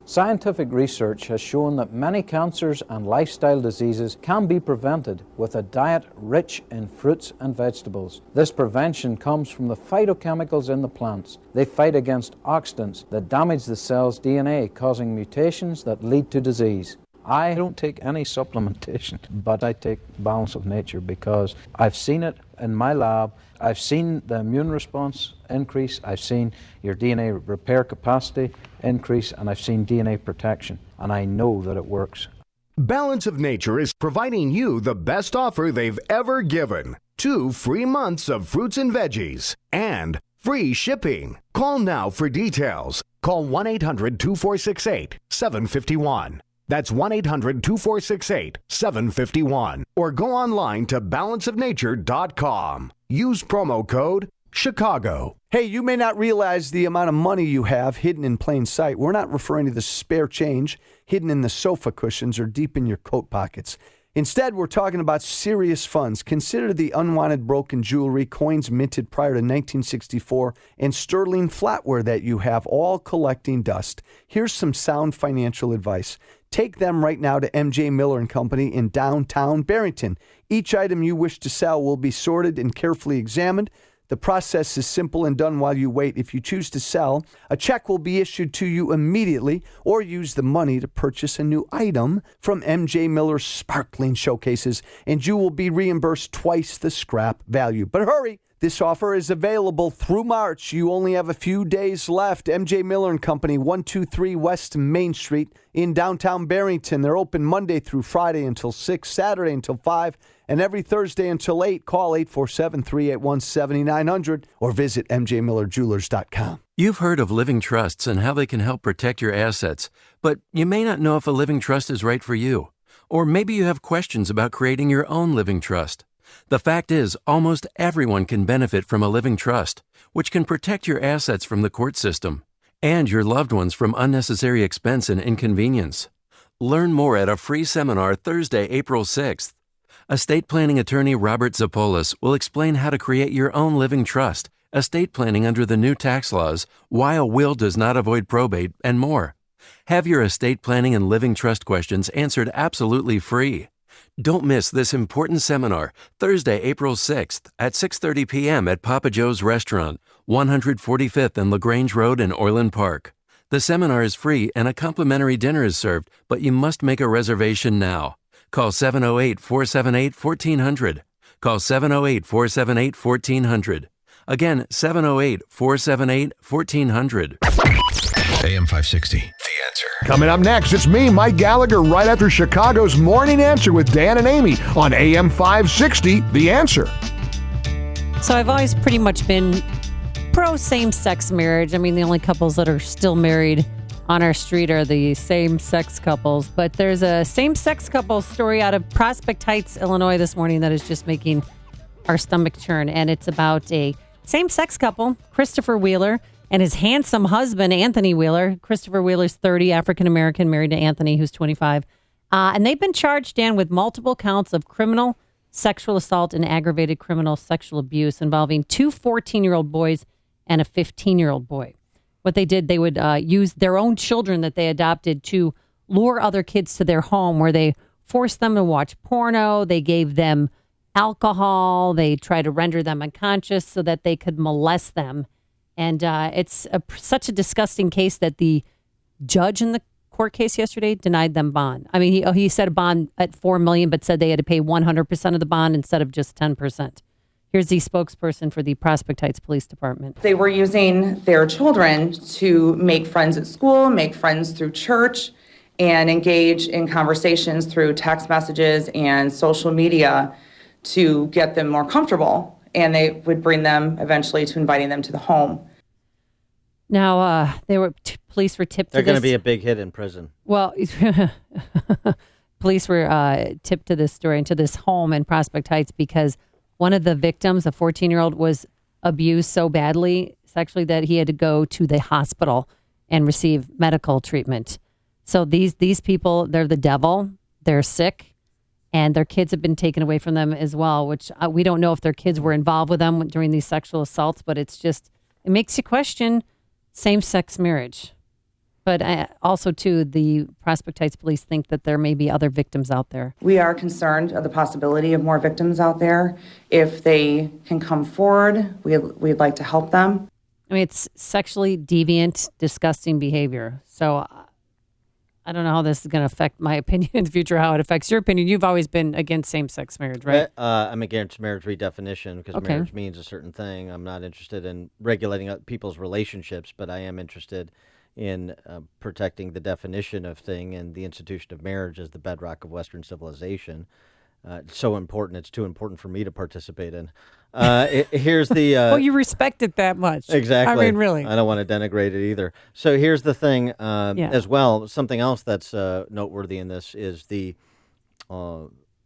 Scientific research has shown that many cancers and lifestyle diseases can be prevented with a diet rich in fruits and vegetables. This prevention comes from the phytochemicals in the plants. They fight against oxidants that damage the cell's DNA, causing mutations that lead to disease. I don't take any supplementation, but I take Balance of Nature because I've seen it in my lab. I've seen the immune response increase. I've seen your DNA repair capacity increase, and I've seen DNA protection, and I know that it works. Balance of Nature is providing you the best offer they've ever given. 2 free months of fruits and veggies and free shipping. Call now for details. Call 1-800-2468-751. That's 1-800-2468-751. Or go online to balanceofnature.com. Use promo code Chicago. Hey, you may not realize the amount of money you have hidden in plain sight. We're not referring to the spare change hidden in the sofa cushions or deep in your coat pockets. Instead, we're talking about serious funds. Consider the unwanted broken jewelry, coins minted prior to 1964, and sterling flatware that you have, all collecting dust. Here's some sound financial advice. Take them right now to MJ Miller & Company in downtown Barrington. Each item you wish to sell will be sorted and carefully examined. The process is simple and done while you wait. If you choose to sell, a check will be issued to you immediately, or use the money to purchase a new item from MJ Miller's sparkling showcases, and you will be reimbursed twice the scrap value. But hurry! This offer is available through March. You only have a few days left. MJ Miller & Company, 123 West Main Street in downtown Barrington. They're open Monday through Friday until 6, Saturday until 5, and every Thursday until 8. Call 847-381-7900 or visit mjmillerjewelers.com. You've heard of living trusts and how they can help protect your assets, but you may not know if a living trust is right for you. Or maybe you have questions about creating your own living trust. The fact is, almost everyone can benefit from a living trust, which can protect your assets from the court system and your loved ones from unnecessary expense and inconvenience. Learn more at a free seminar Thursday, April 6th. Estate planning attorney Robert Zapolis will explain how to create your own living trust, estate planning under the new tax laws, why a will does not avoid probate, and more. Have your estate planning and living trust questions answered absolutely free. Don't miss this important seminar, Thursday, April 6th at 6:30 p.m. at Papa Joe's Restaurant, 145th and LaGrange Road in Orland Park. The seminar is free and a complimentary dinner is served, but you must make a reservation now. Call 708-478-1400. Call 708-478-1400. Again, 708-478-1400. AM 560, The Answer. Coming up next, it's me, Mike Gallagher, right after Chicago's Morning Answer with Dan and Amy on AM 560, The Answer. So I've always pretty much been pro same-sex marriage. I mean, the only couples that are still married on our street are the same-sex couples. But there's a same-sex couple story out of Prospect Heights, Illinois this morning that is just making our stomach churn. And it's about a same-sex couple, Christopher Wheeler and his handsome husband, Anthony Wheeler. Christopher Wheeler's 30, African-American, married to Anthony, who's 25. And they've been charged, Dan, with multiple counts of criminal sexual assault and aggravated criminal sexual abuse involving 2 14-year-old boys and a 15-year-old boy. What they did, they would use their own children that they adopted to lure other kids to their home, where they forced them to watch porno. They gave them alcohol. They tried to render them unconscious so that they could molest them. And it's such a disgusting case that the judge in the court case yesterday denied them bond. I mean, he set a bond at $4 million, but said they had to pay 100% of the bond instead of just 10%. Here's the spokesperson for the Prospect Heights Police Department. They were using their children to make friends at school, make friends through church, and engage in conversations through text messages and social media to get them more comfortable. And they would bring them eventually to inviting them to the home. Now, police were tipped. They're going to be a big hit in prison. Well, police were tipped to this story, into this home in Prospect Heights, because one of the victims, a 14-year-old, was abused so badly sexually that he had to go to the hospital and receive medical treatment. So these people, they're the devil. They're sick, and their kids have been taken away from them as well, which we don't know if their kids were involved with them during these sexual assaults, but it makes you question same-sex marriage. But also, too, the Prospect Heights police think that there may be other victims out there. We are concerned of the possibility of more victims out there. If they can come forward, we'd like to help them. I mean, it's sexually deviant, disgusting behavior. So I don't know how this is going to affect my opinion in the future, how it affects your opinion. You've always been against same-sex marriage, right? I'm against marriage redefinition because Okay. marriage means a certain thing. I'm not interested in regulating people's relationships, but I am interested in protecting the definition of thing and the institution of marriage as the bedrock of Western civilization. It's so important. It's too important for me to participate in. Here's the... well, you respect it that much. Exactly. I mean, really. I don't want to denigrate it either. So here's the thing as well. Something else that's noteworthy in this is the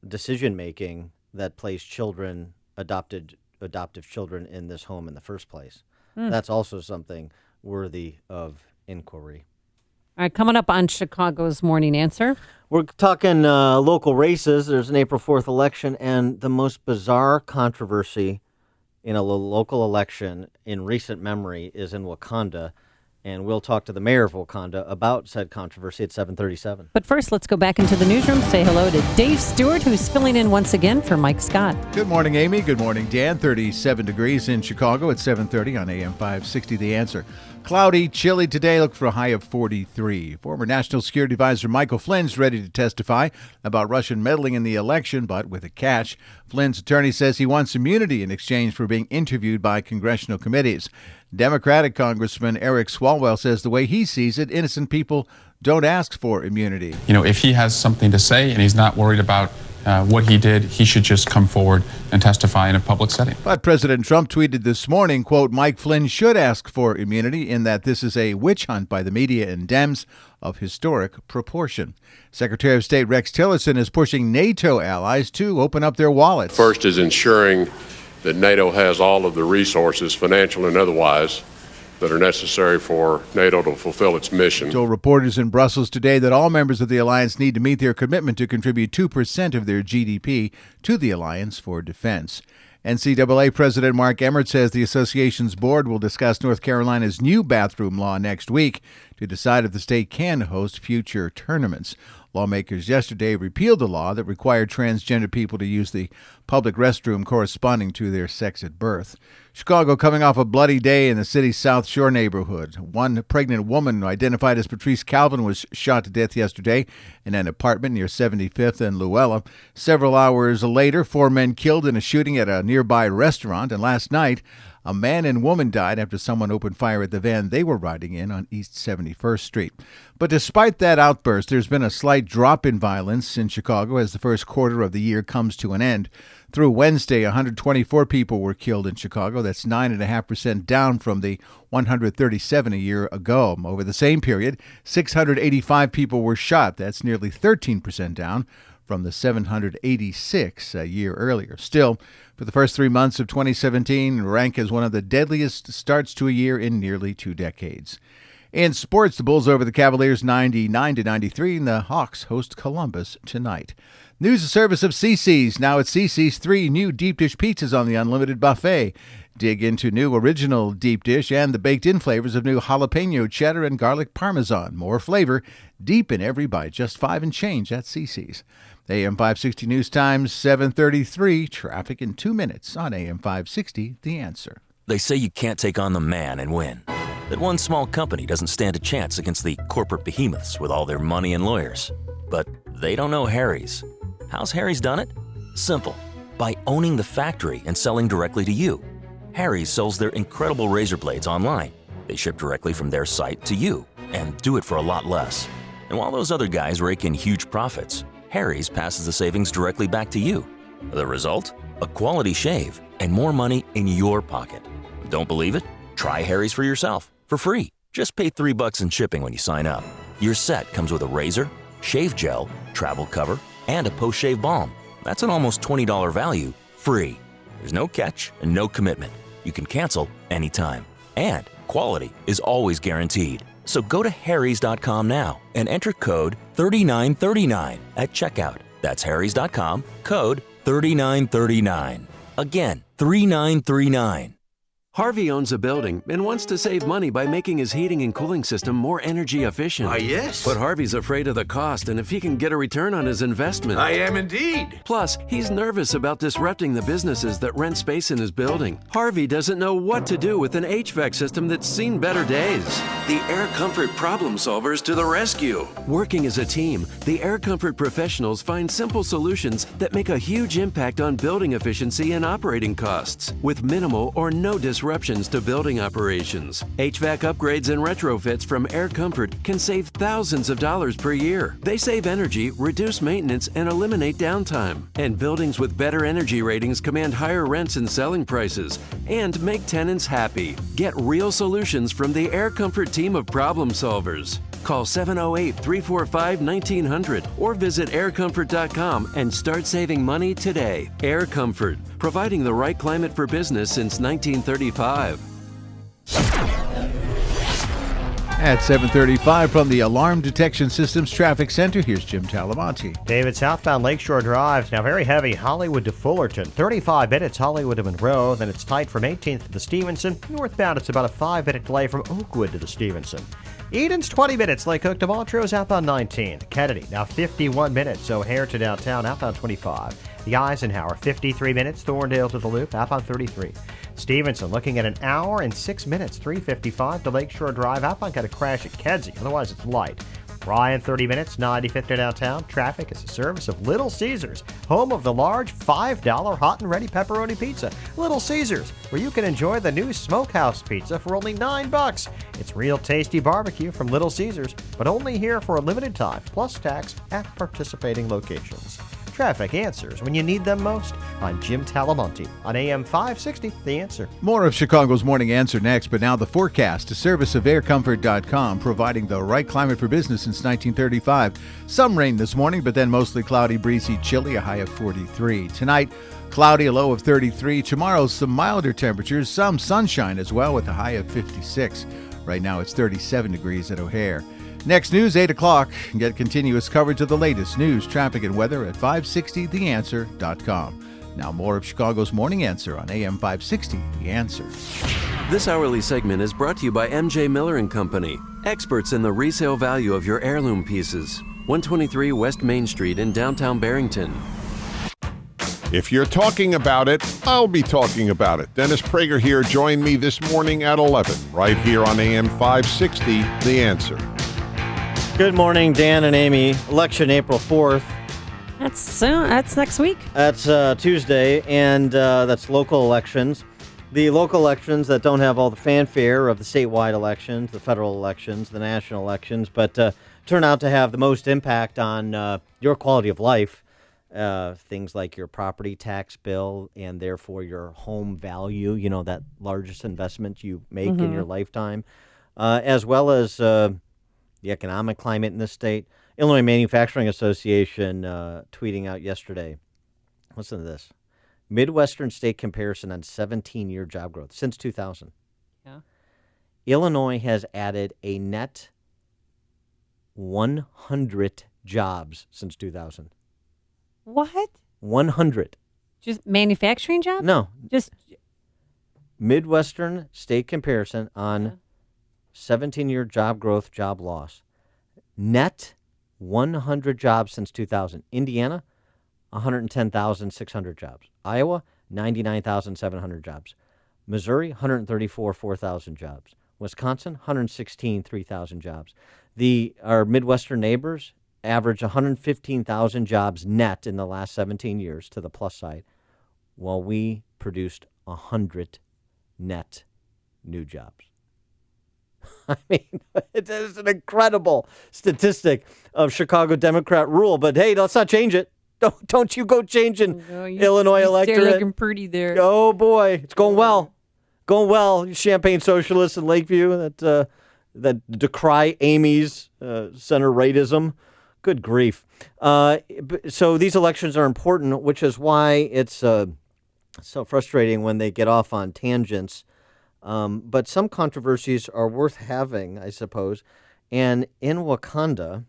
decision-making that placed adoptive children in this home in the first place. That's also something worthy of inquiry. All right, coming up on Chicago's Morning Answer. We're talking local races. There's an April 4th election, and the most bizarre controversy in a local election in recent memory is in Wakanda, and we'll talk to the mayor of Wakanda about said controversy at 7:37. But first, let's go back into the newsroom, say hello to Dave Stewart, who's filling in once again for Mike Scott. Good morning, Amy. Good morning, Dan. 37 degrees in Chicago at 7:30 on AM 560, The Answer. Cloudy, chilly today. Look for a high of 43. Former National Security Advisor Michael Flynn's ready to testify about Russian meddling in the election, but with a catch. Flynn's attorney says he wants immunity in exchange for being interviewed by congressional committees. Democratic Congressman Eric Swalwell says the way he sees it, innocent people don't ask for immunity. You know, if he has something to say and he's not worried about what he did, he should just come forward and testify in a public setting. But President Trump tweeted this morning, quote, Mike Flynn should ask for immunity in that this is a witch hunt by the media and Dems of historic proportion. Secretary of State Rex Tillerson is pushing NATO allies to open up their wallets. First is ensuring that NATO has all of the resources, financial and otherwise, that are necessary for NATO to fulfill its mission. Told reporters in Brussels today that all members of the alliance need to meet their commitment to contribute 2% of their GDP to the alliance for defense. NCAA President Mark Emmert says the association's board will discuss North Carolina's new bathroom law next week to decide if the state can host future tournaments. Lawmakers yesterday repealed the law that required transgender people to use the public restroom corresponding to their sex at birth. Chicago coming off a bloody day in the city's South Shore neighborhood. One pregnant woman identified as Patrice Calvin was shot to death yesterday in an apartment near 75th and Luella. Several hours later, 4 men killed in a shooting at a nearby restaurant. And last night, a man and woman died after someone opened fire at the van they were riding in on East 71st Street. But despite that outburst, there's been a slight drop in violence in Chicago as the first quarter of the year comes to an end. Through Wednesday, 124 people were killed in Chicago. That's 9.5% down from the 137 a year ago. Over the same period, 685 people were shot. That's nearly 13% down from the 786 a year earlier. Still, for the first 3 months of 2017, rank as one of the deadliest starts to a year in nearly 2 decades. In sports, the Bulls over the Cavaliers 99-93, and the Hawks host Columbus tonight. News and service of CC's. Now at CC's, 3 new deep dish pizzas on the unlimited buffet. Dig into new original deep dish and the baked-in flavors of new jalapeno, cheddar, and garlic parmesan. More flavor, deep in every bite. Just $5 and change at CC's. AM 560 News Times, 7:33. Traffic in 2 minutes on AM 560, The Answer. They say you can't take on the man and win. That one small company doesn't stand a chance against the corporate behemoths with all their money and lawyers. But they don't know Harry's. How's Harry's done it? Simple. By owning the factory and selling directly to you. Harry's sells their incredible razor blades online. They ship directly from their site to you and do it for a lot less. And while those other guys rake in huge profits, Harry's passes the savings directly back to you. The result? A quality shave and more money in your pocket. Don't believe it? Try Harry's for yourself for free. Just pay $3 in shipping when you sign up. Your set comes with a razor, shave gel, travel cover, and a post-shave balm. That's an almost $20 value, free. There's no catch and no commitment. You can cancel anytime. And quality is always guaranteed. So go to harrys.com now and enter code 3939 at checkout. That's harrys.com, code 3939. Again, 3939. Harvey owns a building and wants to save money by making his heating and cooling system more energy efficient. Yes. But Harvey's afraid of the cost and if he can get a return on his investment. I am indeed. Plus, he's nervous about disrupting the businesses that rent space in his building. Harvey doesn't know what to do with an HVAC system that's seen better days. The Air Comfort problem solvers to the rescue. Working as a team, the Air Comfort professionals find simple solutions that make a huge impact on building efficiency and operating costs with minimal or no disruptions to building operations. HVAC upgrades and retrofits from Air Comfort can save thousands of dollars per year. They save energy, reduce maintenance, and eliminate downtime. And buildings with better energy ratings command higher rents and selling prices and make tenants happy. Get real solutions from the Air Comfort team of problem solvers. Call 708-345-1900 or visit aircomfort.com and start saving money today. Air Comfort, providing the right climate for business since 1935. At 7:35 from the Alarm Detection Systems Traffic Center, here's Jim Talamonte. David, southbound Lakeshore Drive, now very heavy, Hollywood to Fullerton. 35 minutes, Hollywood to Monroe. Then it's tight from 18th to the Stevenson. Northbound, it's about a 5-minute delay from Oakwood to the Stevenson. Eden's 20 minutes, Lake Hook to Montrose, outbound 19. Kennedy, now 51 minutes, O'Hare to downtown, outbound 25. The Eisenhower, 53 minutes, Thorndale to the Loop, outbound 33. Stevenson looking at an hour and 6 minutes, 3:55 to Lakeshore Drive, outbound got a crash at Kedzie, otherwise it's light. Bryan, 30 minutes, 95th to downtown. Traffic is a service of Little Caesars, home of the large $5 hot and ready pepperoni pizza. Little Caesars, where you can enjoy the new Smokehouse pizza for only $9. It's real tasty barbecue from Little Caesars, but only here for a limited time, plus tax at participating locations. Traffic answers when you need them most. I'm Jim Talamonte on AM 560, The Answer. More of Chicago's Morning Answer next, but now the forecast, a service of aircomfort.com, providing the right climate for business since 1935. Some rain this morning, but then mostly cloudy, breezy, chilly, a high of 43. Tonight, cloudy, a low of 33. Tomorrow, some milder temperatures, some sunshine as well with a high of 56. Right now, it's 37 degrees at O'Hare. Next news, 8 o'clock. Get continuous coverage of the latest news, traffic, and weather at 560theanswer.com. Now more of Chicago's Morning Answer on AM 560, The Answer. This hourly segment is brought to you by MJ Miller & Company, experts in the resale value of your heirloom pieces. 123 West Main Street in downtown Barrington. If you're talking about it, I'll be talking about it. Dennis Prager here. Join me this morning at 11, right here on AM 560, The Answer. Good morning, Dan and Amy. Election April 4th. That's next week. That's Tuesday, and that's local elections. The local elections that don't have all the fanfare of the statewide elections, the federal elections, the national elections, but turn out to have the most impact on your quality of life. Things like your property tax bill and therefore your home value, you know, that largest investment you make in your lifetime, as well as the economic climate in the state. Illinois Manufacturing Association tweeting out yesterday. Listen to this. Midwestern state comparison on 17-year job growth since 2000. Yeah. Illinois has added a net 100 jobs since 2000. What? 100. Just manufacturing jobs? No. Just Midwestern state comparison on 17-year job growth, job loss. Net 100 jobs since 2000. Indiana, 110,600 jobs. Iowa, 99,700 jobs. Missouri, 4,000 jobs. Wisconsin, 3,000 jobs. Our Midwestern neighbors average 115,000 jobs net in the last 17 years to the plus side, while we produced 100 net new jobs. I mean, it is an statistic of Chicago Democrat rule. But hey, let's not change it. Don't you go changing Illinois electorate. They're looking pretty there. Oh boy, it's going well. Going well. Champaign socialists in Lakeview that decry Amy's center rightism. Good grief. So these elections are important, which is why it's so frustrating when they get off on tangents. But some controversies are worth having, I suppose. And in Wakanda,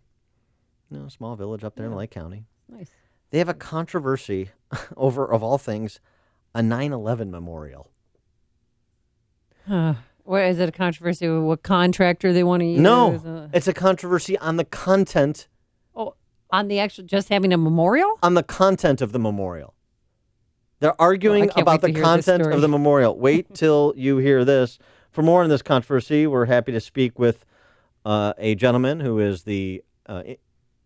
a small village up there in Lake County, nice. They have a controversy over, of all things, a 9/11 memorial. What is it? A controversy with what contractor they want to use? No, it's a controversy on the content. Oh, on the actual, just having a memorial? On the content of the memorial. They're arguing about the content of the memorial. Wait till you hear this. For more on this controversy, we're happy to speak with a gentleman who is the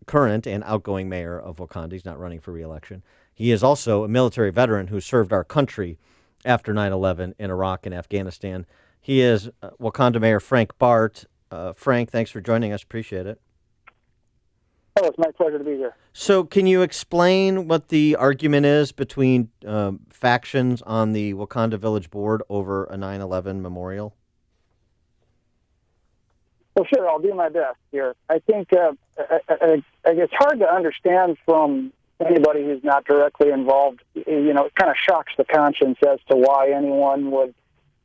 current and outgoing mayor of Wakanda. He's not running for re-election. He is also a military veteran who served our country after 9/11 in Iraq and Afghanistan. He is Wakanda Mayor Frank Bart. Frank, thanks for joining us. Appreciate it. Oh, it's my pleasure to be here. So can you explain what the argument is between factions on the Wakanda Village Board over a 9/11 memorial? Well, sure, I'll do my best here. I think it's hard to understand from anybody who's not directly involved. You know, it kind of shocks the conscience as to why anyone would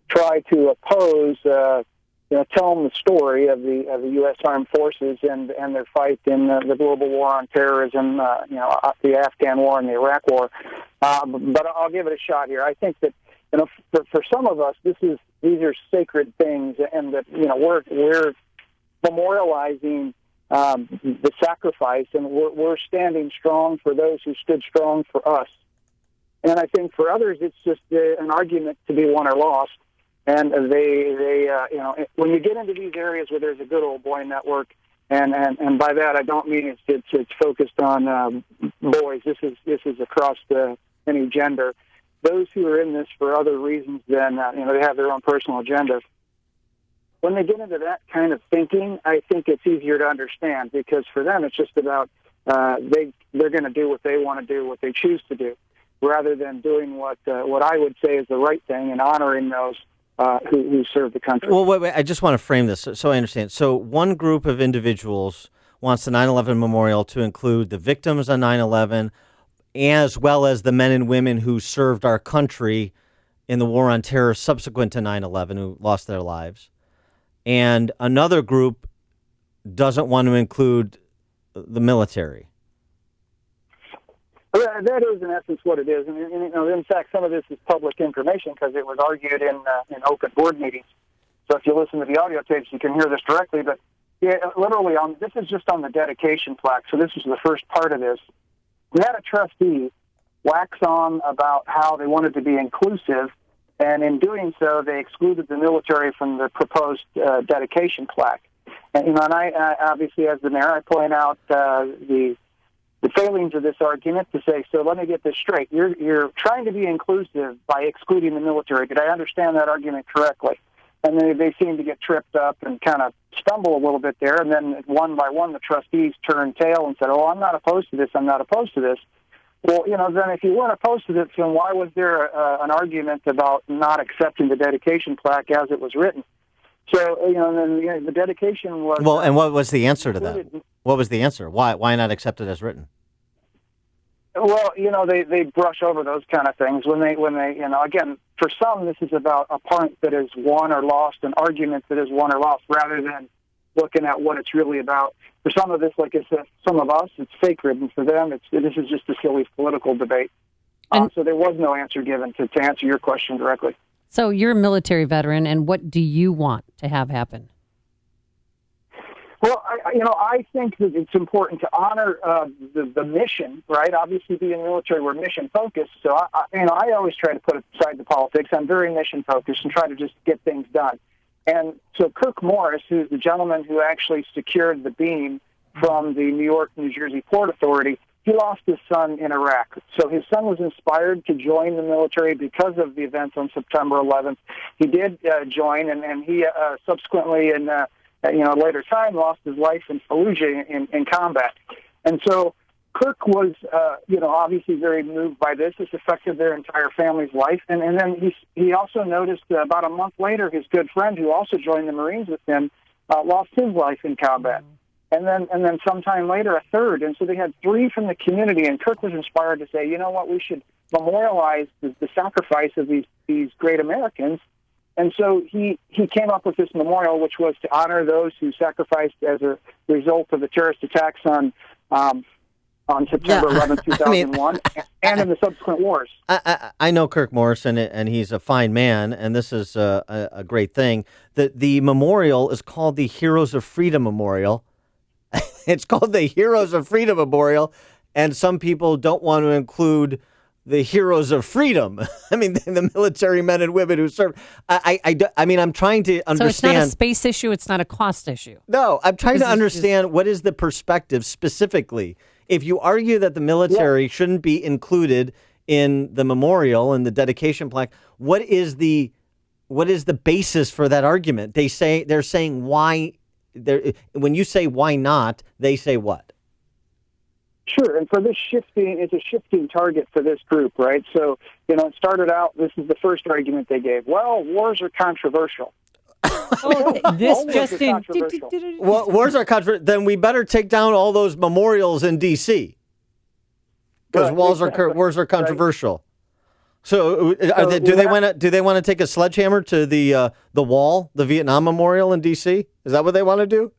try to oppose, tell them the story of the U.S. Armed Forces and their fight in the global war on terrorism, the Afghan war and the Iraq war. But I'll give it a shot here. I think that for some of us, these are sacred things, and that we're memorializing the sacrifice, and we're standing strong for those who stood strong for us. And I think for others, it's just an argument to be won or lost. And when you get into these areas where there's a good old boy network, and by that I don't mean it's focused on boys. This is across any gender. Those who are in this for other reasons than they have their own personal agenda. When they get into that kind of thinking, I think it's easier to understand, because for them it's just about they're going to do what they want to do, what they choose to do, rather than doing what I would say is the right thing and honoring those who serve the country. Well, wait, I just want to frame this so I understand. So one group of individuals wants the 9/11 memorial to include the victims on 9/11, as well as the men and women who served our country in the war on terror subsequent to 9/11, who lost their lives. And another group doesn't want to include the military. That is, in essence, what it is. And in fact, some of this is public information because it was argued in open board meetings. So if you listen to the audio tapes, you can hear this directly. But literally, this is just on the dedication plaque. So this is the first part of this. We had a trustee wax on about how they wanted to be inclusive, and in doing so, they excluded the military from the proposed dedication plaque. And I obviously, as the mayor, I point out the failings of this argument to say, so let me get this straight. You're trying to be inclusive by excluding the military. Did I understand that argument correctly? And they seem to get tripped up and kind of stumble a little bit there. And then one by one, the trustees turned tail and said, oh, I'm not opposed to this. I'm not opposed to this. Well, then if you weren't opposed to this, then why was there an argument about not accepting the dedication plaque as it was written? So, then the dedication was... Well, and what was the answer to that? What was the answer? Why not accept it as written? Well, they brush over those kind of things when they again, for some, this is about a point that is won or lost, an argument that is won or lost, rather than looking at what it's really about. For some of this, like I said, some of us, it's sacred, and for them, this is just a silly political debate. So there was no answer given to answer your question directly. So you're a military veteran, and what do you want to have happen? Well, I think that it's important to honor the mission, right? Obviously, being military, we're mission focused. So, I always try to put aside the politics. I'm very mission focused and try to just get things done. And so, Kirk Morris, who's the gentleman who actually secured the beam from the New York, New Jersey Port Authority, he lost his son in Iraq. So his son was inspired to join the military because of the events on September 11th. He did join, and he subsequently, in later time, lost his life in Fallujah in combat. And so Kirk was, obviously very moved by this. This affected their entire family's life. And then he also noticed about a month later, his good friend, who also joined the Marines with him, lost his life in combat. And then sometime later, a third. And so they had three from the community. And Kirk was inspired to say, you know what, we should memorialize the sacrifice of these great Americans. And so he came up with this memorial, which was to honor those who sacrificed as a result of the terrorist attacks on September 11th, 2001, and in the subsequent wars. I know Kirk Morrison, and he's a fine man, and this is a great thing. The memorial is called the Heroes of Freedom Memorial. It's called the Heroes of Freedom Memorial, and some people don't want to include the heroes of freedom. I mean, the military men and women who served. I mean, I'm trying to understand. So it's not a space issue. It's not a cost issue. No, I'm trying to understand what is the perspective specifically. If you argue that the military shouldn't be included in the memorial and the dedication plaque, what is the basis for that argument? They're saying why. When you say why not, they say what? Sure, and for this it's a shifting target for this group, right? So, it started out, this is the first argument they gave. Well, wars are controversial. Well, wars are controversial. Then we better take down all those memorials in D.C. because wars are controversial. So, do they want to take a sledgehammer to the wall, the Vietnam Memorial in D.C.? Is that what they want to do?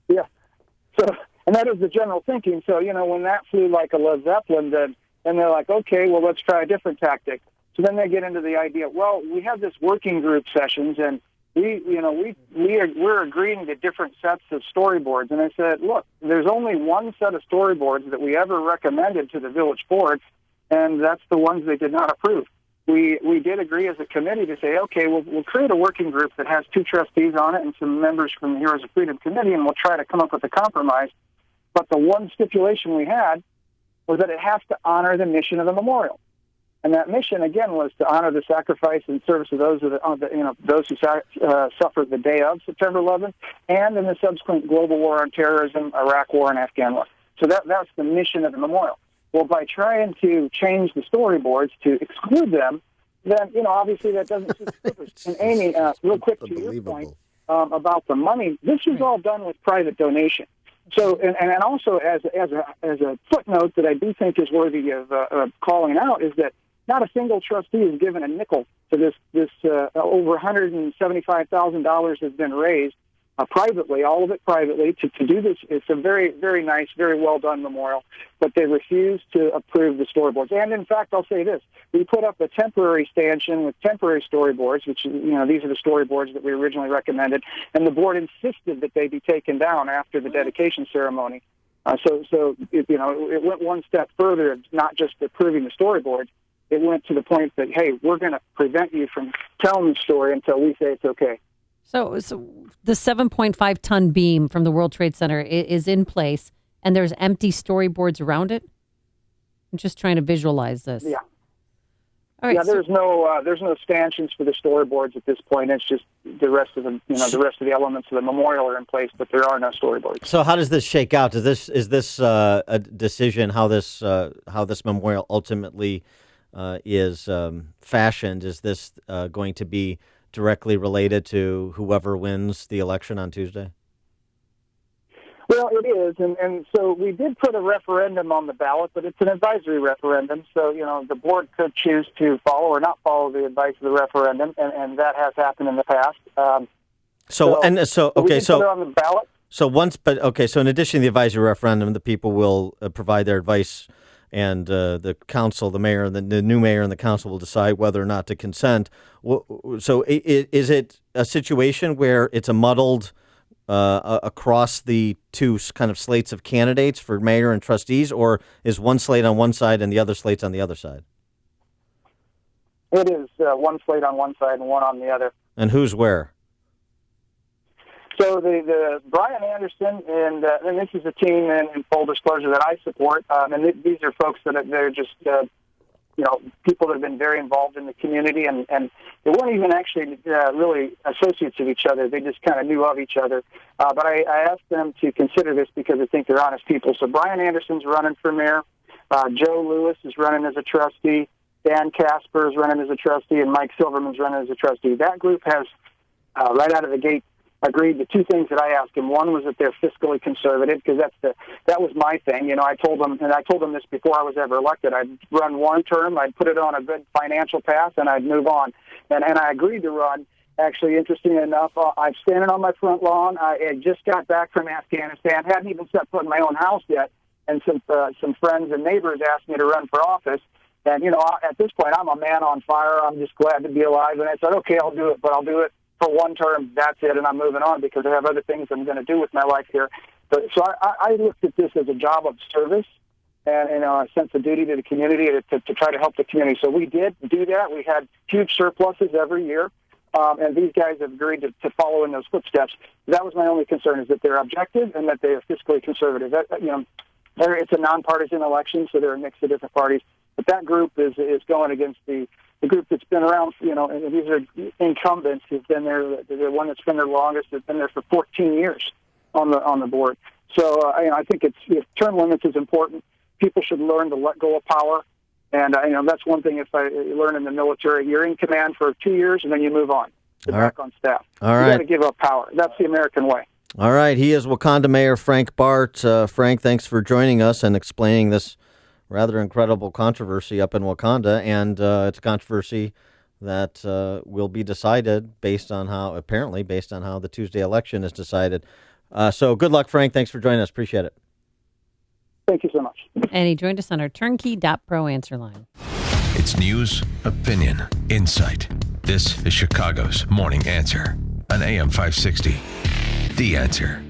Yeah. So, and that is the general thinking. So, when that flew like a Led Zeppelin, then they're like, okay, well, let's try a different tactic. So then they get into the idea. Well, we have this working group sessions, and we're agreeing to different sets of storyboards. And I said, look, there's only one set of storyboards that we ever recommended to the village board, and that's the ones they did not approve. We did agree as a committee to say, okay, we'll create a working group that has 2 trustees on it and some members from the Heroes of Freedom Committee, and we'll try to come up with a compromise. But the one stipulation we had was that it has to honor the mission of the memorial. And that mission, again, was to honor the sacrifice and service of those who suffered the day of September 11th, and in the subsequent global war on terrorism, Iraq War, and Afghan War. So that's the mission of the memorial. Well, by trying to change the storyboards to exclude them, then, obviously that doesn't suit the purpose. And Amy, real quick to your point about the money, this was all done with private donation. So, and also as a footnote that I do think is worthy of calling out is that not a single trustee is given a nickel to this. Over $175,000 has been raised privately, all of it privately, to do this. It's a very, very nice, very well done memorial, but they refuse to approve the storyboards. And in fact, I'll say this: we put up a temporary stanchion with temporary storyboards, which these are the storyboards that we originally recommended, and the board insisted that they be taken down after the dedication ceremony. So it went one step further, not just approving the storyboards. It went to the point that, hey, we're going to prevent you from telling the story until we say it's okay. So the 7.5-ton beam from the World Trade Center is in place, and there's empty storyboards around it? I'm just trying to visualize this. Yeah. All right, yeah, there's no stanchions for the storyboards at this point. It's just the rest of the elements of the memorial are in place, but there are no storyboards. So how does this shake out? Is this a decision how this memorial ultimately is fashioned? Is this going to be directly related to whoever wins the election on Tuesday? Well, it is, and so we did put a referendum on the ballot, but it's an advisory referendum, so, the board could choose to follow or not follow the advice of the referendum, and that has happened in the past. So we can put it on the ballot. So in addition to the advisory referendum, the people will provide their advice, and the council, the mayor, the new mayor, and the council will decide whether or not to consent. So is it a situation where it's a muddled across the two kind of slates of candidates for mayor and trustees, or is one slate on one side and the other slates on the other side? It is one slate on one side and one on the other. And who's where? So the Brian Anderson, and this is a team in full disclosure that I support, and these are folks they're just people that have been very involved in the community, and they weren't even actually really associates of each other. They just kind of knew of each other. But I asked them to consider this because I think they're honest people. So Brian Anderson's running for mayor. Joe Lewis is running as a trustee. Dan Casper is running as a trustee, and Mike Silverman's running as a trustee. That group has, right out of the gate, agreed to two things that I asked him. One was that they're fiscally conservative, because that was my thing. I told them this before I was ever elected. I'd run one term, I'd put it on a good financial path, and I'd move on. And I agreed to run. Actually, interestingly enough, I'm standing on my front lawn. I just got back from Afghanistan, hadn't even set foot in my own house yet, and some friends and neighbors asked me to run for office. And, at this point, I'm a man on fire. I'm just glad to be alive. And I said, okay, I'll do it, but I'll do it for one term. That's it, and I'm moving on because I have other things I'm going to do with my life here. But so I looked at this as a job of service and a sense of duty to the community to try to help the community. So we did do that. We had huge surpluses every year, and these guys have agreed to follow in those footsteps. That was my only concern, is that they're objective and that they are fiscally conservative. It's a nonpartisan election, so they're a mix of different parties. But that group is going against the group that's been around, and these are incumbents who've been there. The one that's been there longest has been there for 14 years on the board. So I think term limits is important. People should learn to let go of power, and that's one thing. If I learn in the military, you're in command for 2 years and then you move on back on staff. All you right. got to give up power. That's the American way. All right. He is Wakanda Mayor Frank Bart. Frank, thanks for joining us and explaining this rather incredible controversy up in Wakanda, and it's a controversy that will be decided based on how the Tuesday election is decided. So good luck, Frank. Thanks for joining us. Appreciate it. Thank you so much. And he joined us on our turnkey.pro answer line. It's news, opinion, insight. This is Chicago's Morning Answer on AM 560. The Answer.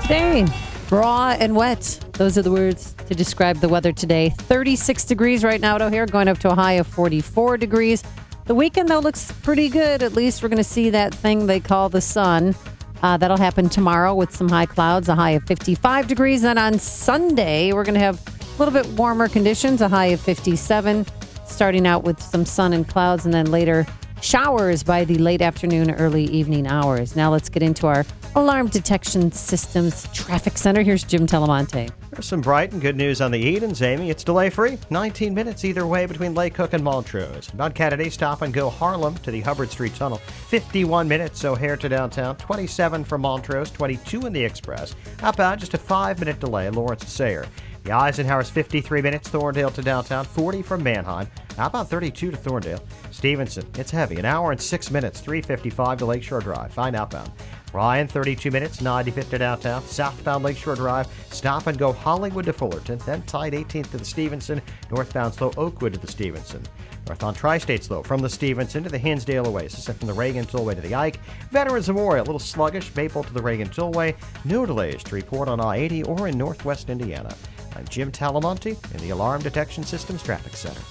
Today, raw and wet. Those are the words to describe the weather today. 36 degrees right now at O'Hare, going up to a high of 44 degrees. The weekend, though, looks pretty good. At least we're going to see that thing they call the sun. That'll happen tomorrow with some high clouds, a high of 55 degrees. And on Sunday, we're going to have a little bit warmer conditions, a high of 57, starting out with some sun and clouds, and then later showers by the late afternoon, early evening hours. Now let's get into our Alarm Detection Systems Traffic Center. Here's Jim Telemonte. There's some bright and good news on the Edens, Amy. It's delay-free. 19 minutes either way between Lake Cook and Montrose. About Kennedy, stop and go Harlem to the Hubbard Street Tunnel. 51 minutes O'Hare to downtown. 27 from Montrose. 22 in the Express. Outbound, just a 5-minute delay. Lawrence to Sayre. The Eisenhower's 53 minutes, Thorndale to downtown, 40 from Manheim. How about 32 to Thorndale? Stevenson, it's heavy, an hour and 6 minutes, 3:55 to Lakeshore Drive, fine outbound. Ryan, 32 minutes, 95th to downtown, southbound Lakeshore Drive, stop and go Hollywood to Fullerton, then tied 18th to the Stevenson, northbound slow Oakwood to the Stevenson. North on Tri-State slow from the Stevenson to the Hinsdale Oasis, and from the Reagan Tollway to the Ike. Veterans Memorial, a little sluggish, Maple to the Reagan Tollway. No delays to report on I-80 or in northwest Indiana. I'm Jim Talamonte in the Alarm Detection Systems Traffic Center.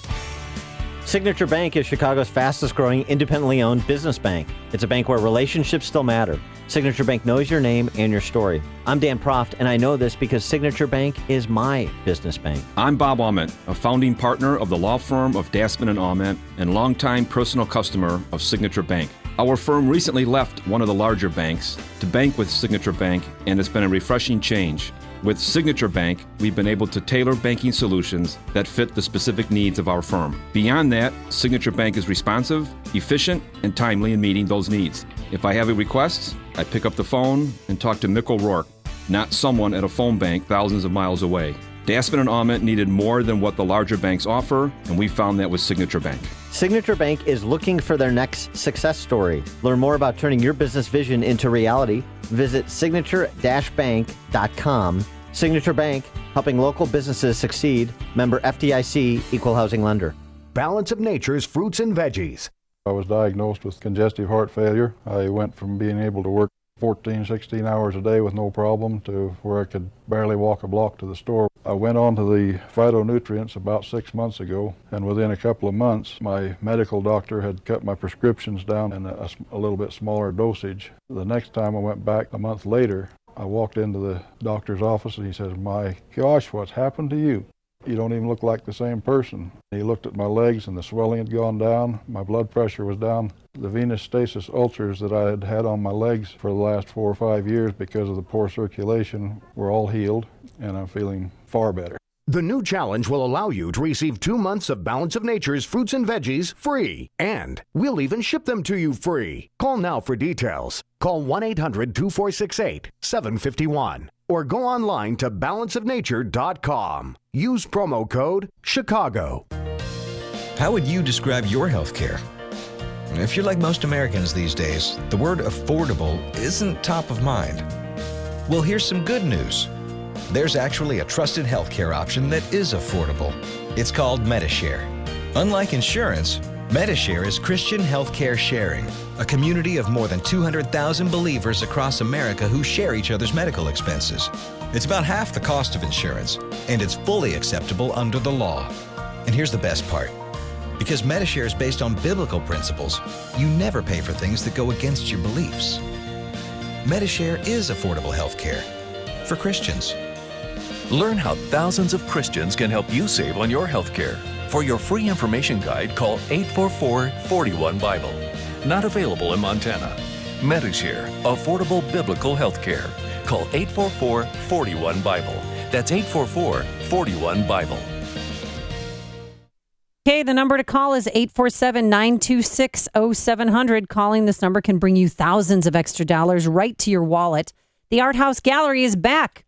Signature Bank is Chicago's fastest growing independently owned business bank. It's a bank where relationships still matter. Signature Bank knows your name and your story. I'm Dan Proft, and I know this because Signature Bank is my business bank. I'm Bob Aument, a founding partner of the law firm of Dassman & Aument and longtime personal customer of Signature Bank. Our firm recently left one of the larger banks to bank with Signature Bank, and it's been a refreshing change. With Signature Bank, we've been able to tailor banking solutions that fit the specific needs of our firm. Beyond that, Signature Bank is responsive, efficient, and timely in meeting those needs. If I have a request, I pick up the phone and talk to Mick O'Rourke, not someone at a phone bank thousands of miles away. Daspin and Ament needed more than what the larger banks offer, and we found that with Signature Bank. Signature Bank is looking for their next success story. Learn more about turning your business vision into reality. Visit signature-bank.com. Signature Bank, helping local businesses succeed. Member FDIC, Equal Housing Lender. Balance of Nature's fruits and veggies. I was diagnosed with congestive heart failure. I went from being able to work 14, 16 hours a day with no problem to where I could barely walk a block to the store. I went on to the phytonutrients about 6 months ago, and within a couple of months, my medical doctor had cut my prescriptions down in a little bit smaller dosage. The next time I went back a month later, I walked into the doctor's office and he says, "My gosh, what's happened to you? You don't even look like the same person." He looked at my legs and the swelling had gone down. My blood pressure was down. The venous stasis ulcers that I had had on my legs for the last 4 or 5 years because of the poor circulation were all healed, and I'm feeling far better. The new challenge will allow you to receive 2 months of Balance of Nature's fruits and veggies free. And we'll even ship them to you free. Call now for details. Call 1-800-246-8751 or go online to balanceofnature.com. Use promo code Chicago. How would you describe your health care? If you're like most Americans these days, the word affordable isn't top of mind. Well, here's some good news. There's actually a trusted healthcare option that is affordable. It's called Medishare. Unlike insurance, Medishare is Christian healthcare sharing, a community of more than 200,000 believers across America who share each other's medical expenses. It's about half the cost of insurance, and it's fully acceptable under the law. And here's the best part. Because Medishare is based on biblical principles, you never pay for things that go against your beliefs. Medishare is affordable healthcare for Christians. Learn how thousands of Christians can help you save on your health care. For your free information guide, call 844-41-BIBLE. Not available in Montana. Medishare, affordable biblical health care. Call 844-41-BIBLE. That's 844-41-BIBLE. Okay, the number to call is 847-926-0700. Calling this number can bring you thousands of extra dollars right to your wallet. The Art House Gallery is back.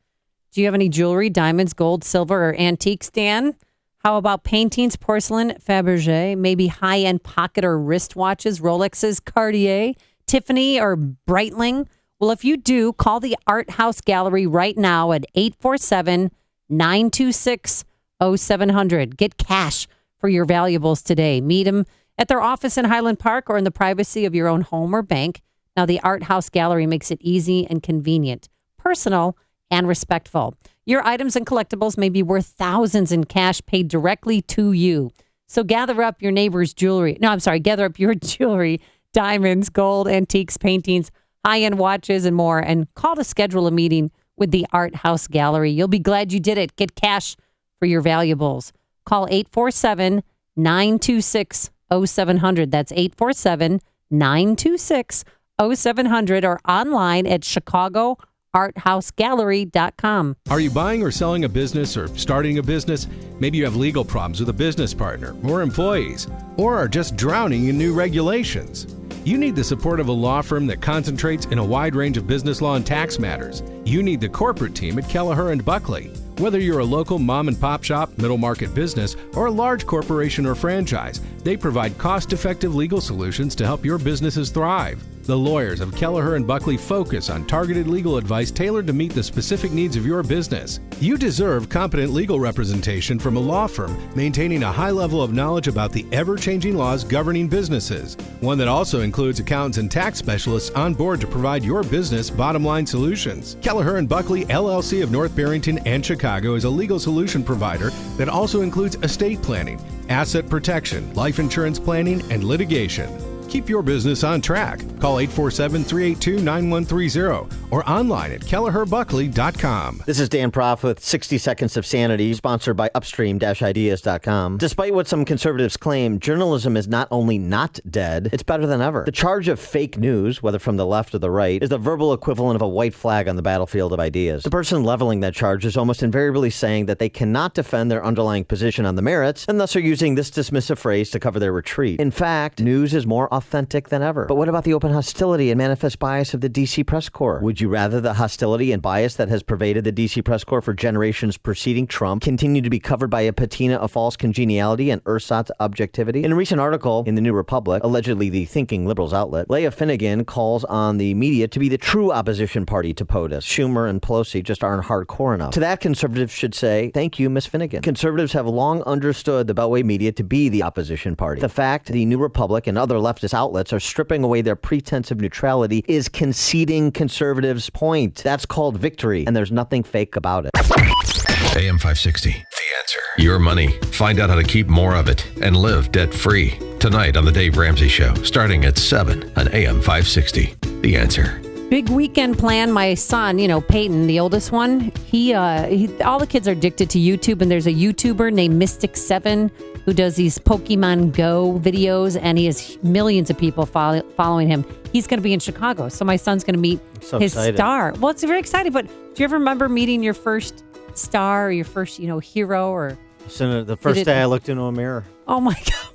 Do you have any jewelry, diamonds, gold, silver, or antiques, Dan? How about paintings, porcelain, Fabergé, maybe high-end pocket or wristwatches, Rolexes, Cartier, Tiffany, or Breitling? Well, if you do, call the Art House Gallery right now at 847-926-0700. Get cash for your valuables today. Meet them at their office in Highland Park or in the privacy of your own home or bank. Now, the Art House Gallery makes it easy and convenient, personal, and respectful. Your items and collectibles may be worth thousands in cash paid directly to you. So gather up your neighbor's jewelry. Gather up your jewelry, diamonds, gold, antiques, paintings, high-end watches, and more, and call to schedule a meeting with the Art House Gallery. You'll be glad you did it. Get cash for your valuables. Call 847-926-0700. That's 847-926-0700 or online at ChicagoArtHouseGallery.com. Are you buying or selling a business or starting a business? Maybe you have legal problems with a business partner or employees, or are just drowning in new regulations. You need the support of a law firm that concentrates in a wide range of business law and tax matters. You need the corporate team at Kelleher & Buckley. Whether you're a local mom and pop shop, middle market business, or a large corporation or franchise, they provide cost-effective legal solutions to help your businesses thrive. The lawyers of Kelleher & Buckley focus on targeted legal advice tailored to meet the specific needs of your business. You deserve competent legal representation from a law firm maintaining a high level of knowledge about the ever-changing laws governing businesses. One that also includes accountants and tax specialists on board to provide your business bottom-line solutions. Kelleher & Buckley, LLC of North Barrington and Chicago is a legal solution provider that also includes estate planning, asset protection, life insurance planning, and litigation. Keep your business on track. Call 847-382-9130 or online at KelleherBuckley.com. This is Dan Proft with 60 Seconds of Sanity, sponsored by Upstream-Ideas.com. Despite what some conservatives claim, journalism is not only not dead, it's better than ever. The charge of fake news, whether from the left or the right, is the verbal equivalent of a white flag on the battlefield of ideas. The person leveling that charge is almost invariably saying that they cannot defend their underlying position on the merits, and thus are using this dismissive phrase to cover their retreat. In fact, news is more authentic than ever. But what about the open hostility and manifest bias of the D.C. press corps? Would Would you rather the hostility and bias that has pervaded the D.C. press corps for generations preceding Trump continue to be covered by a patina of false congeniality and ersatz objectivity? In a recent article in the New Republic, allegedly the thinking liberals outlet, Leah Finnegan calls on the media to be the true opposition party to POTUS. Schumer and Pelosi just aren't hardcore enough. To that, conservatives should say, thank you, Miss Finnegan. Conservatives have long understood the Beltway media to be the opposition party. The fact the New Republic and other leftist outlets are stripping away their pretense of neutrality is conceding conservatives' point. That's called victory, and there's nothing fake about it. AM 560. The Answer. Your money. Find out how to keep more of it and live debt-free. Tonight on The Dave Ramsey Show, starting at 7 on AM 560. The Answer. Big weekend plan. My son, Peyton, the oldest one, he all the kids are addicted to YouTube, and there's a YouTuber named Mystic7 who does these Pokemon Go videos, and he has millions of people following him. He's going to be in Chicago, so my son's going to meet his star. Well, it's very exciting, but do you ever remember meeting your first star or your first, hero? Or So the first day I looked into a mirror. Oh, my God.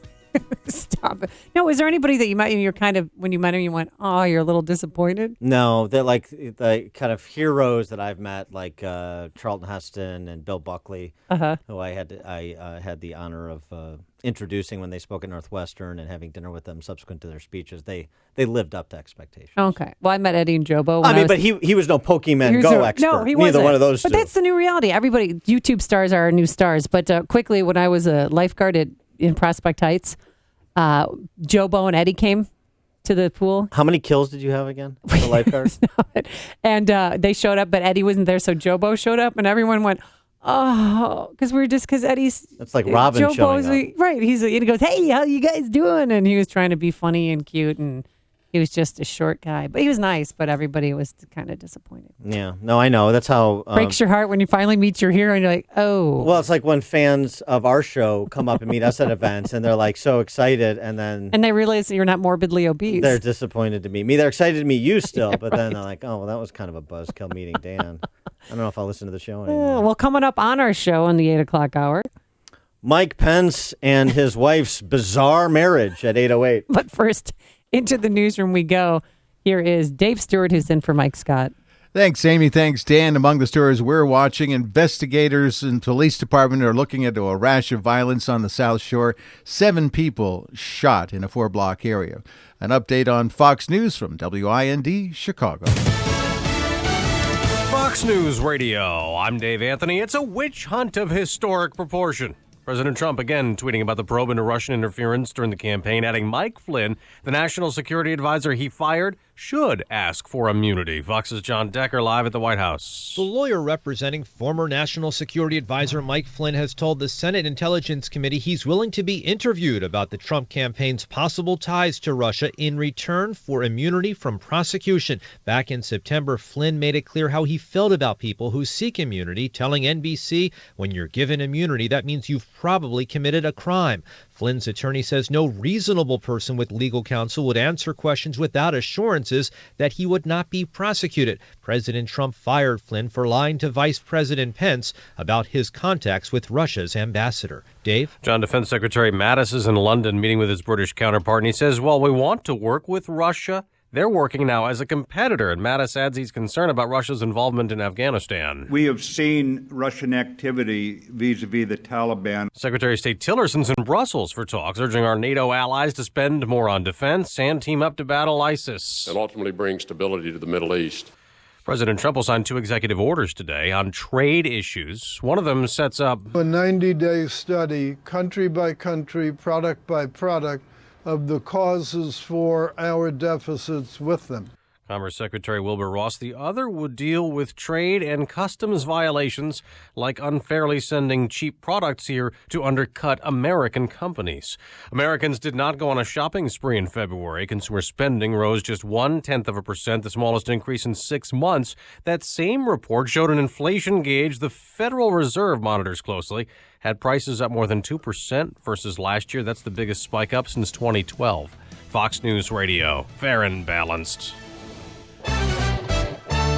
Stop it. No, is there anybody that you met, you're kind of, when you met him, you went, oh, you're a little disappointed? No, they're like the kind of heroes that I've met, like Charlton Heston and Bill Buckley, who I had the honor of introducing when they spoke at Northwestern and having dinner with them subsequent to their speeches. They lived up to expectations. Okay. Well, I met Eddie and Jobo. But he was no Pokemon Go expert. No, he wasn't. Neither one of those two. But that's the new reality. Everybody, YouTube stars are our new stars. But quickly, when I was a lifeguard in Prospect Heights, Jobo and Eddie came to the pool. How many kills did you have again as a lifeguard? And they showed up, but Eddie wasn't there, so Jobo showed up, and everyone went, oh, because Eddie's... That's like Robin Jobo's, showing up. Right. He goes, hey, how you guys doing? And he was trying to be funny and cute, and he was just a short guy. But he was nice, but everybody was kind of disappointed. Yeah. No, I know. That's how... breaks your heart when you finally meet your hero, and you're like, oh. Well, it's like when fans of our show come up and meet us at events, and they're like so excited, and then... And they realize that you're not morbidly obese. They're disappointed to meet me. They're excited to meet you still, but then they're like, oh, well, that was kind of a buzzkill meeting Dan. I don't know if I'll listen to the show anymore. Well, coming up on our show in the 8 o'clock hour. Mike Pence and his wife's bizarre marriage at 8:08. But first, into the newsroom we go. Here is Dave Stewart, who's in for Mike Scott. Thanks, Amy. Thanks, Dan. Among the stories we're watching, investigators and police department are looking into a rash of violence on the South Shore. 7 people shot in a 4-block area. An update on Fox News from WIND Chicago. Fox News Radio. I'm Dave Anthony. It's a witch hunt of historic proportion. President Trump again tweeting about the probe into Russian interference during the campaign, adding Mike Flynn, the national security advisor he fired, should ask for immunity. Fox's John Decker live at the White House. The lawyer representing former National Security Advisor Mike Flynn has told the Senate Intelligence Committee he's willing to be interviewed about the Trump campaign's possible ties to Russia in return for immunity from prosecution. Back in September, Flynn made it clear how he felt about people who seek immunity, telling NBC, when you're given immunity, that means you've probably committed a crime. Flynn's attorney says no reasonable person with legal counsel would answer questions without assurances that he would not be prosecuted. President Trump fired Flynn for lying to Vice President Pence about his contacts with Russia's ambassador. Dave? John, Defense Secretary Mattis is in London meeting with his British counterpart, and he says, well, we want to work with Russia. They're working now as a competitor, and Mattis adds he's concerned about Russia's involvement in Afghanistan. We have seen Russian activity vis-a-vis the Taliban. Secretary of State Tillerson's in Brussels for talks, urging our NATO allies to spend more on defense and team up to battle ISIS. And ultimately bring stability to the Middle East. President Trump will sign 2 executive orders today on trade issues. One of them sets up a 90-day study, country by country, product by product, of the causes for our deficits with them. Commerce Secretary Wilbur Ross. The other would deal with trade and customs violations like unfairly sending cheap products here to undercut American companies. Americans did not go on a shopping spree in February. Consumer spending rose just 0.1%, the smallest increase in 6 months. That same report showed an inflation gauge the Federal Reserve monitors closely had prices up more than 2% versus last year. That's the biggest spike up since 2012. Fox News Radio, fair and balanced.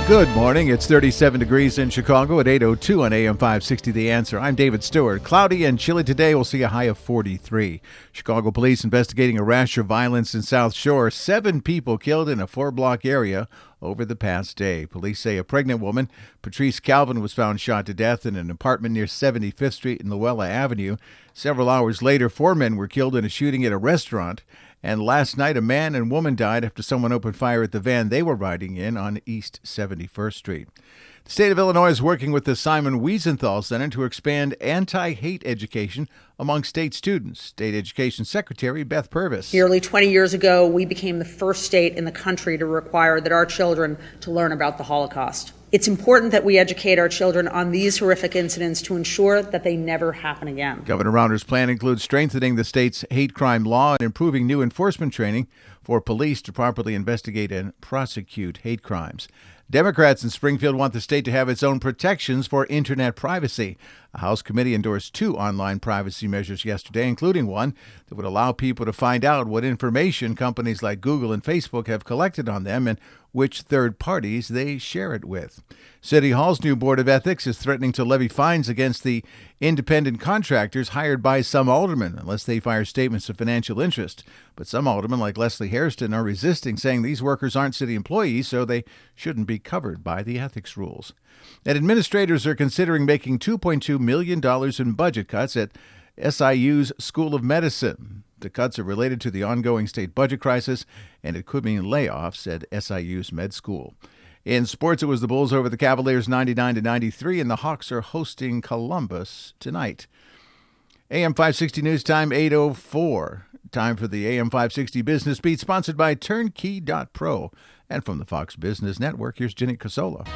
Good morning. It's 37 degrees in Chicago at 8:02 on AM 560 The Answer. I'm David Stewart. Cloudy and chilly today. We'll see a high of 43. Chicago police investigating a rash of violence in South Shore. 7 people killed in a 4-block area over the past day. Police say a pregnant woman, Patrice Calvin, was found shot to death in an apartment near 75th Street and Luella Avenue. Several hours later, 4 men were killed in a shooting at a restaurant. And last night, a man and woman died after someone opened fire at the van they were riding in on East 71st Street. The state of Illinois is working with the Simon Wiesenthal Center to expand anti-hate education among state students. State Education Secretary Beth Purvis. Nearly 20 years ago, we became the first state in the country to require that our children to learn about the Holocaust. It's important that we educate our children on these horrific incidents to ensure that they never happen again. Governor Rauner's plan includes strengthening the state's hate crime law and improving new enforcement training for police to properly investigate and prosecute hate crimes. Democrats in Springfield want the state to have its own protections for Internet privacy. A House committee endorsed 2 online privacy measures yesterday, including one that would allow people to find out what information companies like Google and Facebook have collected on them and which third parties they share it with. City Hall's new Board of Ethics is threatening to levy fines against the independent contractors hired by some aldermen unless they fire statements of financial interest. But some aldermen, like Leslie Hairston, are resisting, saying these workers aren't city employees, so they shouldn't be covered by the ethics rules. And administrators are considering making $2.2 million in budget cuts at SIU's School of Medicine. The cuts are related to the ongoing state budget crisis, and it could mean layoffs at SIU's med school. In sports, it was the Bulls over the Cavaliers 99-93, and the Hawks are hosting Columbus tonight. AM 560 News Time 8:04. Time for the AM 560 Business Beat, sponsored by Turnkey.pro. And from the Fox Business Network, here's Ginny Cosola.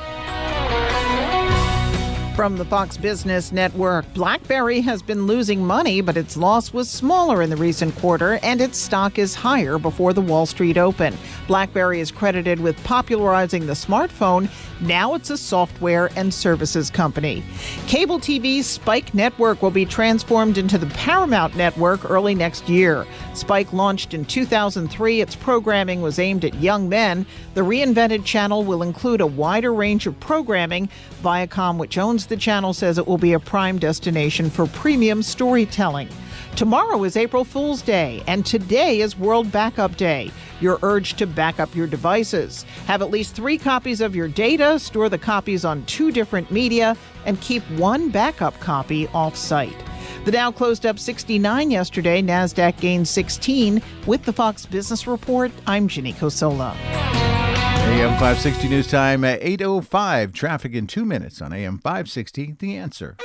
From the Fox Business Network, BlackBerry has been losing money, but its loss was smaller in the recent quarter, and its stock is higher before the Wall Street open. BlackBerry is credited with popularizing the smartphone. Now it's a software and services company. Cable TV's Spike Network will be transformed into the Paramount Network early next year. Spike launched in 2003. Its programming was aimed at young men. The reinvented channel will include a wider range of programming. Viacom, which owns the channel, says it will be a prime destination for premium storytelling. Tomorrow is April Fool's Day, and today is World Backup Day. You're urged to back up your devices. Have at least 3 copies of your data, store the copies on 2 different media, and keep 1 backup copy off-site. The Dow closed up 69 yesterday. NASDAQ gained 16. With the Fox Business Report, I'm Ginny Cosola. AM 560 News Time at 8:05. Traffic in 2 minutes on AM 560, The Answer.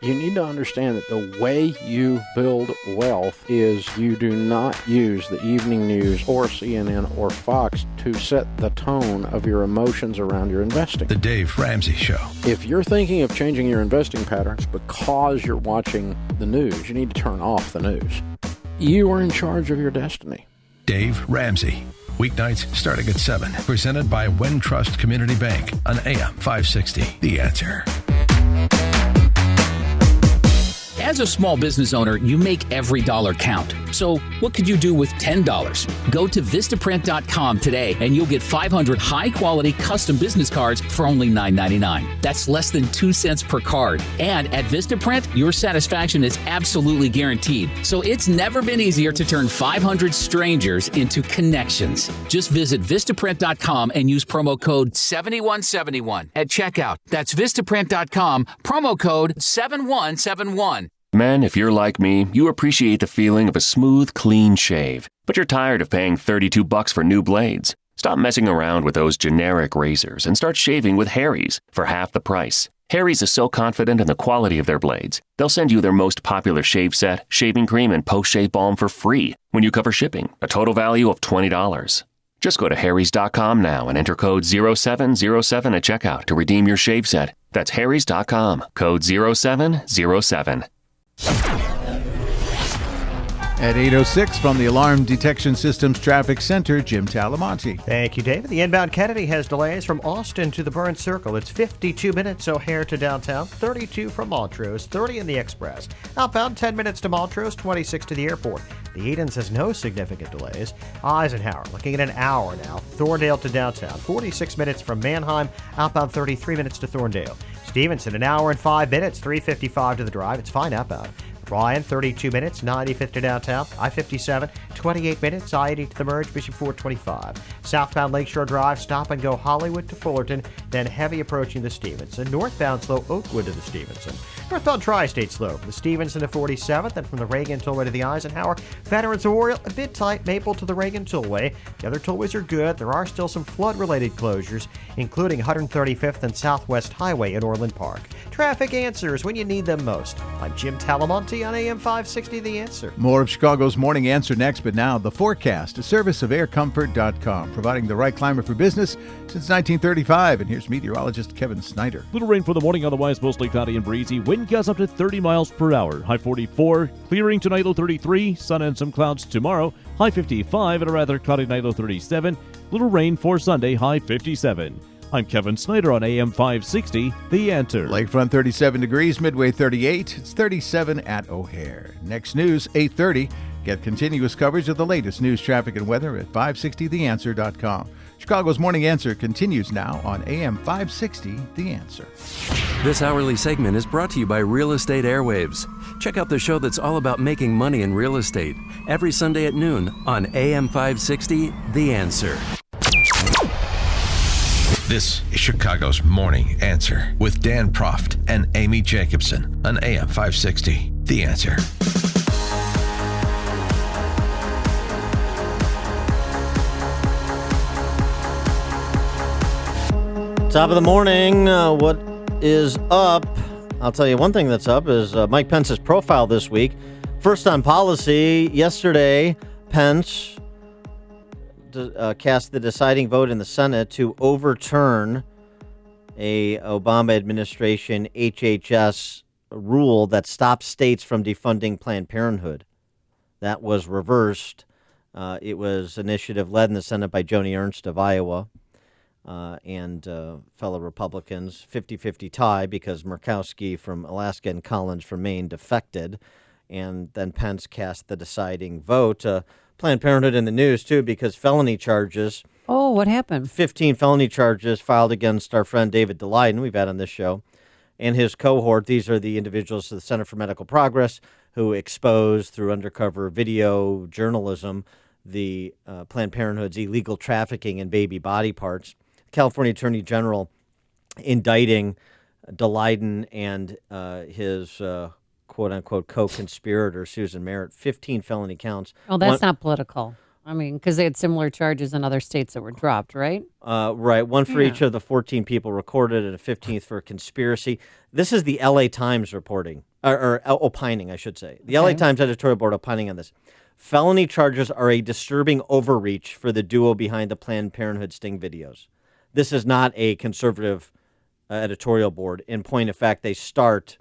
You need to understand that the way you build wealth is you do not use the evening news or CNN or Fox to set the tone of your emotions around your investing. The Dave Ramsey Show. If you're thinking of changing your investing patterns because you're watching the news, you need to turn off the news. You are in charge of your destiny. Dave Ramsey. Weeknights starting at 7. Presented by Wintrust Community Bank on AM 560. The Answer. As a small business owner, you make every dollar count. So what could you do with $10? Go to Vistaprint.com today and you'll get 500 high-quality custom business cards for only $9.99. That's less than 2 cents per card. And at Vistaprint, your satisfaction is absolutely guaranteed. So it's never been easier to turn 500 strangers into connections. Just visit Vistaprint.com and use promo code 7171 at checkout. That's Vistaprint.com, promo code 7171. Men, if you're like me, you appreciate the feeling of a smooth, clean shave. But you're tired of paying $32 for new blades. Stop messing around with those generic razors and start shaving with Harry's for half the price. Harry's is so confident in the quality of their blades, they'll send you their most popular shave set, shaving cream, and post-shave balm for free when you cover shipping, a total value of $20. Just go to harrys.com now and enter code 0707 at checkout to redeem your shave set. That's harrys.com, code 0707. At 8:06 from the Alarm Detection Systems Traffic Center, Jim Talamonte. Thank you, David. The inbound Kennedy has delays from Austin to the Burns Circle. It's 52 minutes O'Hare to downtown, 32 from Montrose, 30 in the Express. Outbound 10 minutes to Montrose, 26 to the airport. The Edens has no significant delays. Eisenhower looking at an hour now. Thorndale to downtown, 46 minutes from Mannheim. Outbound 33 minutes to Thorndale. Stevenson, an hour and 5 minutes, 3:55 to the drive. It's fine outbound. Bryan, 32 minutes, 95th to downtown. I-57, 28 minutes, I-80 to the merge, Bishop 425. Southbound Lakeshore Drive, stop and go Hollywood to Fullerton, then heavy approaching the Stevenson. Northbound slow Oakwood to the Stevenson. Northbound Tri-State slow from the Stevenson to 47th, then from the Reagan Tollway to the Eisenhower. Veterans Memorial, a bit tight, Maple to the Reagan Tollway. The other tollways are good. There are still some flood-related closures, including 135th and Southwest Highway in Orland Park. Traffic answers when you need them most. I'm Jim Talamonte on AM 560, The Answer. More of Chicago's Morning Answer next, but now the forecast, a service of aircomfort.com, providing the right climate for business since 1935. And here's meteorologist Kevin Snyder. Little rain for the morning, otherwise mostly cloudy and breezy. Wind gusts up to 30 miles per hour. High 44. Clearing tonight, low 33. Sun and some clouds tomorrow. High 55 and a rather cloudy night, low 37. Little rain for Sunday, high 57. I'm Kevin Snyder on AM 560, The Answer. Lakefront 37 degrees, Midway 38. It's 37 at O'Hare. Next news, 8:30. Get continuous coverage of the latest news, traffic, and weather at 560theanswer.com. Chicago's Morning Answer continues now on AM 560, The Answer. This hourly segment is brought to you by Real Estate Airwaves. Check out the show that's all about making money in real estate every Sunday at noon on AM 560, The Answer. This is Chicago's Morning Answer with Dan Proft and Amy Jacobson on AM 560. The Answer. Top of the morning. What is up? I'll tell you one thing that's up is Mike Pence's profile this week. First on policy, yesterday, Pence cast the deciding vote in the Senate to overturn a Obama administration HHS rule that stopped states from defunding Planned Parenthood. That was reversed. It was an initiative led in the Senate by Joni Ernst of Iowa and fellow Republicans. 50-50 tie because Murkowski from Alaska and Collins from Maine defected. And then Pence cast the deciding vote. Planned Parenthood in the news, too, because felony charges. Oh, what happened? 15 felony charges filed against our friend David Daleiden, we've had on this show, and his cohort. These are the individuals of the Center for Medical Progress who exposed through undercover video journalism the Planned Parenthood's illegal trafficking in baby body parts. California Attorney General indicting Daleiden and his quote-unquote co-conspirator, Susan Merritt, 15 felony counts. Oh, that's not political. I mean, because they had similar charges in other states that were dropped, right? Right. One for each of the 14 people recorded and a 15th for conspiracy. This is the L.A. Times reporting, or opining, I should say. The L.A. Times editorial board opining on this. Felony charges are a disturbing overreach for the duo behind the Planned Parenthood sting videos. This is not a conservative editorial board. In point of fact, they start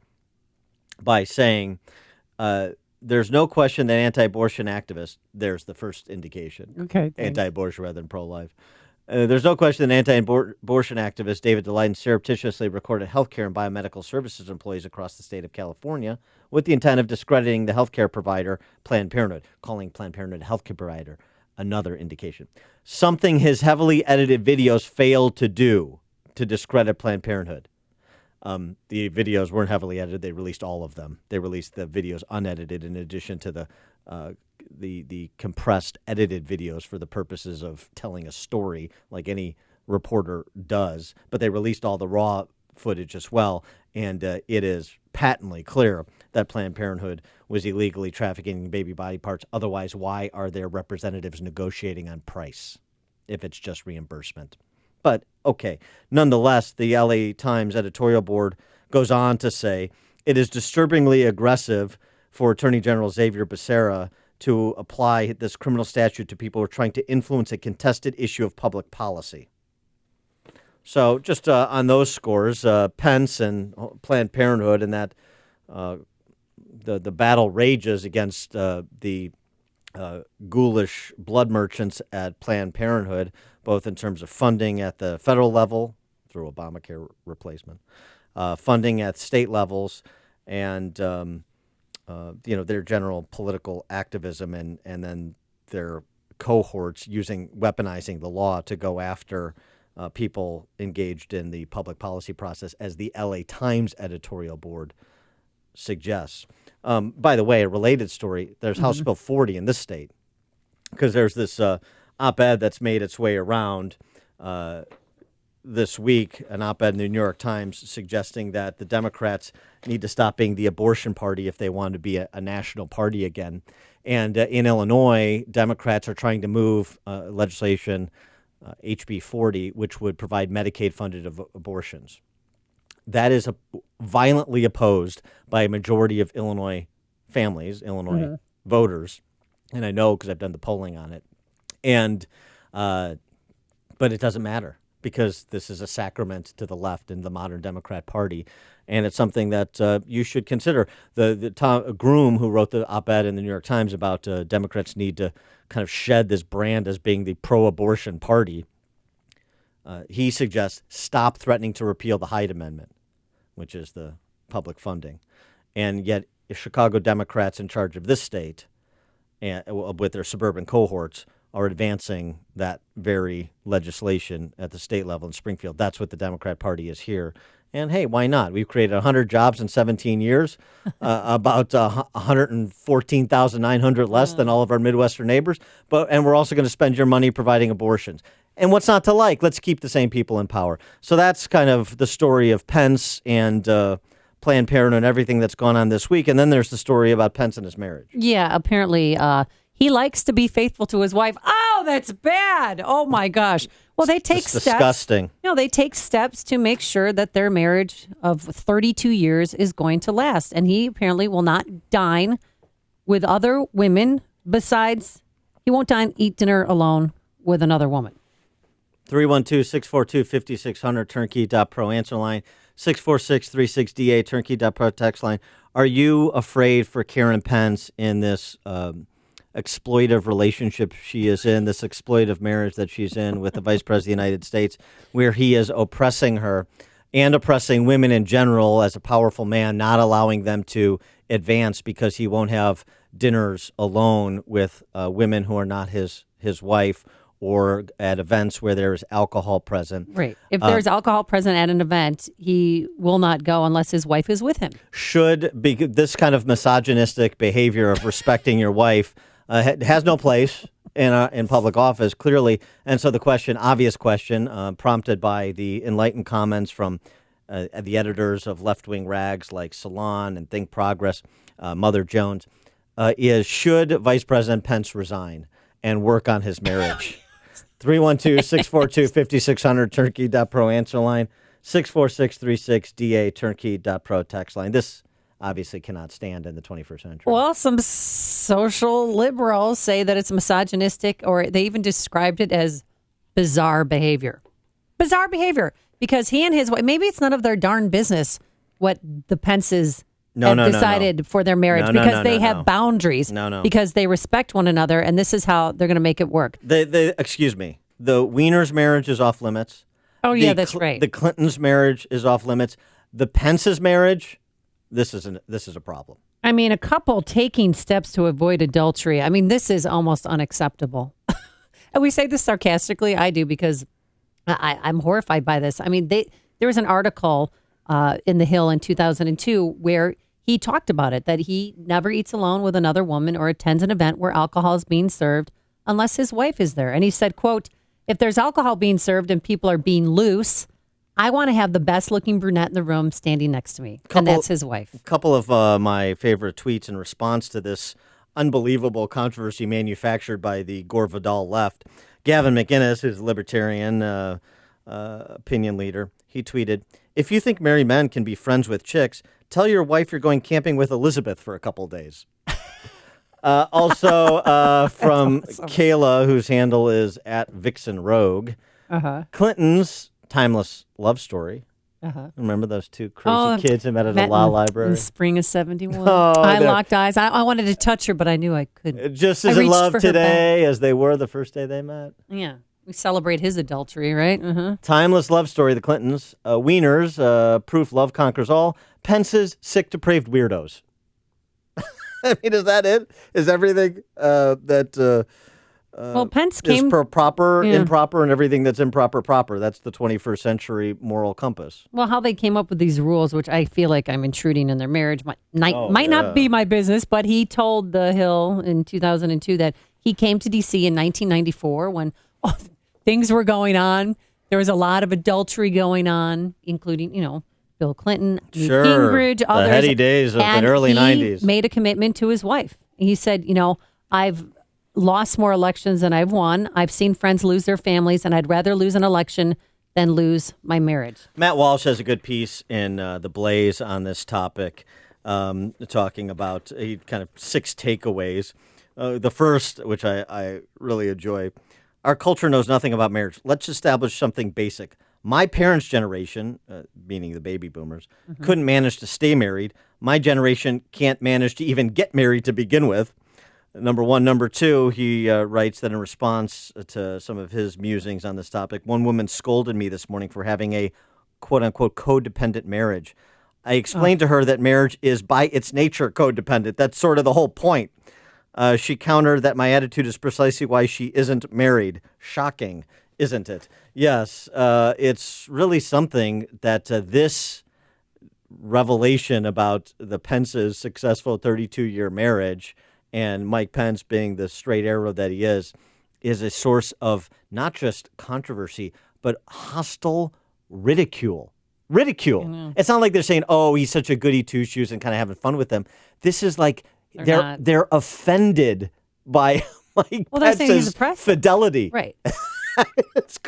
by saying there's no question that anti-abortion activists, there's the first indication. Okay. Anti-abortion rather than pro-life. There's no question that anti-abortion activist David Daleiden surreptitiously recorded healthcare and biomedical services employees across the state of California with the intent of discrediting the healthcare provider, Planned Parenthood, calling Planned Parenthood a healthcare provider. Another indication. Something his heavily edited videos failed to do to discredit Planned Parenthood. The videos weren't heavily edited. They released all of them. They released the videos unedited in addition to the compressed, edited videos for the purposes of telling a story like any reporter does. But they released all the raw footage as well, and it is patently clear that Planned Parenthood was illegally trafficking baby body parts. Otherwise, why are their representatives negotiating on price if it's just reimbursement? But, okay, nonetheless, the LA Times editorial board goes on to say it is disturbingly aggressive for Attorney General Xavier Becerra to apply this criminal statute to people who are trying to influence a contested issue of public policy. So just on those scores, Pence and Planned Parenthood and that the battle rages against the ghoulish blood merchants at Planned Parenthood, both in terms of funding at the federal level through Obamacare replacement, funding at state levels, and their general political activism, and then their cohorts weaponizing the law to go after people engaged in the public policy process, as the LA Times editorial board suggests. By the way, a related story, there's House Bill 40 in this state, because there's this op-ed that's made its way around this week, an op-ed in the New York Times suggesting that the Democrats need to stop being the abortion party if they want to be a national party again. And in Illinois, Democrats are trying to move legislation, HB 40, which would provide Medicaid-funded abortions. That is violently opposed by a majority of Illinois families, Illinois voters, and I know because I've done the polling on it. And but it doesn't matter, because this is a sacrament to the left in the modern Democrat Party, and it's something that you should consider. The Tom Groom, who wrote the op-ed in the New York Times about Democrats need to kind of shed this brand as being the pro-abortion party, he suggests stop threatening to repeal the Hyde Amendment, which is the public funding. And yet Chicago Democrats in charge of this state, and with their suburban cohorts, are advancing that very legislation at the state level in Springfield. That's what the Democrat Party is here. And hey, why not? We've created 100 jobs in 17 years, about 114,900 less than all of our Midwestern neighbors. And we're also going to spend your money providing abortions. And what's not to like? Let's keep the same people in power. So that's kind of the story of Pence and Planned Parenthood and everything that's gone on this week. And then there's the story about Pence and his marriage. Yeah, apparently he likes to be faithful to his wife. Oh, that's bad. Oh, my gosh. Well, they take steps. Disgusting. They take steps to make sure that their marriage of 32 years is going to last. And he apparently will not dine with other women besides, he won't eat dinner alone with another woman. 312-642-5600, turnkey.pro answer line, 646-36DA, turnkey.pro text line. Are you afraid for Karen Pence in this exploitive relationship she is in, this exploitive marriage that she's in with the Vice President of the United States, where he is oppressing her and oppressing women in general as a powerful man, not allowing them to advance because he won't have dinners alone with women who are not his wife, or at events where there is alcohol present. Right. If there's alcohol present at an event, he will not go unless his wife is with him. Should be this kind of misogynistic behavior of respecting your wife has no place in public office, clearly. And so the obvious question, prompted by the enlightened comments from the editors of left-wing rags like Salon and Think Progress, Mother Jones, is should Vice President Pence resign and work on his marriage? 312-642-5600, turnkey.pro answer line, 64636DA, turnkey.pro text line. This obviously cannot stand in the 21st century. Well, some social liberals say that it's misogynistic, or they even described it as bizarre behavior. Bizarre behavior, because he and his wife, maybe it's none of their darn business what the Pences decided for their marriage, because they have boundaries, because they respect one another, and this is how they're going to make it work. Excuse me, the Wiener's marriage is off limits. Oh, yeah, that's right. The Clintons' marriage is off limits. The Pence's marriage, this is a problem. I mean, a couple taking steps to avoid adultery. I mean, this is almost unacceptable. And we say this sarcastically. I do, because I'm horrified by this. I mean, there was an article in The Hill in 2002 where he talked about it, that he never eats alone with another woman or attends an event where alcohol is being served unless his wife is there. And he said, quote, if there's alcohol being served and people are being loose, I want to have the best looking brunette in the room standing next to me. And that's his wife. A couple of my favorite tweets in response to this unbelievable controversy manufactured by the Gore Vidal left. Gavin McInnes, who's a libertarian opinion leader, he tweeted, if you think married men can be friends with chicks, tell your wife you're going camping with Elizabeth for a couple days. Also from awesome. Kayla, whose handle is @VixenRogue. Clinton's timeless love story Remember those two crazy kids who met at a law library? In the spring of 71. Oh, I locked eyes. I wanted to touch her, but I knew I couldn't. Just as in love today as they were the first day they met. Yeah. We celebrate his adultery, right? Timeless love story, the Clintons. Wieners, proof love conquers all. Pence's sick, depraved weirdos. I mean, is that it? Is everything that... well, Pence came... is proper, improper, and everything that's improper, proper. That's the 21st century moral compass. Well, how they came up with these rules, which I feel like I'm intruding in their marriage, might not be my business, but he told The Hill in 2002 that he came to D.C. in 1994 when things were going on. There was a lot of adultery going on, including, Bill Clinton, Newt Gingrich, others. The heady days of the early 90s. He made a commitment to his wife. He said, I've lost more elections than I've won. I've seen friends lose their families, and I'd rather lose an election than lose my marriage. Matt Walsh has a good piece in The Blaze on this topic, talking about kind of 6 takeaways. The first, which I really enjoy, our culture knows nothing about marriage. Let's establish something basic. My parents' generation, meaning the baby boomers, couldn't manage to stay married. My generation can't manage to even get married to begin with. Number one. Number two, he writes that in response to some of his musings on this topic, one woman scolded me this morning for having a quote-unquote codependent marriage. I explained to her that marriage is by its nature codependent. That's sort of the whole point. She countered that my attitude is precisely why she isn't married. Shocking, isn't it? Yes, it's really something that this revelation about the Pence's successful 32-year marriage and Mike Pence being the straight arrow that he is a source of not just controversy, but hostile ridicule. Ridicule. It's not like they're saying, oh, he's such a goody two-shoes and kind of having fun with them. This is like they're offended by Mike Pence's fidelity. Right. It's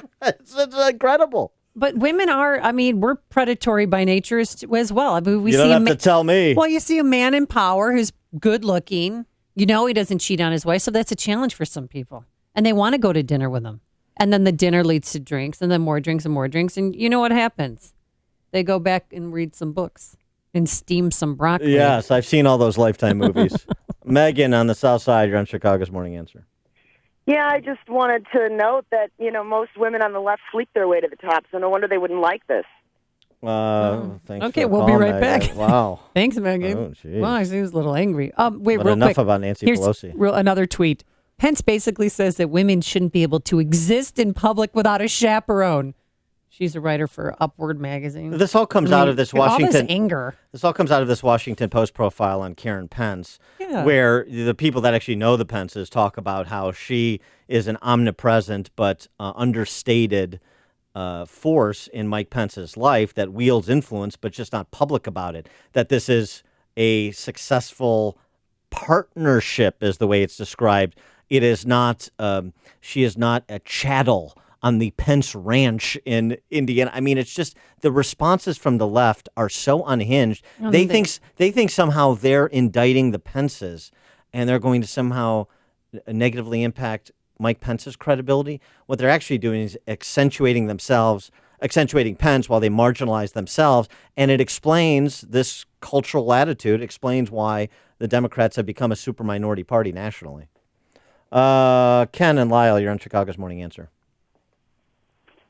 incredible. But women are, we're predatory by nature as well. I mean, you don't have to tell me. Well, you see a man in power who's good looking. He doesn't cheat on his wife, so that's a challenge for some people. And they want to go to dinner with him. And then the dinner leads to drinks, and then more drinks and more drinks. And you know what happens? They go back and read some books and steam some broccoli. Yes, I've seen all those Lifetime movies. Megan on the South Side, you're on Chicago's Morning Answer. Yeah, I just wanted to note that, most women on the left sleep their way to the top, so no wonder they wouldn't like this. Thanks. Okay, we'll be right Megan. back. Wow. Thanks, Megan. Oh, geez. Well, he was a little angry. Wait, but real enough quick. about Nancy Here's Pelosi. Another tweet. Pence basically says that women shouldn't be able to exist in public without a chaperone. She's a writer for Upward magazine. This all comes out of this Washington all this anger. This all comes out of this Washington Post profile on Karen Pence, where the people that actually know the Pences talk about how she is an omnipresent but understated force in Mike Pence's life that wields influence, but just not public about it. That this is a successful partnership, is the way it's described. It is not. She is not a chattel on the Pence Ranch in Indiana. I mean, it's just the responses from the left are so unhinged. They think somehow they're indicting the Pences, and they're going to somehow negatively impact Mike Pence's credibility. What they're actually doing is accentuating Pence while they marginalize themselves. And it explains this cultural attitude, explains why the Democrats have become a super minority party nationally. Ken and Lyle, you're on Chicago's Morning Answer.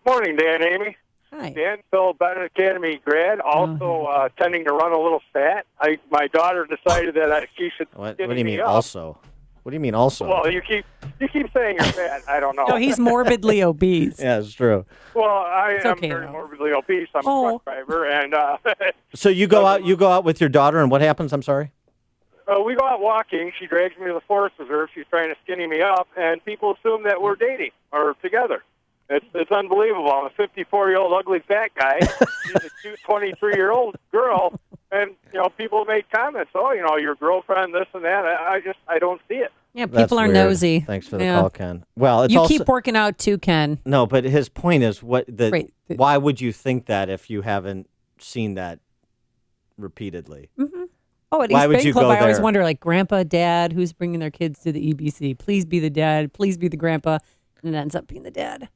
Morning, Dan, Amy. Hi. Dan, Phil Bennett Academy grad, also tending to run a little fat. My daughter decided that she should. What do you mean also? What do you mean also? Well, you keep saying you're fat. I don't know. No, he's morbidly obese. Yeah, it's true. Well, I'm very morbidly obese. I'm a truck driver, and so you go out with your daughter, and what happens? I'm sorry. We go out walking. She drags me to the forest reserve. She's trying to skinny me up, and people assume that we're dating or together. It's unbelievable. I'm a 54-year-old ugly fat guy. She's a cute 23-year-old girl, and people make comments. Oh, your girlfriend, this and that. I don't see it. Yeah, people are nosy. Thanks for the call, Ken. Well, it's you keep working out too, Ken. No, but his point is why would you think that if you haven't seen that repeatedly? Mm-hmm. Oh, at East Bay Club, I always wonder, like, grandpa, dad, who's bringing their kids to the EBC? Please be the dad. Please be the grandpa. And it ends up being the dad.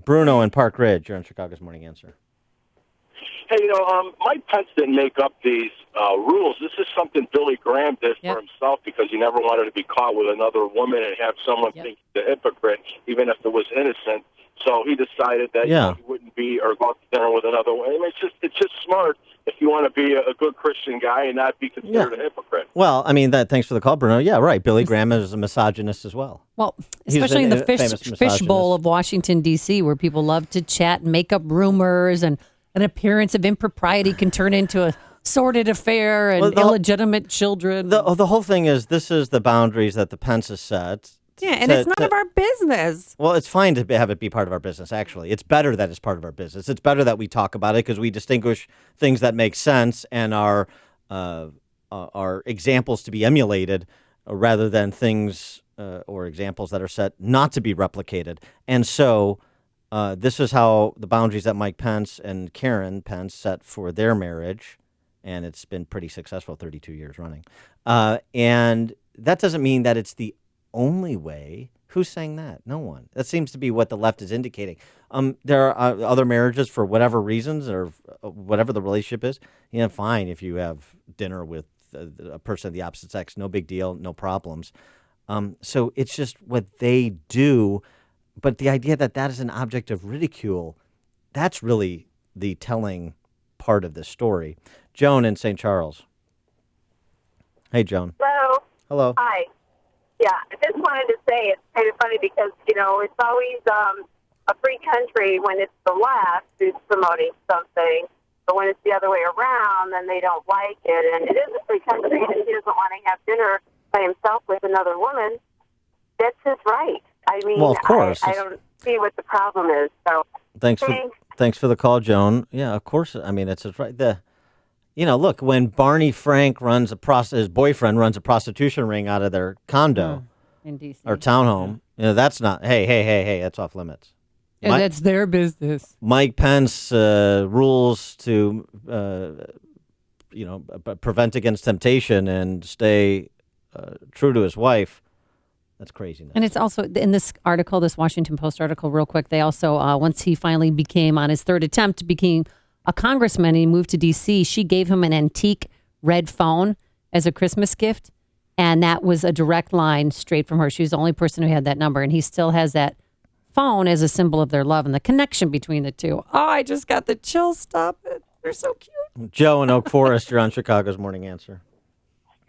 Bruno in Park Ridge, you're on Chicago's Morning Answer. Hey, Mike Pence didn't make up these rules. This is something Billy Graham did for himself because he never wanted to be caught with another woman and have someone think he's a hypocrite, even if it was innocent. So he decided that he wouldn't be or go out to dinner with another woman. I mean, it's just smart if you want to be a good Christian guy and not be considered a hypocrite. Well, I mean, thanks for the call, Bruno. Yeah, right. Billy Graham is a misogynist as well. Well, especially in the fish bowl of Washington, D.C., where people love to chat and make up rumors, and an appearance of impropriety can turn into a sordid affair and illegitimate children. The whole thing is, this is the boundaries that the Pences set. Yeah, and it's none of our business. Well, it's fine to have it be part of our business, actually. It's better that it's part of our business. It's better that we talk about it because we distinguish things that make sense and are examples to be emulated rather than things or examples that are set not to be replicated. And so this is how the boundaries that Mike Pence and Karen Pence set for their marriage, and it's been pretty successful, 32 years running. And that doesn't mean that it's the only way. Who's saying that? No one. That seems to be what the left is indicating. There are other marriages for whatever reasons or whatever the relationship is. Yeah, fine if you have dinner with a person of the opposite sex. No big deal. No problems. So it's just what they do. But the idea that that is an object of ridicule, that's really the telling part of this story. Joan in St. Charles. Hey, Joan. Hello. Hello. Hi. Yeah, I just wanted to say it's kind of funny because, it's always a free country when it's the left who's promoting something, but when it's the other way around, then they don't like it. And it is a free country, and if he doesn't want to have dinner by himself with another woman, that's his right. I mean, well, of course. I don't see what the problem is. So Thanks for the call, Joan. Yeah, of course. I mean, it's right. Look, when Barney Frank his boyfriend runs a prostitution ring out of their condo in DC or townhome, that's not. Hey, that's off limits. Yeah, that's their business. Mike Pence rules to, prevent against temptation and stay true to his wife. That's craziness. And it's also in this article, this Washington Post article, real quick. They also, once he finally became on his third attempt, became a congressman and he moved to D.C., she gave him an antique red phone as a Christmas gift. And that was a direct line straight from her. She was the only person who had that number. And he still has that phone as a symbol of their love and the connection between the two. Oh, I just got the chills. Stop it. They're so cute. Joe in Oak Forest, you're on Chicago's Morning Answer.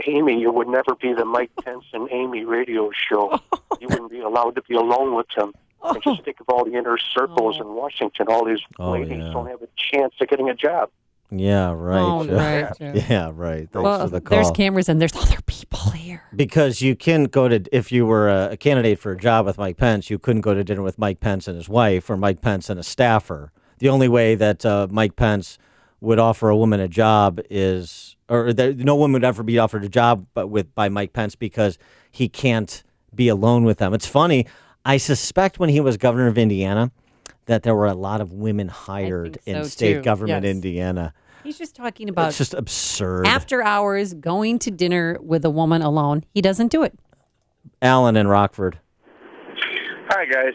Amy, you would never be the Mike Pence and Amy radio show. You wouldn't be allowed to be alone with him. And just think of all the inner circles in Washington. All these ladies don't have a chance of getting a job. Yeah, right. Oh, right. Yeah, right. Thanks for the call. There's cameras and there's other people here. Because you can go to, if you were a candidate for a job with Mike Pence, you couldn't go to dinner with Mike Pence and his wife or Mike Pence and a staffer. The only way that Mike Pence would offer a woman a job is, no woman would ever be offered a job by Mike Pence because he can't be alone with them. It's funny. I suspect when he was governor of Indiana that there were a lot of women hired in state government Indiana. He's just talking about it's just absurd. After hours, going to dinner with a woman alone. He doesn't do it. Alan in Rockford. Hi, guys.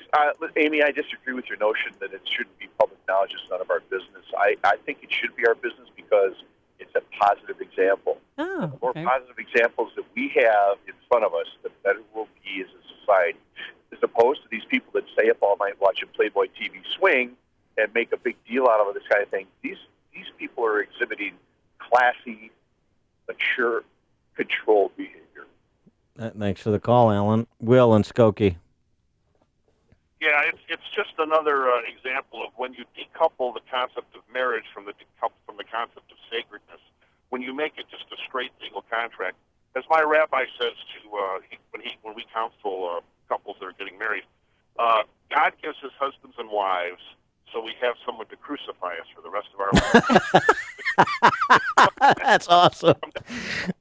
Amy, I disagree with your notion that it shouldn't be public knowledge. It's none of our business. I think it should be our business because it's a positive example. Oh, the more positive examples that we have in front of us, the better we'll be as a society. As opposed to these people that stay up all night watching Playboy TV swing and make a big deal out of this kind of thing. These people are exhibiting classy, mature, controlled behavior. Thanks for the call, Alan. Will in Skokie. Yeah, it's just another example of when you decouple the concept of marriage from the concept of sacredness. When you make it just a straight legal contract, as my rabbi says to when we counsel couples that are getting married, God gives his husbands and wives so we have someone to crucify us for the rest of our lives. That's awesome.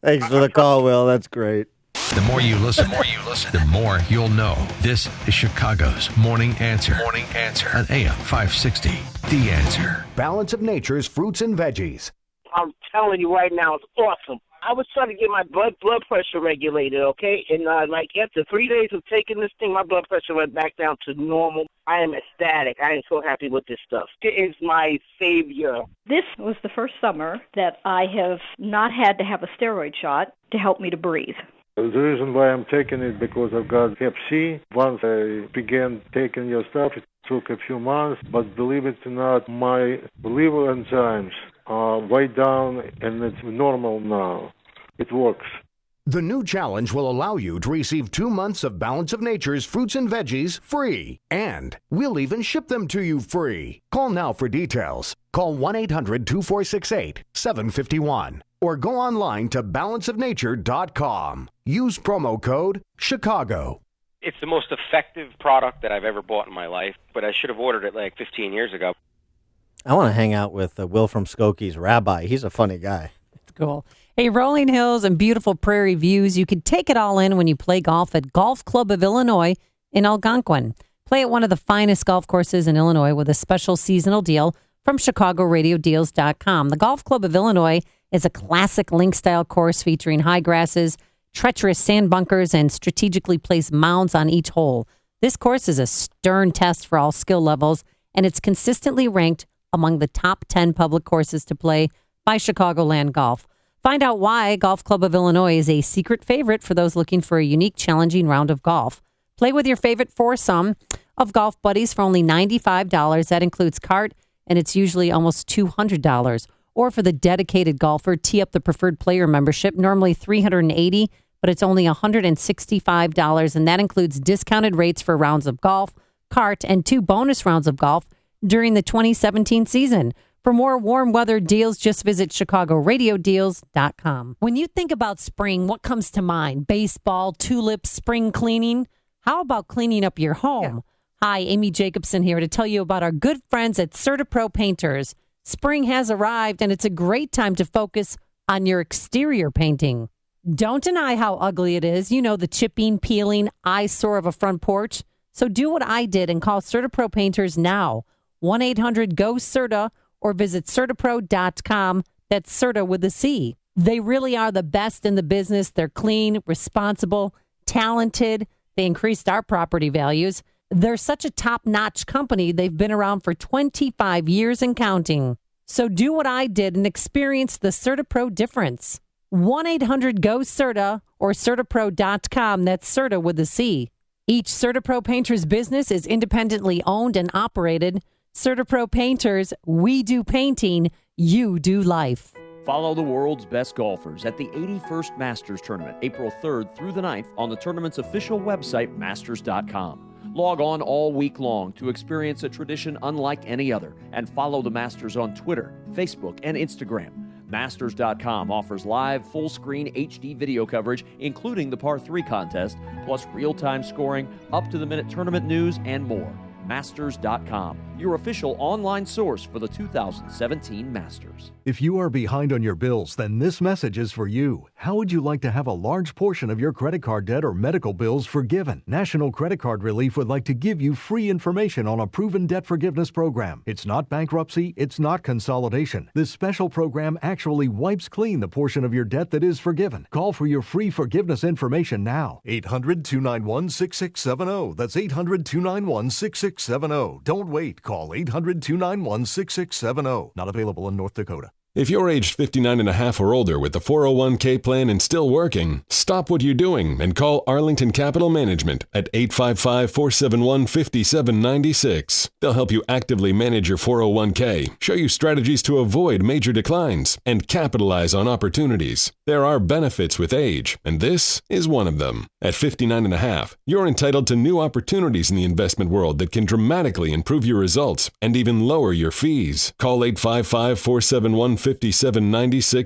Thanks for the call, Will. That's great. The more you listen, the more you'll know. This is Chicago's Morning Answer. Morning Answer on AM 560. The Answer. Balance of Nature's fruits and veggies. I'm telling you right now, it's awesome. I was trying to get my blood pressure regulated, okay? And like after 3 days of taking this thing, my blood pressure went back down to normal. I am ecstatic. I am so happy with this stuff. It is my savior. This was the first summer that I have not had to have a steroid shot to help me to breathe. The reason why I'm taking it because I've got Hep C. Once I began taking your stuff, it took a few months, but believe it or not, my liver enzymes are way down and it's normal now. It works. The new challenge will allow you to receive 2 months of Balance of Nature's fruits and veggies free. And we'll even ship them to you free. Call now for details. Call 1-800-246-8751 or go online to balanceofnature.com. Use promo code Chicago. It's the most effective product that I've ever bought in my life, but I should have ordered it like 15 years ago. I want to hang out with Will from Skokie's Rabbi. He's a funny guy. It's cool. Hey, rolling hills and beautiful prairie views. You can take it all in when you play golf at Golf Club of Illinois in Algonquin. Play at one of the finest golf courses in Illinois with a special seasonal deal from ChicagoRadioDeals.com. The Golf Club of Illinois is a classic link-style course featuring high grasses, treacherous sand bunkers, and strategically placed mounds on each hole. This course is a stern test for all skill levels, and it's consistently ranked among the top 10 public courses to play by Chicagoland Golf. Find out why Golf Club of Illinois is a secret favorite for those looking for a unique, challenging round of golf. Play with your favorite foursome of golf buddies for only $95. That includes cart, and it's usually almost $200. Or for the dedicated golfer, tee up the preferred player membership, normally $380, but it's only $165, and that includes discounted rates for rounds of golf, cart, and 2 bonus rounds of golf during the 2017 season. For more warm weather deals, just visit ChicagoRadioDeals.com. When you think about spring, what comes to mind? Baseball, tulips, spring cleaning? How about cleaning up your home? Yeah. Hi, Amy Jacobson here to tell you about our good friends at CertaPro Painters. Spring has arrived, and it's a great time to focus on your exterior painting. Don't deny how ugly it is. You know, the chipping, peeling, eyesore of a front porch. So do what I did and call CertaPro Painters now. 1-800-GO-CERTA or visit CertaPro.com. That's Certa with a C. They really are the best in the business. They're clean, responsible, talented. They increased our property values. They're such a top-notch company. They've been around for 25 years and counting. So do what I did and experience the CertaPro difference. 1-800-GO-CERTA or CertaPro.com. That's Certa with a C. Each CertaPro Painters business is independently owned and operated. CertaPro Painters, we do painting, you do life. Follow the world's best golfers at the 81st Masters Tournament, April 3rd through the 9th on the tournament's official website, Masters.com. Log on all week long to experience a tradition unlike any other and follow the Masters on Twitter, Facebook, and Instagram. Masters.com offers live, full-screen HD video coverage, including the Par 3 contest, plus real-time scoring, up-to-the-minute tournament news, and more. Masters.com, your official online source for the 2017 Masters. If you are behind on your bills, then this message is for you. How would you like to have a large portion of your credit card debt or medical bills forgiven? National Credit Card Relief would like to give you free information on a proven debt forgiveness program. It's not bankruptcy, it's not consolidation. This special program actually wipes clean the portion of your debt that is forgiven. Call for your free forgiveness information now. 800-291-6670. That's 800-291-6670. Don't wait. Call 800-291-6670. Not available in North Dakota. If you're aged 59 and a half or older with the 401k plan and still working, stop what you're doing and call Arlington Capital Management at 855-471-5796. They'll help you actively manage your 401k, show you strategies to avoid major declines, and capitalize on opportunities. There are benefits with age, and this is one of them. At 59 and a half, you're entitled to new opportunities in the investment world that can dramatically improve your results and even lower your fees. Call 855-471-5796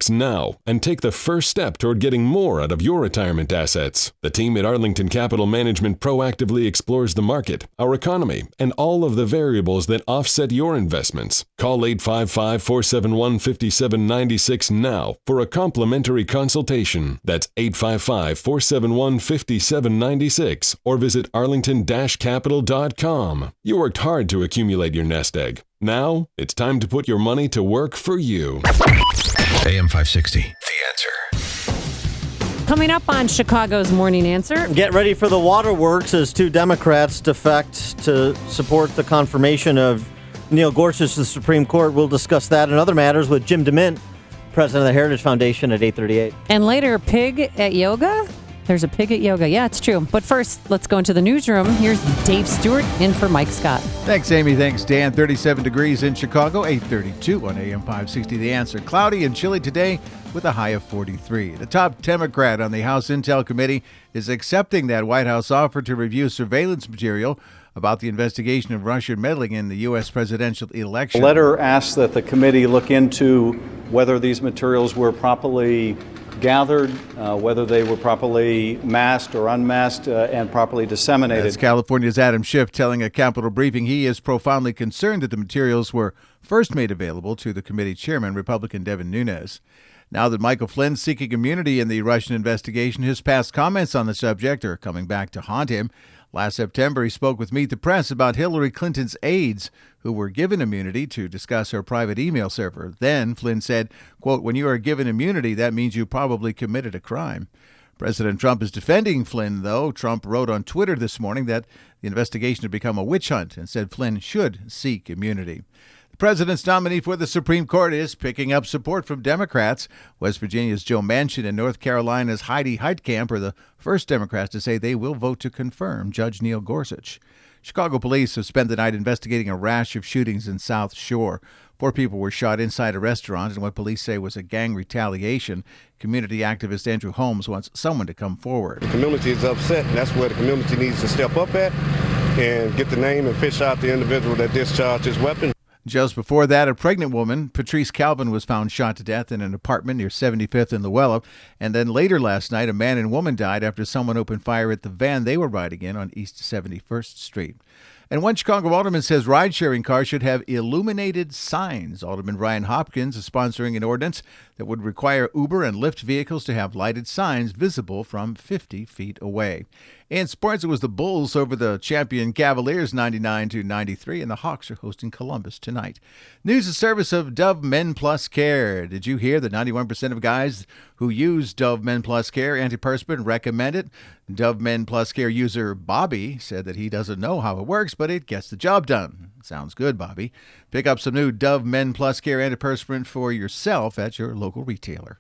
now and take the first step toward getting more out of your retirement assets. The team at Arlington Capital Management proactively explores the market, our economy, and all of the variables that offset your investments. Call 855-471-5796 now for a complimentary consultation. That's 855-471-5796 or visit arlington-capital.com. You worked hard to accumulate your nest egg. Now, it's time to put your money to work for you. AM 560, The Answer. Coming up on Chicago's Morning Answer. Get ready for the waterworks as 2 Democrats defect to support the confirmation of Neil Gorsuch to the Supreme Court. We'll discuss that and other matters with Jim DeMint, president of the Heritage Foundation, at 8:38. And later, pig at yoga? There's a pig at yoga. Yeah, it's true. But first, let's go into the newsroom. Here's Dave Stewart in for Mike Scott. Thanks, Amy. Thanks, Dan. 37 degrees in Chicago, 8:32 on AM 560. The Answer. Cloudy and chilly today with a high of 43. The top Democrat on the House Intel Committee is accepting that White House offer to review surveillance material about the investigation of Russian meddling in the U.S. presidential election. The letter asks that the committee look into whether these materials were properly gathered, whether they were properly masked or unmasked, and properly disseminated. That's California's Adam Schiff telling a Capitol briefing he is profoundly concerned that the materials were first made available to the committee chairman, Republican Devin Nunes. Now that Michael Flynn's seeking immunity in the Russian investigation, his past comments on the subject are coming back to haunt him. Last September, he spoke with Meet the Press about Hillary Clinton's aides who were given immunity to discuss her private email server. Then Flynn said, quote, "When you are given immunity, that means you probably committed a crime." President Trump is defending Flynn, though. Trump wrote on Twitter this morning that the investigation had become a witch hunt and said Flynn should seek immunity. The president's nominee for the Supreme Court is picking up support from Democrats. West Virginia's Joe Manchin and North Carolina's Heidi Heitkamp are the first Democrats to say they will vote to confirm Judge Neil Gorsuch. Chicago police have spent the night investigating a rash of shootings in South Shore. 4 people were shot inside a restaurant in what police say was a gang retaliation. Community activist Andrew Holmes wants someone to come forward. The community is upset, and that's where the community needs to step up at and get the name and fish out the individual that discharged his weapon. Just before that, a pregnant woman, Patrice Calvin, was found shot to death in an apartment near 75th and Luella. And then later last night, a man and woman died after someone opened fire at the van they were riding in on East 71st Street. And one Chicago alderman says ride-sharing cars should have illuminated signs. Alderman Ryan Hopkins is sponsoring an ordinance that would require Uber and Lyft vehicles to have lighted signs visible from 50 feet away. In sports, it was the Bulls over the champion Cavaliers 99-93, and the Hawks are hosting Columbus tonight. News and service of Dove Men Plus Care. Did you hear that 91% of guys who use Dove Men Plus Care antiperspirant recommend it? Dove Men Plus Care user Bobby said that he doesn't know how it works, but it gets the job done. Sounds good, Bobby. Pick up some new Dove Men Plus Care antiperspirant for yourself at your local retailer.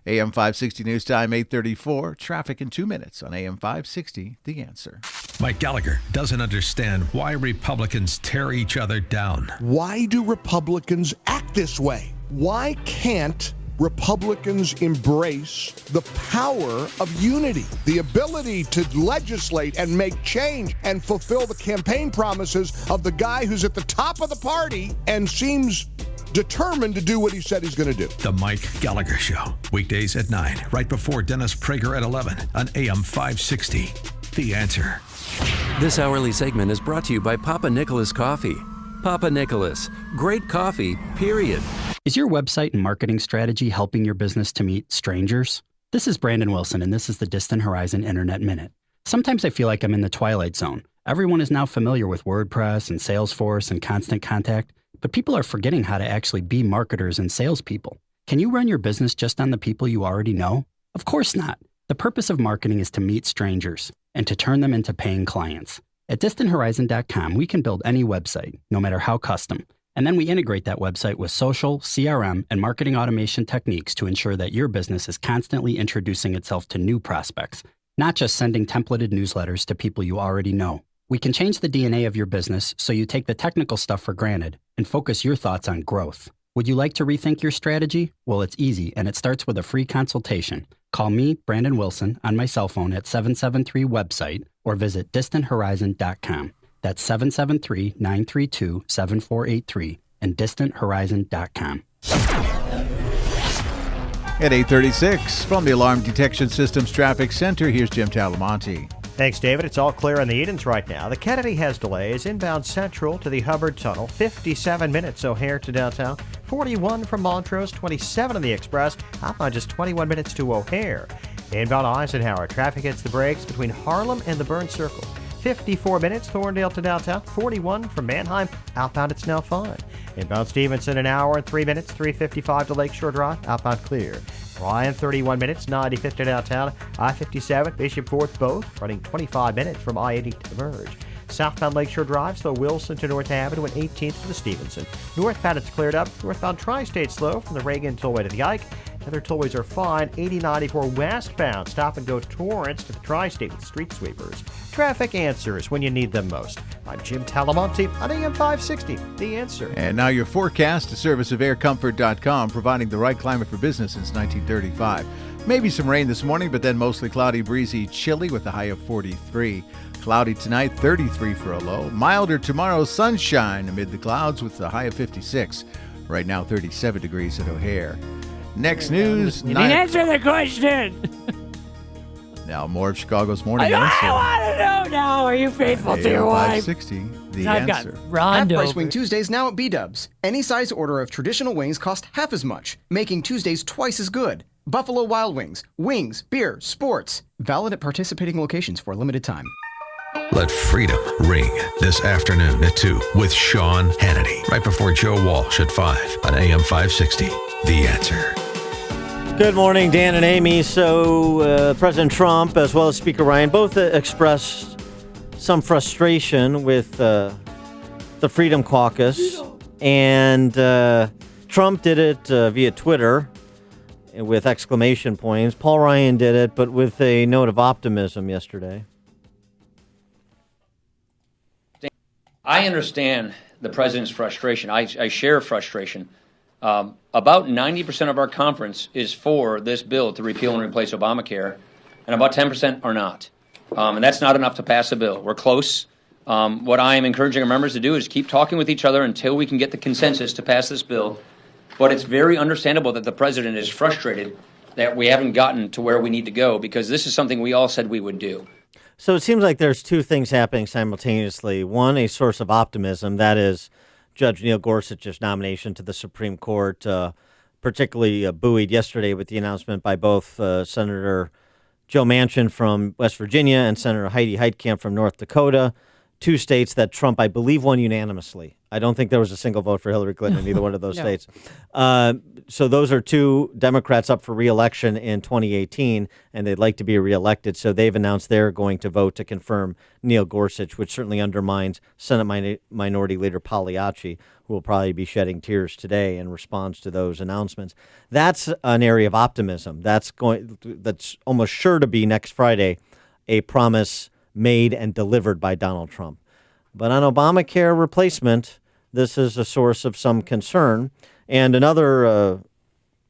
AM 560 News Time, 8:34. Traffic in 2 minutes on AM 560, The Answer. Mike Gallagher doesn't understand why Republicans tear each other down. Why do Republicans act this way? Why can't Republicans embrace the power of unity, the ability to legislate and make change and fulfill the campaign promises of the guy who's at the top of the party and seems determined to do what he said he's going to do? The Mike Gallagher Show, weekdays at 9, right before Dennis Prager at 11 on AM 560. The Answer. This hourly segment is brought to you by Papa Nicholas Coffee. Papa Nicholas, great coffee, period. Is your website and marketing strategy helping your business to meet strangers? This is Brandon Wilson, and this is the Distant Horizon Internet Minute. Sometimes I feel like I'm in the twilight zone. Everyone is now familiar with WordPress and Salesforce and Constant Contact, but people are forgetting how to actually be marketers and salespeople. Can you run your business just on the people you already know? Of course not. The purpose of marketing is to meet strangers and to turn them into paying clients. At DistantHorizon.com, we can build any website, no matter how custom. And then we integrate that website with social, CRM, and marketing automation techniques to ensure that your business is constantly introducing itself to new prospects, not just sending templated newsletters to people you already know. We can change the DNA of your business so you take the technical stuff for granted and focus your thoughts on growth. Would you like to rethink your strategy? Well, it's easy, and it starts with a free consultation. Call me, Brandon Wilson, on my cell phone at 773-WEBSITE or visit DistantHorizon.com. That's 773-932-7483 and DistantHorizon.com. At 8:36, from the Alarm Detection Systems Traffic Center, here's Jim Talamonte. Thanks, David. It's all clear on the Edens right now. The Kennedy has delays inbound Central to the Hubbard Tunnel, 57 minutes O'Hare to downtown, 41 from Montrose, 27 on the Express, outbound just 21 minutes to O'Hare. Inbound Eisenhower, traffic hits the brakes between Harlem and the Burn Circle. 54 minutes, Thorndale to downtown, 41 from Manheim, outbound it's now fine. Inbound Stevenson, an hour and 3 minutes, 3:55 to Lakeshore Drive, outbound clear. Bryan, 31 minutes, 95th to downtown. I-57, Bishop Fort both running 25 minutes from I-80 to the merge. Southbound Lakeshore Drive, slow Wilson to North Avenue and 18th to the Stevenson. Northbound, it's cleared up. Northbound Tri-State slow from the Reagan Tollway to the Ike. Other tollways are fine. 8094 westbound, stop and go Torrance to the Tri-State with street sweepers. Traffic answers when you need them most. I'm Jim Talamonte on AM 560, The Answer. And now your forecast, a service of aircomfort.com, providing the right climate for business since 1935. Maybe some rain this morning, but then mostly cloudy, breezy, chilly with a high of 43. Cloudy tonight, 33 for a low. Milder tomorrow, sunshine amid the clouds with a high of 56. Right now, 37 degrees at O'Hare. Next news. You didn't answer the question. Now more of Chicago's morning I answer. want to know now. Are you faithful to your wife? 560, the I've answer. got Rondo. Half-price wing Tuesdays now at B-Dubs. Any size order of traditional wings cost half as much, making Tuesdays twice as good. Buffalo Wild Wings, beer, sports. Valid at participating locations for a limited time. Let freedom ring this afternoon at 2 with Sean Hannity, right before Joe Walsh at 5 on AM 560. The Answer. Good morning, Dan and Amy. So President Trump, as well as Speaker Ryan, both expressed some frustration with the Freedom Caucus. And Trump did it via Twitter with exclamation points. Paul Ryan did it, but with a note of optimism yesterday. I understand the president's frustration. I share frustration. About 90% of our conference is for this bill to repeal and replace Obamacare, and about 10% are not. And that's not enough to pass a bill. We're close. What I am encouraging our members to do is keep talking with each other until we can get the consensus to pass this bill. But it's very understandable that the president is frustrated that we haven't gotten to where we need to go, because this is something we all said we would do. So it seems like there's two things happening simultaneously. One, a source of optimism, that is Judge Neil Gorsuch's nomination to the Supreme Court, particularly buoyed yesterday with the announcement by both Senator Joe Manchin from West Virginia and Senator Heidi Heitkamp from North Dakota, two states that Trump, I believe, won unanimously. I don't think there was a single vote for Hillary Clinton in either one of those states. So those are two Democrats up for re-election in 2018, and they'd like to be re-elected. So they've announced they're going to vote to confirm Neil Gorsuch, which certainly undermines Senate Minority Leader Pagliacci, who will probably be shedding tears today in response to those announcements. That's an area of optimism. That's almost sure to be next Friday a promise made and delivered by Donald Trump. But on Obamacare replacement, this is a source of some concern. And another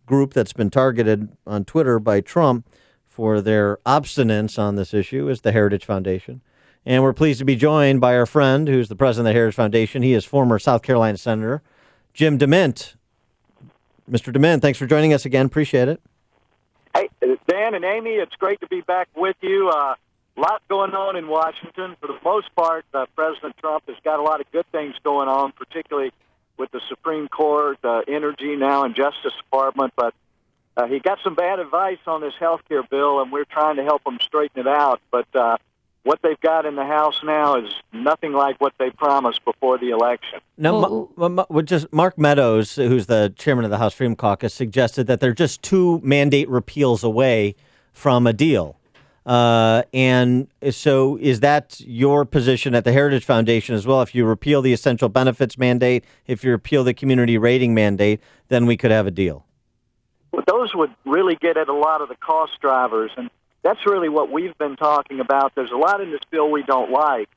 group that's been targeted on Twitter by Trump for their obstinance on this issue is the Heritage Foundation. And we're pleased to be joined by our friend who's the president of the Heritage Foundation. He is former South Carolina Senator Jim DeMint. Mr. DeMint, thanks for joining us again. Appreciate it. Hey, Dan and Amy, it's great to be back with you. A lot going on in Washington. For the most part, President Trump has got a lot of good things going on, particularly with the Supreme Court, energy now, and Justice Department. But he got some bad advice on this health care bill, and we're trying to help him straighten it out. But what they've got in the House now is nothing like what they promised before the election. Now, just Mark Meadows, who's the chairman of the House Freedom Caucus, suggested that they're just two mandate repeals away from a deal. And so is that your position at the Heritage Foundation as well? If you repeal the essential benefits mandate, if you repeal the community rating mandate, then we could have a deal. Well, those would really get at a lot of the cost drivers, and that's really what we've been talking about. There's a lot in this bill we don't like,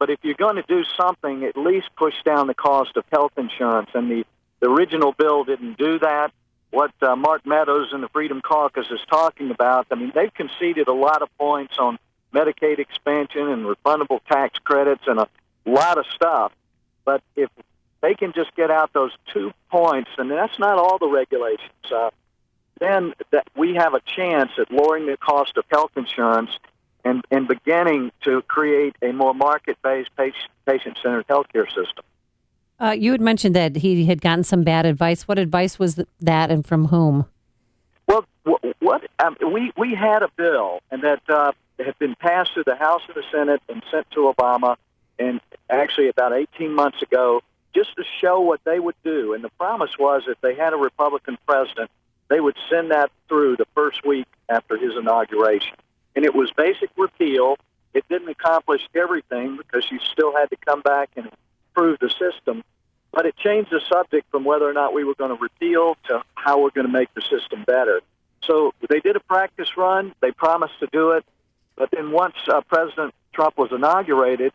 but if you're going to do something, at least push down the cost of health insurance, and the original bill didn't do that. What Mark Meadows and the Freedom Caucus is talking about, I mean, they've conceded a lot of points on Medicaid expansion and refundable tax credits and a lot of stuff. But if they can just get out those 2 points, and that's not all the regulations, then we have a chance at lowering the cost of health insurance and beginning to create a more market-based, patient-centered healthcare system. You had mentioned that he had gotten some bad advice. What advice was that, and from whom? Well, we had a bill, and that had been passed through the House and the Senate and sent to Obama, and actually about 18 months ago, just to show what they would do. And the promise was if they had a Republican president, they would send that through the first week after his inauguration. And it was basic repeal. It didn't accomplish everything because you still had to come back and improve the system. But it changed the subject from whether or not we were going to repeal to how we're going to make the system better. So they did a practice run. They promised to do it. But then once President Trump was inaugurated,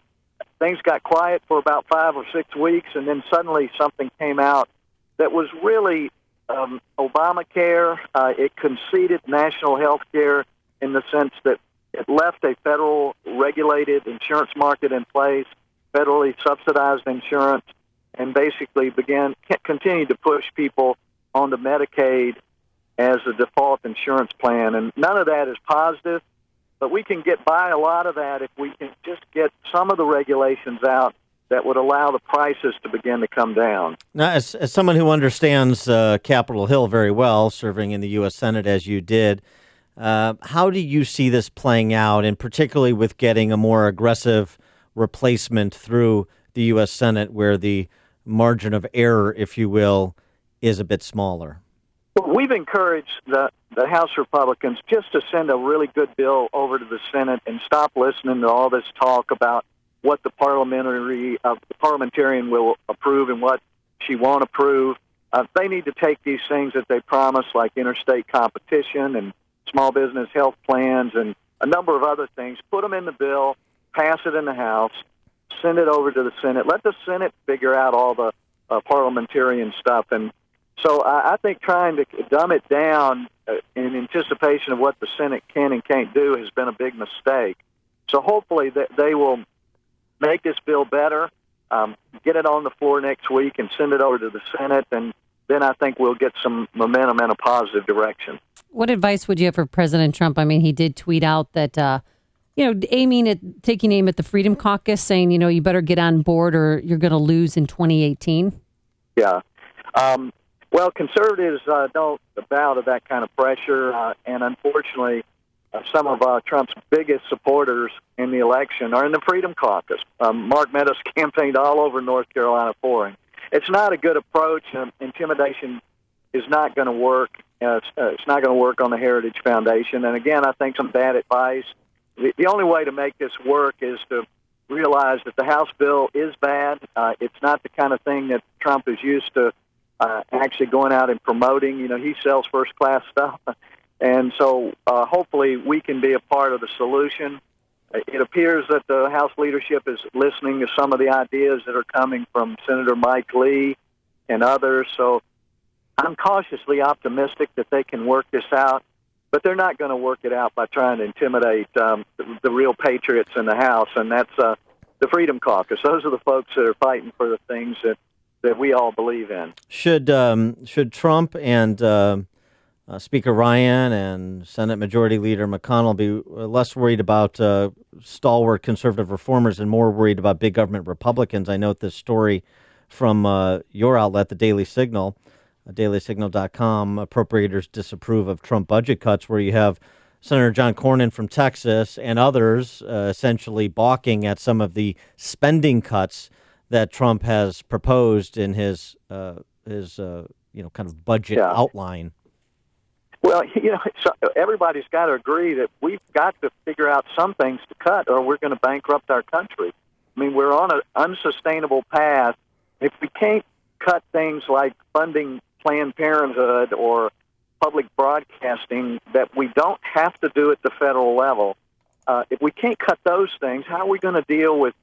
things got quiet for about 5 or 6 weeks, and then suddenly something came out that was really Obamacare. It conceded national health care in the sense that it left a federal regulated insurance market in place, federally subsidized insurance, and basically continued to push people onto Medicaid as a default insurance plan. And none of that is positive, but we can get by a lot of that if we can just get some of the regulations out that would allow the prices to begin to come down. Now, as someone who understands Capitol Hill very well, serving in the U.S. Senate as you did, how do you see this playing out, and particularly with getting a more aggressive replacement through the U.S. Senate where the margin of error, if you will, is a bit smaller? We've encouraged the House Republicans just to send a really good bill over to the Senate and stop listening to all this talk about what the parliamentarian will approve and what she won't approve. They need to take these things that they promise, like interstate competition and small business health plans and a number of other things, put them in the bill, pass it in the House, send it over to the Senate. Let the Senate figure out all the parliamentarian stuff. And so I think trying to dumb it down in anticipation of what the Senate can and can't do has been a big mistake. So hopefully they will make this bill better, get it on the floor next week, and send it over to the Senate, and then I think we'll get some momentum in a positive direction. What advice would you have for President Trump? I mean, he did tweet out that, taking aim at the Freedom Caucus, saying, you better get on board or you're going to lose in 2018. Yeah. Well, conservatives don't bow to that kind of pressure, and unfortunately, some of Trump's biggest supporters in the election are in the Freedom Caucus. Mark Meadows campaigned all over North Carolina for him. It's not a good approach. Intimidation is not going to work. It's not going to work on the Heritage Foundation. And again, I think some bad advice. The only way to make this work is to realize that the House bill is bad. It's not the kind of thing that Trump is used to actually going out and promoting. He sells first-class stuff. And so hopefully we can be a part of the solution. It appears that the House leadership is listening to some of the ideas that are coming from Senator Mike Lee and others. So I'm cautiously optimistic that they can work this out, but they're not going to work it out by trying to intimidate the real patriots in the House, and that's the Freedom Caucus. Those are the folks that are fighting for the things that we all believe in. Should Trump and Speaker Ryan and Senate Majority Leader McConnell be less worried about stalwart conservative reformers and more worried about big government Republicans? I note this story from your outlet, the Daily Signal, dailysignal.com. Appropriators disapprove of Trump budget cuts, where you have Senator John Cornyn from Texas and others essentially balking at some of the spending cuts that Trump has proposed in his kind of budget outline. Well, so everybody's got to agree that we've got to figure out some things to cut or we're going to bankrupt our country. I mean, we're on an unsustainable path. If we can't cut things like funding Planned Parenthood or public broadcasting that we don't have to do at the federal level, if we can't cut those things, how are we going to deal with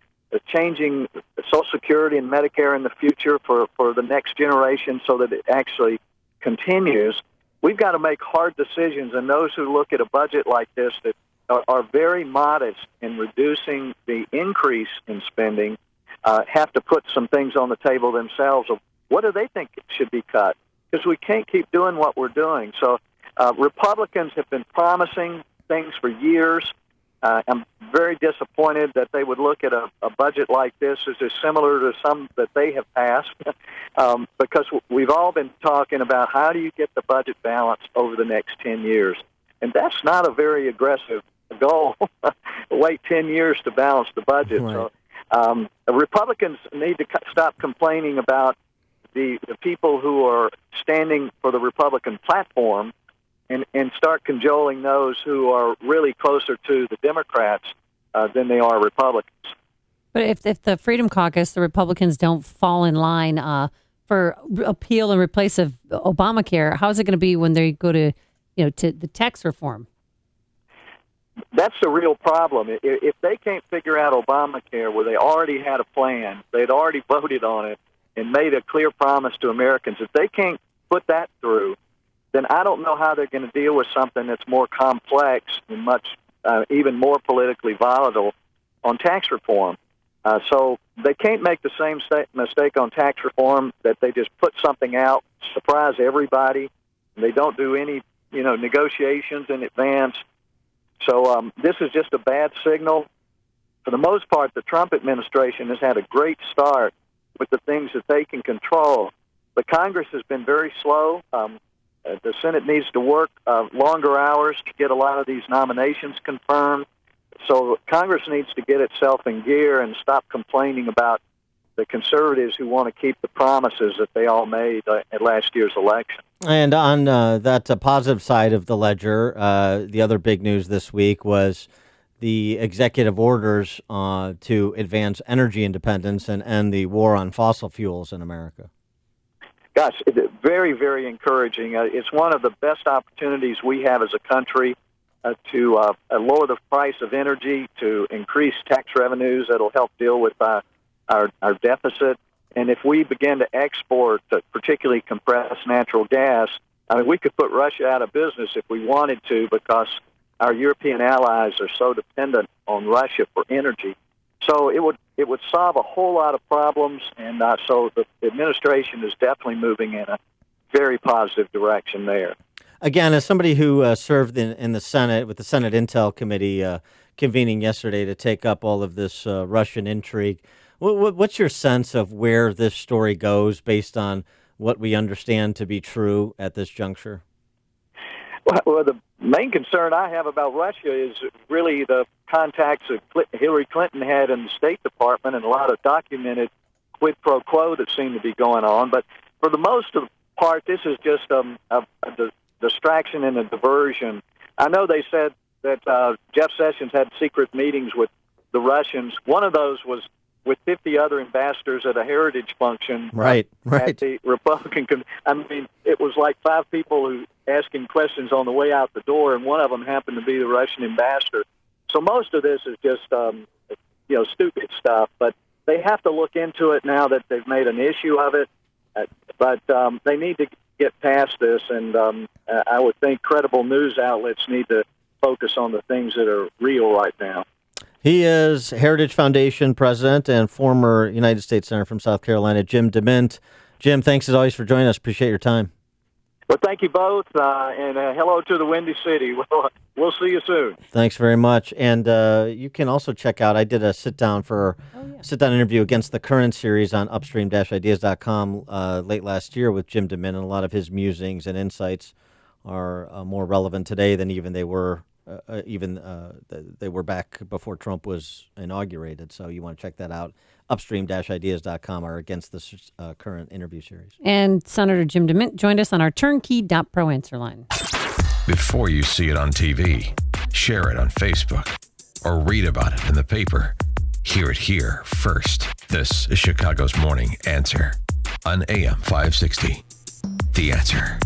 changing Social Security and Medicare in the future for the next generation so that it actually continues? We've got to make hard decisions, and those who look at a budget like this that are very modest in reducing the increase in spending have to put some things on the table themselves of what do they think should be cut, because we can't keep doing what we're doing. So Republicans have been promising things for years. I'm very disappointed that they would look at a budget like this as is similar to some that they have passed, because we've all been talking about how do you get the budget balanced over the next 10 years. And that's not a very aggressive goal. Wait 10 years to balance the budget. Right. So Republicans need to stop complaining about the people who are standing for the Republican platform and start cajoling those who are really closer to the Democrats than they are Republicans. But if the Freedom Caucus, the Republicans, don't fall in line for appeal and replace of Obamacare, how's it going to be when they go to the tax reform? That's the real problem. If they can't figure out Obamacare, where they already had a plan, they'd already voted on it and made a clear promise to Americans, if they can't put that through, then I don't know how they're going to deal with something that's more complex and much even more politically volatile on tax reform. So they can't make the same mistake on tax reform that they just put something out, surprise everybody, and they don't do any negotiations in advance. So this is just a bad signal. For the most part, the Trump administration has had a great start with the things that they can control. But Congress has been very slow. The Senate needs to work longer hours to get a lot of these nominations confirmed. So Congress needs to get itself in gear and stop complaining about the conservatives who want to keep the promises that they all made at last year's election. And on that positive side of the ledger, the other big news this week was the executive orders to advance energy independence and end the war on fossil fuels in America. Gosh, very, very encouraging. It's one of the best opportunities we have as a country to lower the price of energy, to increase tax revenues that'll help deal with our deficit. And if we begin to export, particularly compressed natural gas, I mean, we could put Russia out of business if we wanted to, because our European allies are so dependent on Russia for energy. So it would solve a whole lot of problems, and so the administration is definitely moving in a very positive direction there. Again, as somebody who served in the Senate, with the Senate Intel Committee convening yesterday to take up all of this Russian intrigue, what's your sense of where this story goes based on what we understand to be true at this juncture? Well, the main concern I have about Russia is really the contacts that Hillary Clinton had in the State Department and a lot of documented quid pro quo that seem to be going on. But for the most of the part, this is just a distraction and a diversion. I know they said that Jeff Sessions had secret meetings with the Russians. One of those was with 50 other ambassadors at a heritage function. Right. At the Republican. I mean, it was like 5 people who asking questions on the way out the door, and one of them happened to be the Russian ambassador. So most of this is just, stupid stuff. But they have to look into it now that they've made an issue of it. But they need to get past this, and I would think credible news outlets need to focus on the things that are real right now. He is Heritage Foundation president and former United States Senator from South Carolina, Jim DeMint. Jim, thanks as always for joining us. Appreciate your time. Well, thank you both, and hello to the Windy City. We'll see you soon. Thanks very much. And you can also check out, I did a sit-down interview against the current series on upstream-ideas.com late last year with Jim DeMint, and a lot of his musings and insights are more relevant today than even they were back before Trump was inaugurated. So you want to check that out. Upstream-ideas.com or against this current interview series. And Senator Jim DeMint joined us on our turnkey.pro answer line. Before you see it on TV, share it on Facebook, or read about it in the paper, hear it here first. This is Chicago's Morning Answer on AM 560. The Answer.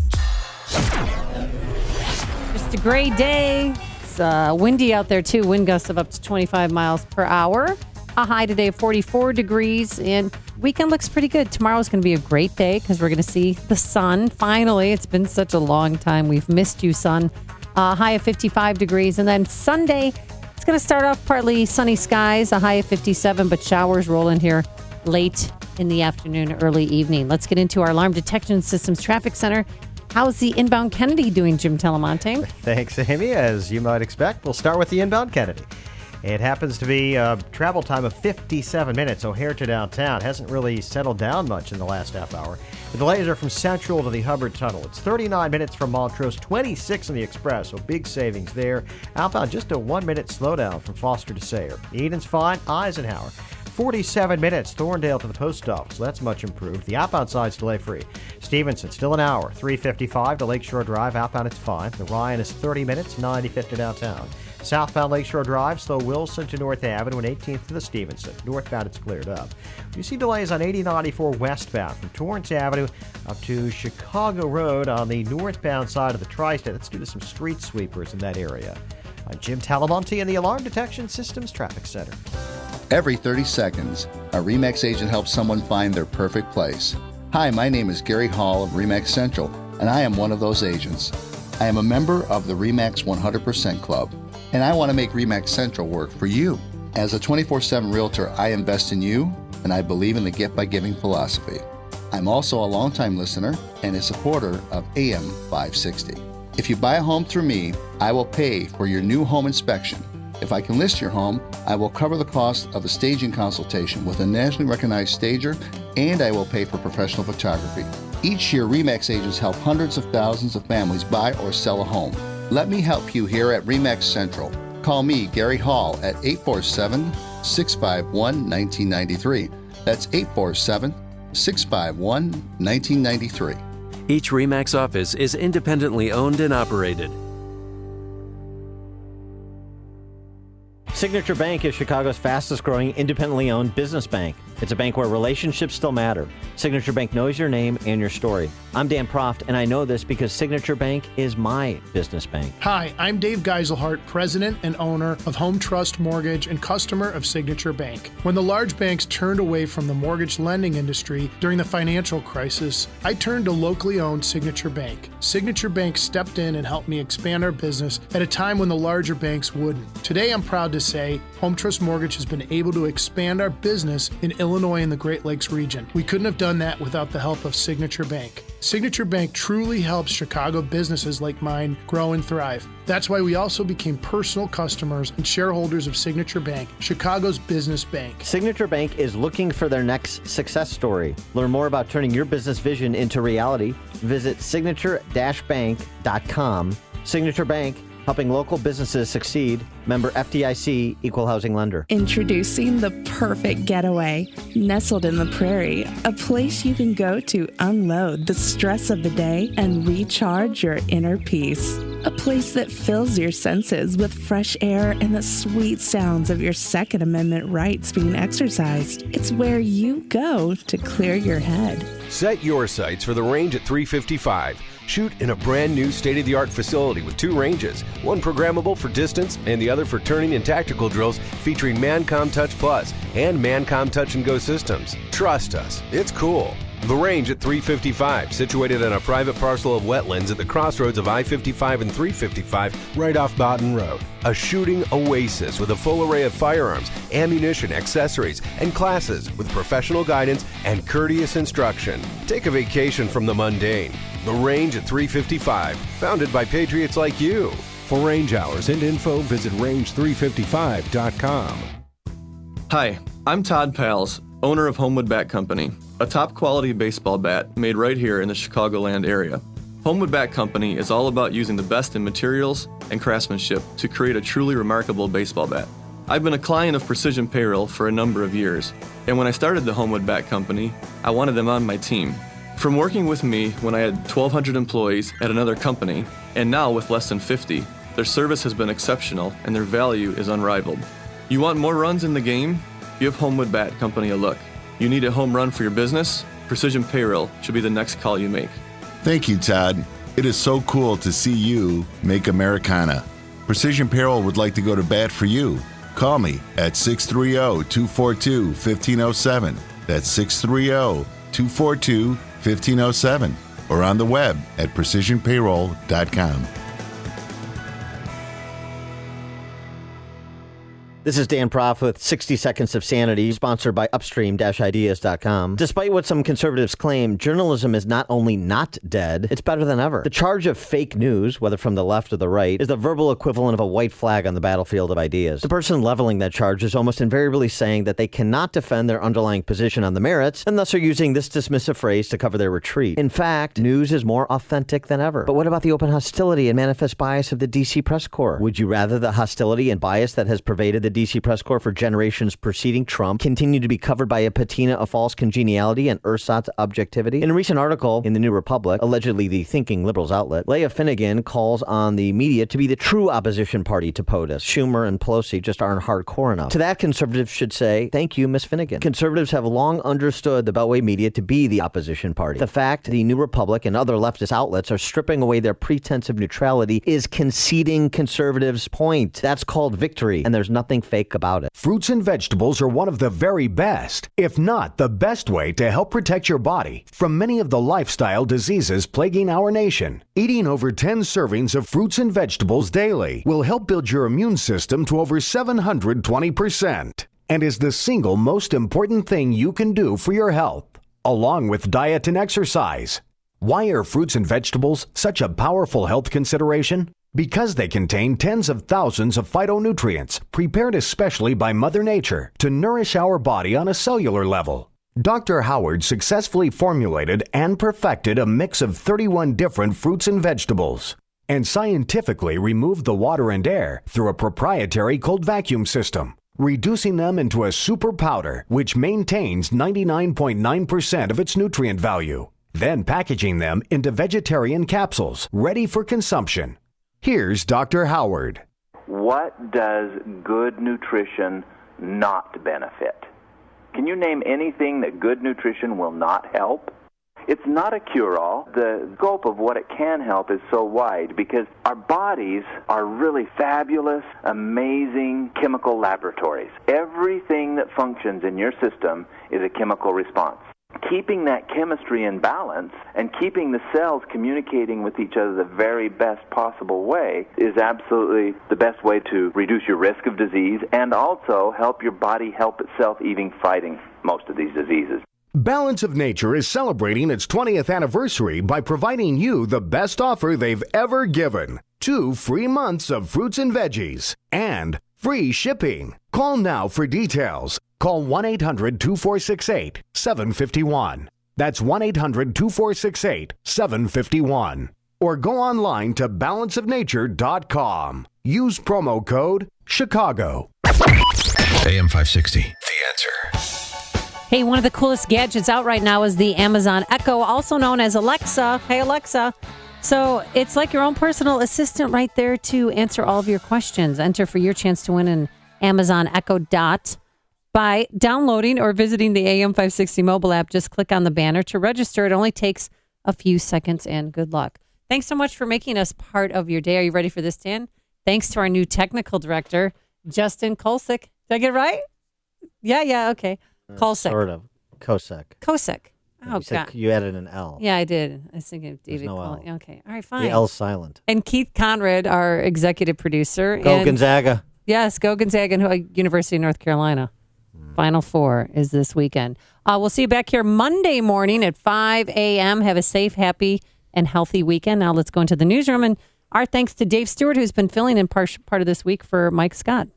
Just a great day. It's windy out there, too. Wind gusts of up to 25 miles per hour. A high today of 44 degrees, and weekend looks pretty good. Tomorrow's going to be a great day because we're going to see the sun. Finally, it's been such a long time. We've missed you, sun. High of 55 degrees, and then Sunday, it's going to start off partly sunny skies, a high of 57, but showers roll in here late in the afternoon, early evening. Let's get into our Alarm Detection Systems Traffic Center. How's the inbound Kennedy doing, Jim Telemonte? Thanks, Amy. As you might expect, we'll start with the inbound Kennedy. It happens to be a travel time of 57 minutes. O'Hare to downtown hasn't really settled down much in the last half hour. The delays are from Central to the Hubbard Tunnel. It's 39 minutes from Montrose, 26 in the Express, so big savings there. Outbound, just a 1-minute slowdown from Foster to Sayre. Eden's fine. Eisenhower, 47 minutes. Thorndale to the post office. That's much improved. The outbound side's delay-free. Stevenson, still an hour. 3:55 to Lakeshore Drive. Outbound, it's 5. The Ryan is 30 minutes. 95th to downtown. Southbound Lakeshore Drive, slow Wilson to North Avenue and 18th to the Stevenson. Northbound, it's cleared up. You see delays on 8094 westbound from Torrance Avenue up to Chicago Road on the northbound side of the Tri-State. That's due to some street sweepers in that area. I'm Jim Talamonte in the Alarm Detection Systems Traffic Center. Every 30 seconds, a RE/MAX agent helps someone find their perfect place. Hi, my name is Gary Hall of RE/MAX Central, and I am one of those agents. I am a member of the RE/MAX 100% Club, and I want to make RE/MAX Central work for you. As a 24/7 realtor, I invest in you, and I believe in the Get by Giving philosophy. I'm also a longtime listener and a supporter of AM 560. If you buy a home through me, I will pay for your new home inspection. If I can list your home, I will cover the cost of a staging consultation with a nationally recognized stager, and I will pay for professional photography. Each year, RE/MAX agents help hundreds of thousands of families buy or sell a home. Let me help you here at RE/MAX Central. Call me, Gary Hall, at 847-651-1993. That's 847-651-1993. Each RE/MAX office is independently owned and operated. Signature Bank is Chicago's fastest growing independently owned business bank. It's a bank where relationships still matter. Signature Bank knows your name and your story. I'm Dan Proft, and I know this because Signature Bank is my business bank. Hi, I'm Dave Geiselhart, president and owner of Home Trust Mortgage and customer of Signature Bank. When the large banks turned away from the mortgage lending industry during the financial crisis, I turned to locally owned Signature Bank. Signature Bank stepped in and helped me expand our business at a time when the larger banks wouldn't. Today, I'm proud to say Home Trust Mortgage has been able to expand our business in Illinois and the Great Lakes region. We couldn't have done that without the help of Signature Bank. Signature Bank truly helps Chicago businesses like mine grow and thrive. That's why we also became personal customers and shareholders of Signature Bank, Chicago's business bank. Signature Bank is looking for their next success story. Learn more about turning your business vision into reality. Visit signature-bank.com. Signature Bank, helping local businesses succeed. Member FDIC, Equal Housing Lender. Introducing the perfect getaway, nestled in the prairie, a place you can go to unload the stress of the day and recharge your inner peace. A place that fills your senses with fresh air and the sweet sounds of your Second Amendment rights being exercised. It's where you go to clear your head. Set your sights for the range at 355. Shoot in a brand new state-of-the-art facility with 2 ranges, one programmable for distance and the other for turning and tactical drills, featuring Mancom Touch Plus and Mancom Touch and Go systems. Trust us, it's cool. The range at 355, situated on a private parcel of wetlands at the crossroads of I-55 and 355, right off Boughton Road. A shooting oasis with a full array of firearms, ammunition, accessories, and classes with professional guidance and courteous instruction. Take a vacation from the mundane. The range at 355, founded by patriots like you. For range hours and info, visit range355.com. Hi, I'm Todd Pals, owner of Homewood Bat Company, a top-quality baseball bat made right here in the Chicagoland area. Homewood Bat Company is all about using the best in materials and craftsmanship to create a truly remarkable baseball bat. I've been a client of Precision Payroll for a number of years, and when I started the Homewood Bat Company, I wanted them on my team. From working with me when I had 1,200 employees at another company, and now with less than 50, their service has been exceptional and their value is unrivaled. You want more runs in the game? Give Homewood Bat Company a look. You need a home run for your business? Precision Payroll should be the next call you make. Thank you, Todd. It is so cool to see you make Americana. Precision Payroll would like to go to bat for you. Call me at 630-242-1507. That's 630-242-1507. Or on the web at precisionpayroll.com. This is Dan Proft with 60 Seconds of Sanity, sponsored by Upstream-Ideas.com. Despite what some conservatives claim, journalism is not only not dead, it's better than ever. The charge of fake news, whether from the left or the right, is the verbal equivalent of a white flag on the battlefield of ideas. The person leveling that charge is almost invariably saying that they cannot defend their underlying position on the merits, and thus are using this dismissive phrase to cover their retreat. In fact, news is more authentic than ever. But what about the open hostility and manifest bias of the D.C. press corps? Would you rather the hostility and bias that has pervaded the D.C. press corps for generations preceding Trump, continue to be covered by a patina of false congeniality and ersatz objectivity. In a recent article in the New Republic, allegedly the Thinking Liberals outlet, Leah Finnegan calls on the media to be the true opposition party to POTUS. Schumer and Pelosi just aren't hardcore enough. To that, conservatives should say, thank you, Miss Finnegan. Conservatives have long understood the Beltway media to be the opposition party. The fact the New Republic and other leftist outlets are stripping away their pretense of neutrality is conceding conservatives' point. That's called victory, and there's nothing fake about it. Fruits and vegetables are one of the very best, if not the best way to help protect your body from many of the lifestyle diseases plaguing our nation. Eating over 10 servings of fruits and vegetables daily will help build your immune system to over 720% and is the single most important thing you can do for your health, along with diet and exercise. Why are fruits and vegetables such a powerful health consideration? Because they contain tens of thousands of phytonutrients prepared especially by Mother Nature to nourish our body on a cellular level. Dr. Howard successfully formulated and perfected a mix of 31 different fruits and vegetables and scientifically removed the water and air through a proprietary cold vacuum system, reducing them into a super powder which maintains 99.9% of its nutrient value, then packaging them into vegetarian capsules ready for consumption. Here's Dr. Howard. What does good nutrition not benefit? Can you name anything that good nutrition will not help? It's not a cure-all. The scope of what it can help is so wide because our bodies are really fabulous, amazing chemical laboratories. Everything that functions in your system is a chemical response. Keeping that chemistry in balance and keeping the cells communicating with each other the very best possible way is absolutely the best way to reduce your risk of disease and also help your body help itself even fighting most of these diseases. Balance of Nature is celebrating its 20th anniversary by providing you the best offer they've ever given. 2 free months of fruits and veggies and free shipping. Call now for details. Call 1-800-2468-751. That's 1-800-2468-751. Or go online to balanceofnature.com. Use promo code Chicago. AM 560, The Answer. Hey, one of the coolest gadgets out right now is the Amazon Echo, also known as Alexa. Hey, Alexa. So it's like your own personal assistant right there to answer all of your questions. Enter for your chance to win an Amazon Echo Dot by downloading or visiting the AM 560 mobile app. Just click on the banner to register. It only takes a few seconds, and good luck. Thanks so much for making us part of your day. Are you ready for this, Dan? Thanks to our new technical director, Justin Kolsick. Did I get it right? Yeah, okay. Kolsick. Sort of. Kosek. Oh, God. You added an L. Yeah, I did. I was thinking of David. No L. Okay. All right, fine. The L's silent. And Keith Conrad, our executive producer. Go Gonzaga. Yes, go Gonzaga, University of North Carolina. Final Four is this weekend. We'll see you back here Monday morning at 5 a.m. Have a safe, happy, and healthy weekend. Now let's go into the newsroom. And our thanks to Dave Stewart, who's been filling in part of this week for Mike Scott.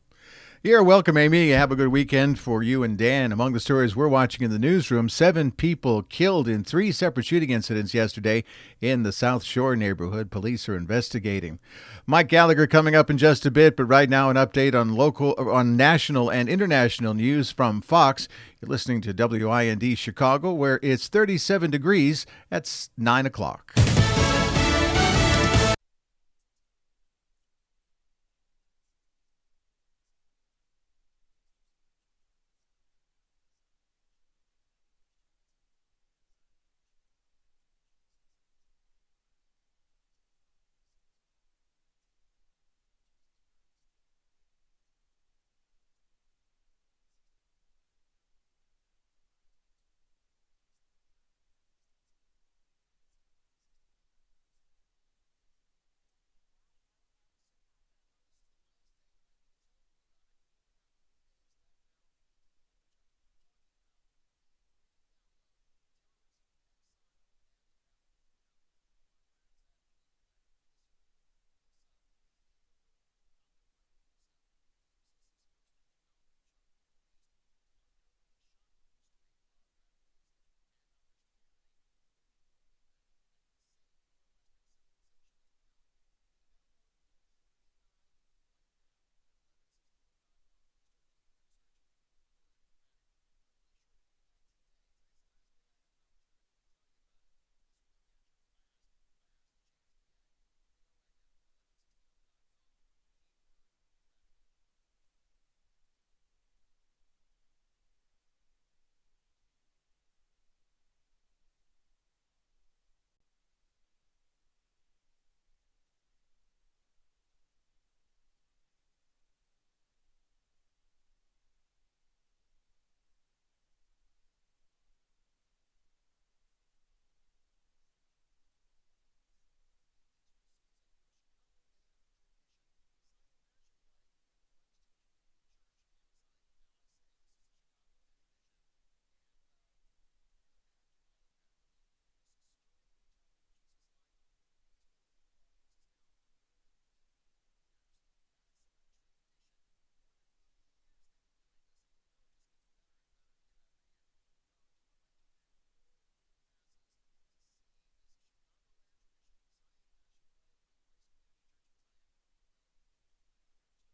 You're welcome, Amy. Have a good weekend for you and Dan. Among the stories we're watching in the newsroom, 7 people killed in 3 separate shooting incidents yesterday in the South Shore neighborhood. Police are investigating. Mike Gallagher coming up in just a bit, but right now an update on national and international news from Fox. You're listening to WIND Chicago, where it's 37 degrees at 9 o'clock.